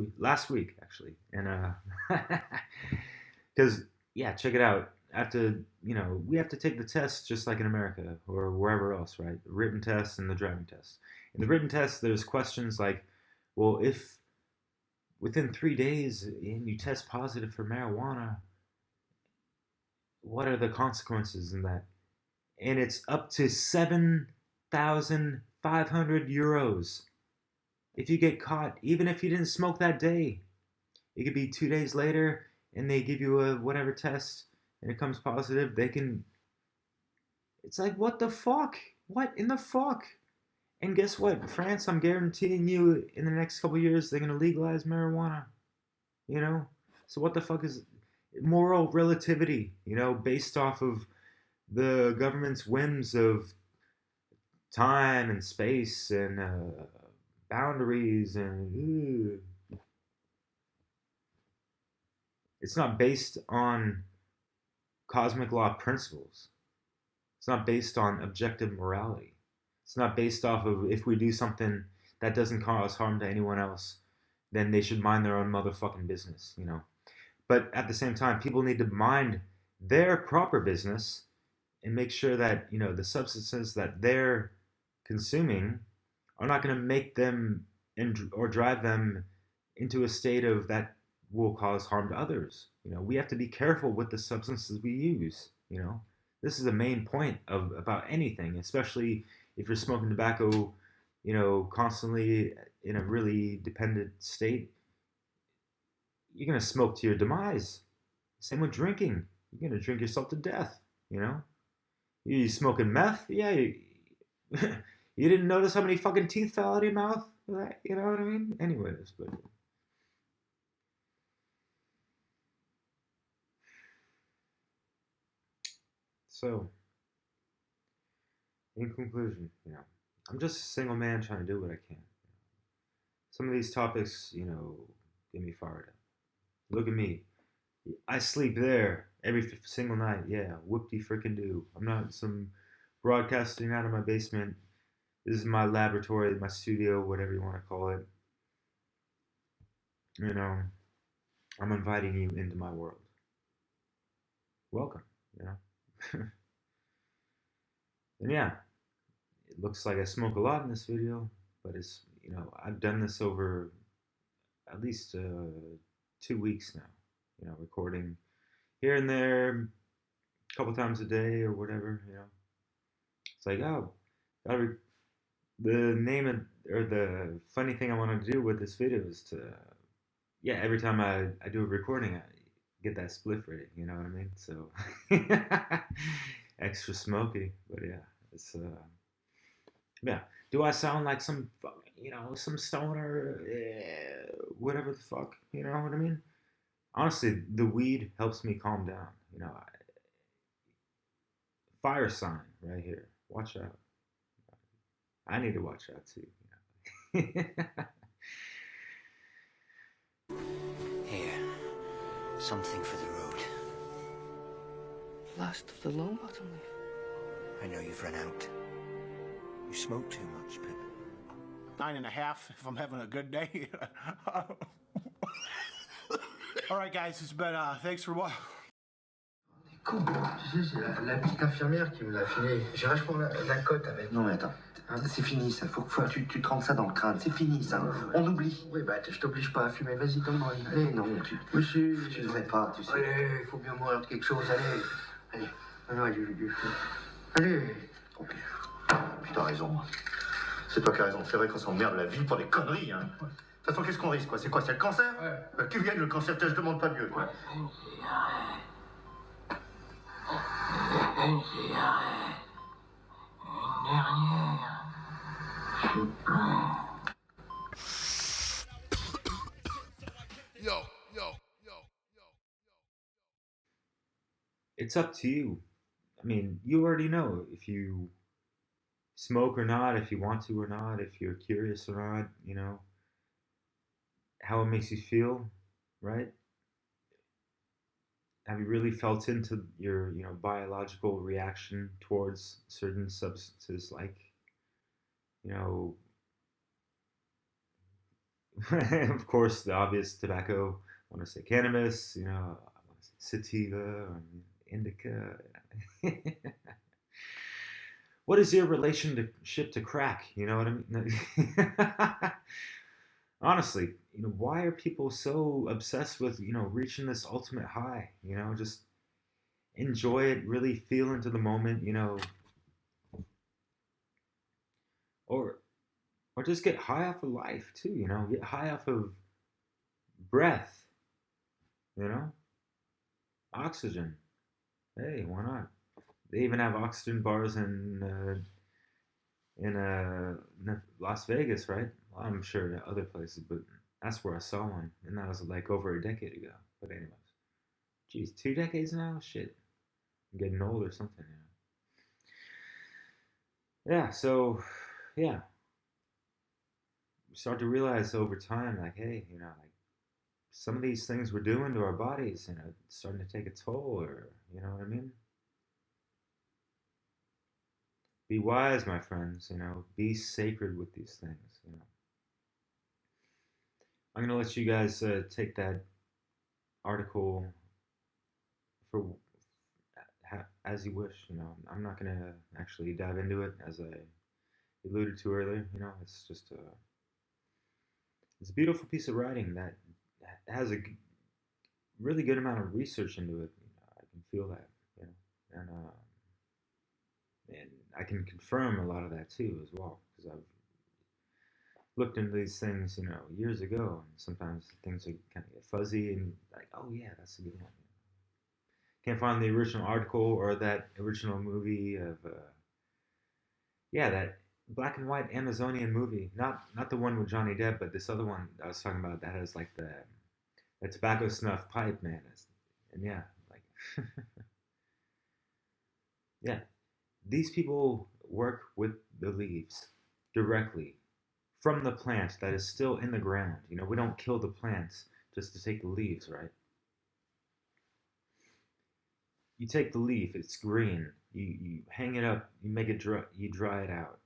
A: week actually, and because yeah, check it out. After we have to take the test just like in America or wherever else, right? The written test and the driving test. In the written test, there's questions like, well, if within 3 days and you test positive for marijuana, what are the consequences in that? And it's up to 7,500 euros if you get caught, even if you didn't smoke that day. It could be 2 days later and they give you a whatever test and it comes positive. They can. It's like, what the fuck? What in the fuck? And guess what? France, I'm guaranteeing you in the next couple of years, they're going to legalize marijuana. You know? So what the fuck is moral relativity, based off of the government's whims of time and space and boundaries and it's not based on cosmic law principles. It's not based on objective morality. It's not based off of if we do something that doesn't cause harm to anyone else, then they should mind their own motherfucking business, But at the same time, people need to mind their proper business and make sure that, the substances that they're consuming are not going to make them or drive them into a state of that will cause harm to others. We have to be careful with the substances we use. This is a main point about anything, especially if you're smoking tobacco, constantly in a really dependent state. You're gonna smoke to your demise. Same with drinking. You're gonna drink yourself to death. You smoking meth? Yeah. You didn't notice how many fucking teeth fell out of your mouth? You know what I mean? Anyways, but. So, in conclusion, I'm just a single man trying to do what I can. Some of these topics, get me fired up. Look at me. I sleep there every single night. Yeah, whoop-de-frickin-do. I'm not some broadcasting out of my basement. This is my laboratory, my studio, whatever you want to call it. I'm inviting you into my world. Welcome, And yeah, it looks like I smoke a lot in this video, but it's, I've done this over at least 2 weeks now, recording here and there, a couple times a day or whatever, It's like, the name of, or the funny thing I want to do with this video is to, every time I do a recording, I get that spliff ready, you know what I mean? So, extra smoky, but yeah, it's, do I sound like some, some stoner, whatever the fuck, you know what I mean? Honestly, the weed helps me calm down, fire sign right here, watch out. I need to watch out too,
K: Here, something for the road.
L: Last of the long bottom leaf.
K: I know you've run out. You smoke too much, Pip.
X: 9.5 if I'm having a good day. All right, guys, it's been, thanks for watching.
V: Con, tu sais, c'est la petite infirmière qui me l'a filé. J'ai vachement la cote avec. Non, mais attends, c'est fini ça. Faut que tu te rentres ça dans le crâne. C'est fini ça. On oublie. Oui, bah, je t'oblige pas à fumer. Vas-y, donne-moi une. Allez, non, monsieur, je devrais pas, tu sais. Allez, faut bien mourir de quelque chose. Allez. Allez. Tant pis. Puis t'as raison. C'est toi qui as raison. C'est vrai qu'on s'emmerde la vie pour des conneries, hein. De toute façon, qu'est-ce qu'on risque, quoi? C'est quoi? C'est le cancer? Ouais. Bah, tu viennes, le cancer, je demande pas mieux, quoi. Yo.
A: It's up to you. I mean, you already know if you smoke or not, if you want to or not, if you're curious or not, how it makes you feel, right? Have you really felt into your, biological reaction towards certain substances like, of course, the obvious tobacco. I want to say cannabis, I want to say sativa or indica. What is your relationship to crack? You know what I mean? Honestly, why are people so obsessed with, reaching this ultimate high? Just enjoy it, really feel into the moment, or just get high off of life too, get high off of breath, you know, oxygen. Hey, why not? They even have oxygen bars in Las Vegas, right? Well, I'm sure other places, but that's where I saw one, and that was like over a decade ago. But anyways, geez, 2 decades now? Shit, I'm getting old or something. Yeah. So, yeah, we start to realize over time, like, hey, like some of these things we're doing to our bodies, it's starting to take a toll, or you know what I mean? Be wise, my friends. Be sacred with these things. I'm gonna let you guys take that article for as you wish. I'm not gonna actually dive into it as I alluded to earlier. It's just it's a beautiful piece of writing that has a really good amount of research into it. I can feel that, and I can confirm a lot of that too as well because I've looked into these things, years ago, and sometimes things are kind of get fuzzy and like, oh yeah, that's a good one. Can't find the original article or that original movie of, that black and white Amazonian movie. Not the one with Johnny Depp, but this other one I was talking about that has like the tobacco snuff pipe, man. And yeah, like, yeah, these people work with the leaves directly from the plant that is still in the ground. We don't kill the plants just to take the leaves, right? You take the leaf, it's green. You hang it up, you make it dry, you dry it out.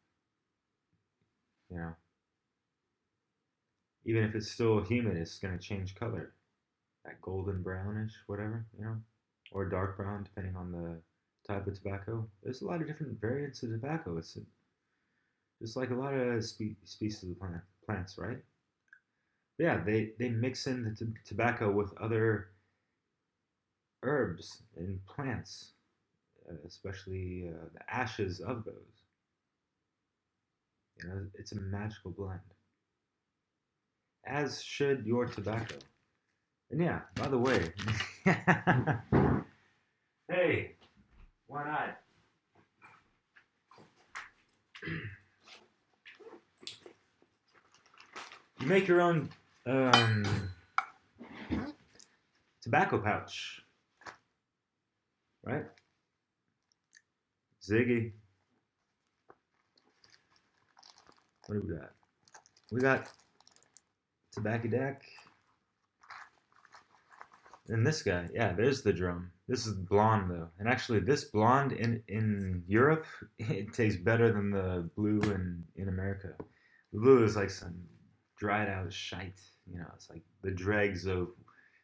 A: You know, even if it's still humid, it's gonna change color, that golden brownish, whatever, or dark brown depending on the type of tobacco. There's a lot of different variants of tobacco. It's just like a lot of species of plants, right? But yeah, they mix in the tobacco with other herbs and plants, especially the ashes of those. It's a magical blend, as should your tobacco. And yeah, by the way, hey, why not? You make your own tobacco pouch, right? Ziggy. What do we got? We got Tobacco Deck. And this guy, yeah, there's the drum. This is blonde though. And actually this blonde in Europe, it tastes better than the blue in America. The blue is like some dried out shite. It's like the dregs of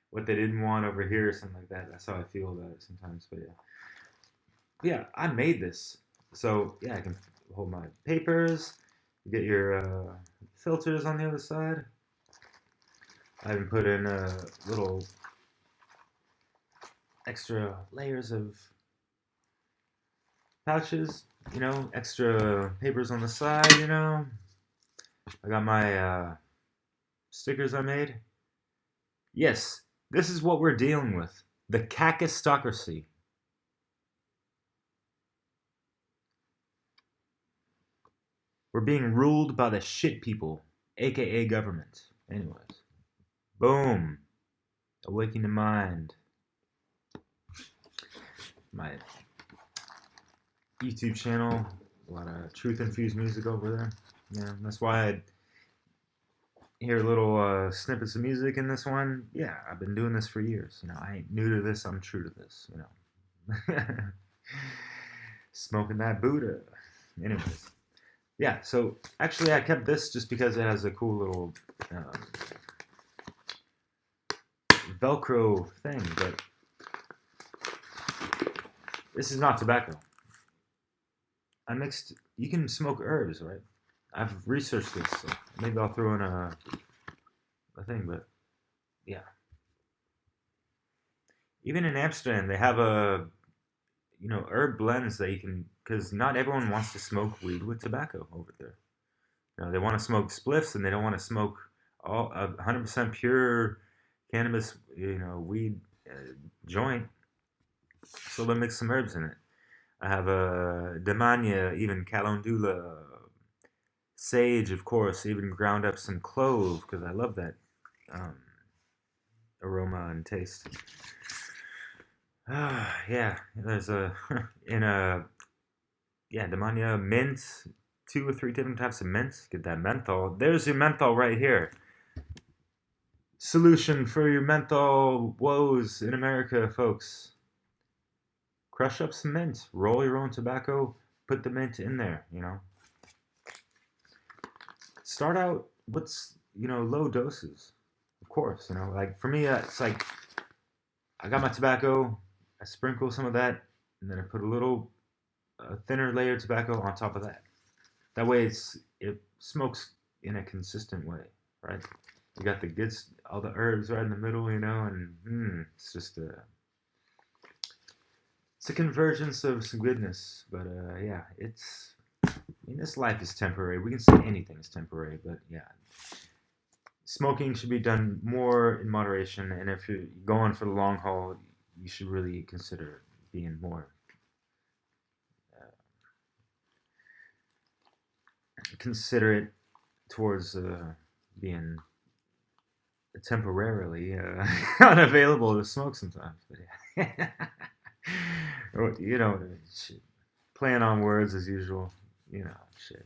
A: what they didn't want over here or something like that. That's how I feel about it sometimes. But yeah. Yeah, I made this. So yeah, I can hold my papers. You get your filters on the other side. I even put in little extra layers of pouches, extra papers on the side, I got my stickers I made. Yes, this is what we're dealing with. The cacistocracy. We're being ruled by the shit people, aka government. Anyways. Boom. AwakenYaMind. My YouTube channel. A lot of truth-infused music over there. Yeah, that's why I hear little snippets of music in this one. Yeah, I've been doing this for years. I ain't new to this. I'm true to this. Smoking that Buddha. Anyways. Yeah, so actually I kept this just because it has a cool little Velcro thing, but this is not tobacco. I mixed, you can smoke herbs, right? I've researched this, so maybe I'll throw in a a thing, but yeah. Even in Amsterdam, they have herb blends that you can, because not everyone wants to smoke weed with tobacco over there. They want to smoke spliffs, and they don't want to smoke all 100% pure cannabis, weed joint. So they mix some herbs in it. I have a Damania, even calendula, sage, of course. Even ground up some clove because I love that aroma and taste. Yeah, there's Damania mint, 2 or 3 different types of mint. Get that menthol. There's your menthol right here. Solution for your menthol woes in America, folks. Crush up some mint. Roll your own tobacco. Put the mint in there, Start out with, low doses. Of course, like for me, it's like I got my tobacco. I sprinkle some of that, and then I put a little thinner layer of tobacco on top of that. That way it smokes in a consistent way, right? You got the good, all the herbs right in the middle, and it's just it's a convergence of some goodness. But yeah, this life is temporary. We can say anything is temporary, but yeah, smoking should be done more in moderation. And if you're going for the long haul, you should really consider being more considerate towards being temporarily unavailable to smoke sometimes. But yeah. Shit. Playing on words as usual. Shit.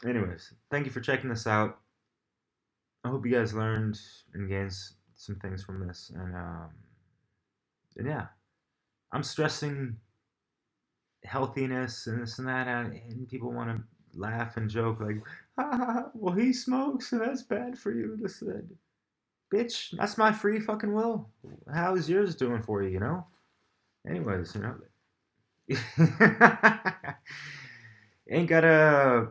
A: Anyways, thank you for checking this out. I hope you guys learned and gained some things from this. And yeah, I'm stressing healthiness and this and that, and people want to laugh and joke like, well, he smokes, so that's bad for you. This and that. Bitch, that's my free fucking will. How's yours doing for you, Anyways, ain't gotta,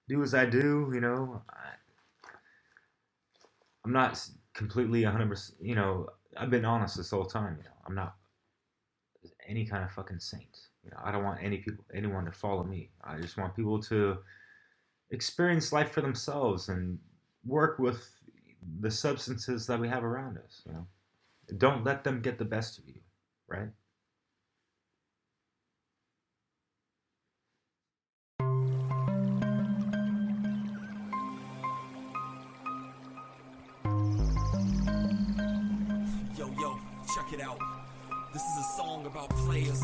A: do as I do, I'm not completely 100%, I've been honest this whole time, I'm not any kind of fucking saint. I don't want anyone to follow me. I just want people to experience life for themselves and work with the substances that we have around us, Don't let them get the best of you, right?
B: Yo, check it out. This is a song about players,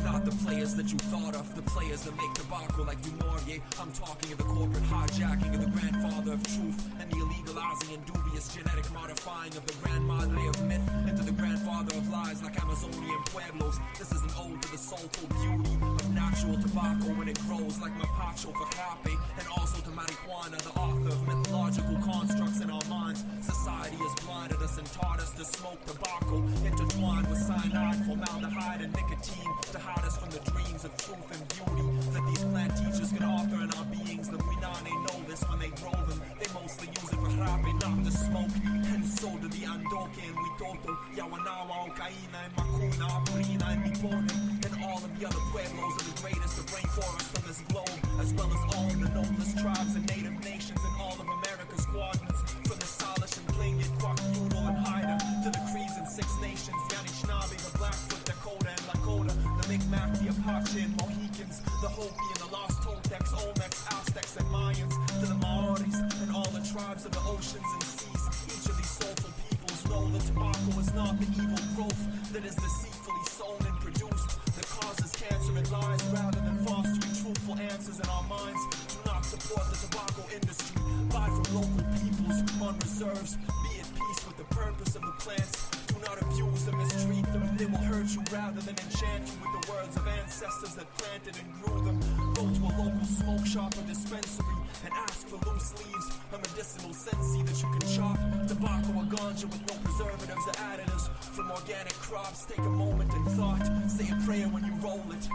B: not the players that you thought of, the players that make tobacco like you Norier. I'm talking of the corporate hijacking of the grandfather of truth and the illegalizing and dubious genetic modifying of the grandmadre of myth into the grandfather of lies like Amazonian pueblos. This is an ode to the soulful beauty of natural tobacco when it grows like mapacho for rape, and also to marijuana, the author of mythological constructs in our minds. Society has blinded us and taught us to smoke tobacco, intertwined with cyanide, formaldehyde, and nicotine to hide us from the dreams of truth and beauty that these plant teachers can author in our beings. The Winane know this when they grow them. They mostly use it for rape, not to smoke. And so do the Andoke and Witoto, Yawanawa, Okaina, and Makuna, Apurina, and Nipone, and all of the other pueblos are the greatest to bring forests from this globe, as well as all of the noblest tribes and native nations and all of America's squadrons, from the Salish and Tlingit, Kwaknoodle and Haida, to the Crees and Six Nations, Anishinaabe, the Blackfoot, Dakota and Lakota, the Mi'kmaq, the Apache and Mohicans, the Hopi and the Lost Toltecs, Olmecs, Aztecs and Mayans, to the Maoris and all the tribes of the oceans and seas. Each of these soulful peoples know that tobacco is not the evil growth that is deceitfully sown and produced, that causes cancer and lies rather than fostering truthful answers in our minds. Do not support the tobacco industry. Buy from local peoples on reserves. Be at peace with the purpose of the plants. Do not abuse them, mistreat them. They will hurt you rather than enchant you with the words of ancestors that planted and grew them. Go to a local smoke shop or dispensary and ask for loose leaves, a medicinal sensi that you can chop. Tobacco or ganja with no preservatives or additives from organic crops. Take a moment and thought. Say a prayer when you roll it.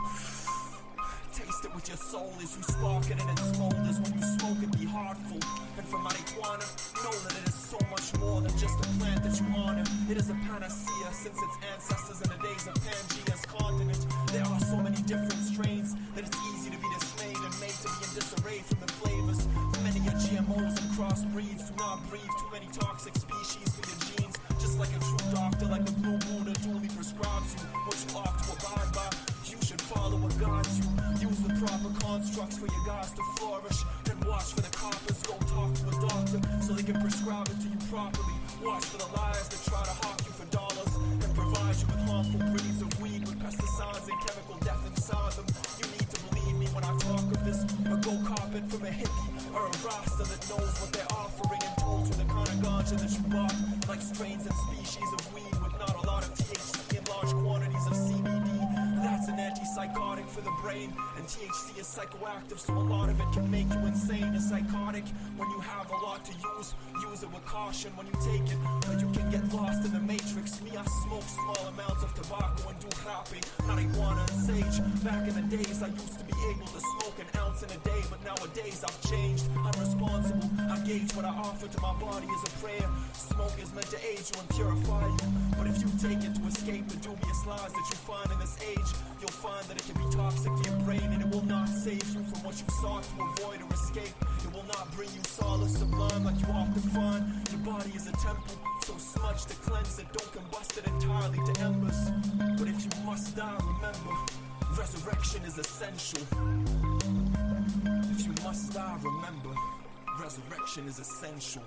B: taste it with your soul as you spark it and it smolders. When you smoke it, be heartful. And for marijuana, know that it is so much more than just a plant that you honor. It is a panacea since its ancestors in the days of Pangea's continent. There are so many different strains that it's easy to be dismayed and made to be in disarray from the flavors. Many are GMOs and crossbreeds. Do not breathe too many toxic species for your genes. Just like a true doctor, like the Blue Buddha duly prescribes you what you ought to abide by. You should follow what guides you. Use the proper constructs for your guys to flourish. Then watch for the coppers. Go talk to a doctor so they can prescribe it to you properly. Watch for the liars that try to hawk you for dollars and provide you with harmful breeds of weed with pesticides and chemical death inside them. You need to believe me when I talk of this, or go cop it from a hippie or a rasta that knows what they're offering and told you the kind of ganja that you bought, like strains and species of weed with not a lot of THC and large quantities of CBD. That's an antipsychotic for the brain, and THC is psychoactive, so a lot of it can make you insane and psychotic. When you have a lot to use it with caution when you take it, or you can get lost in the matrix. Me, I smoke small amounts of tobacco and do happy, marijuana and sage. Back in the days, I used to be able to smoke an ounce in a day, but nowadays I've changed. I'm responsible. I gauge what I offer to my body as a prayer. Smoke is meant to age you and purify you, but if you take it to escape the dubious lies that you find in this age, you'll find that it can be toxic to your brain, and it will not save you from what you sought to avoid or escape. It will not bring you solace sublime like you ought to find. Your body is a temple, so smudged to cleanse it. Don't combust it entirely to embers. But if you must die, remember, resurrection is essential. If you must die, remember, resurrection is essential.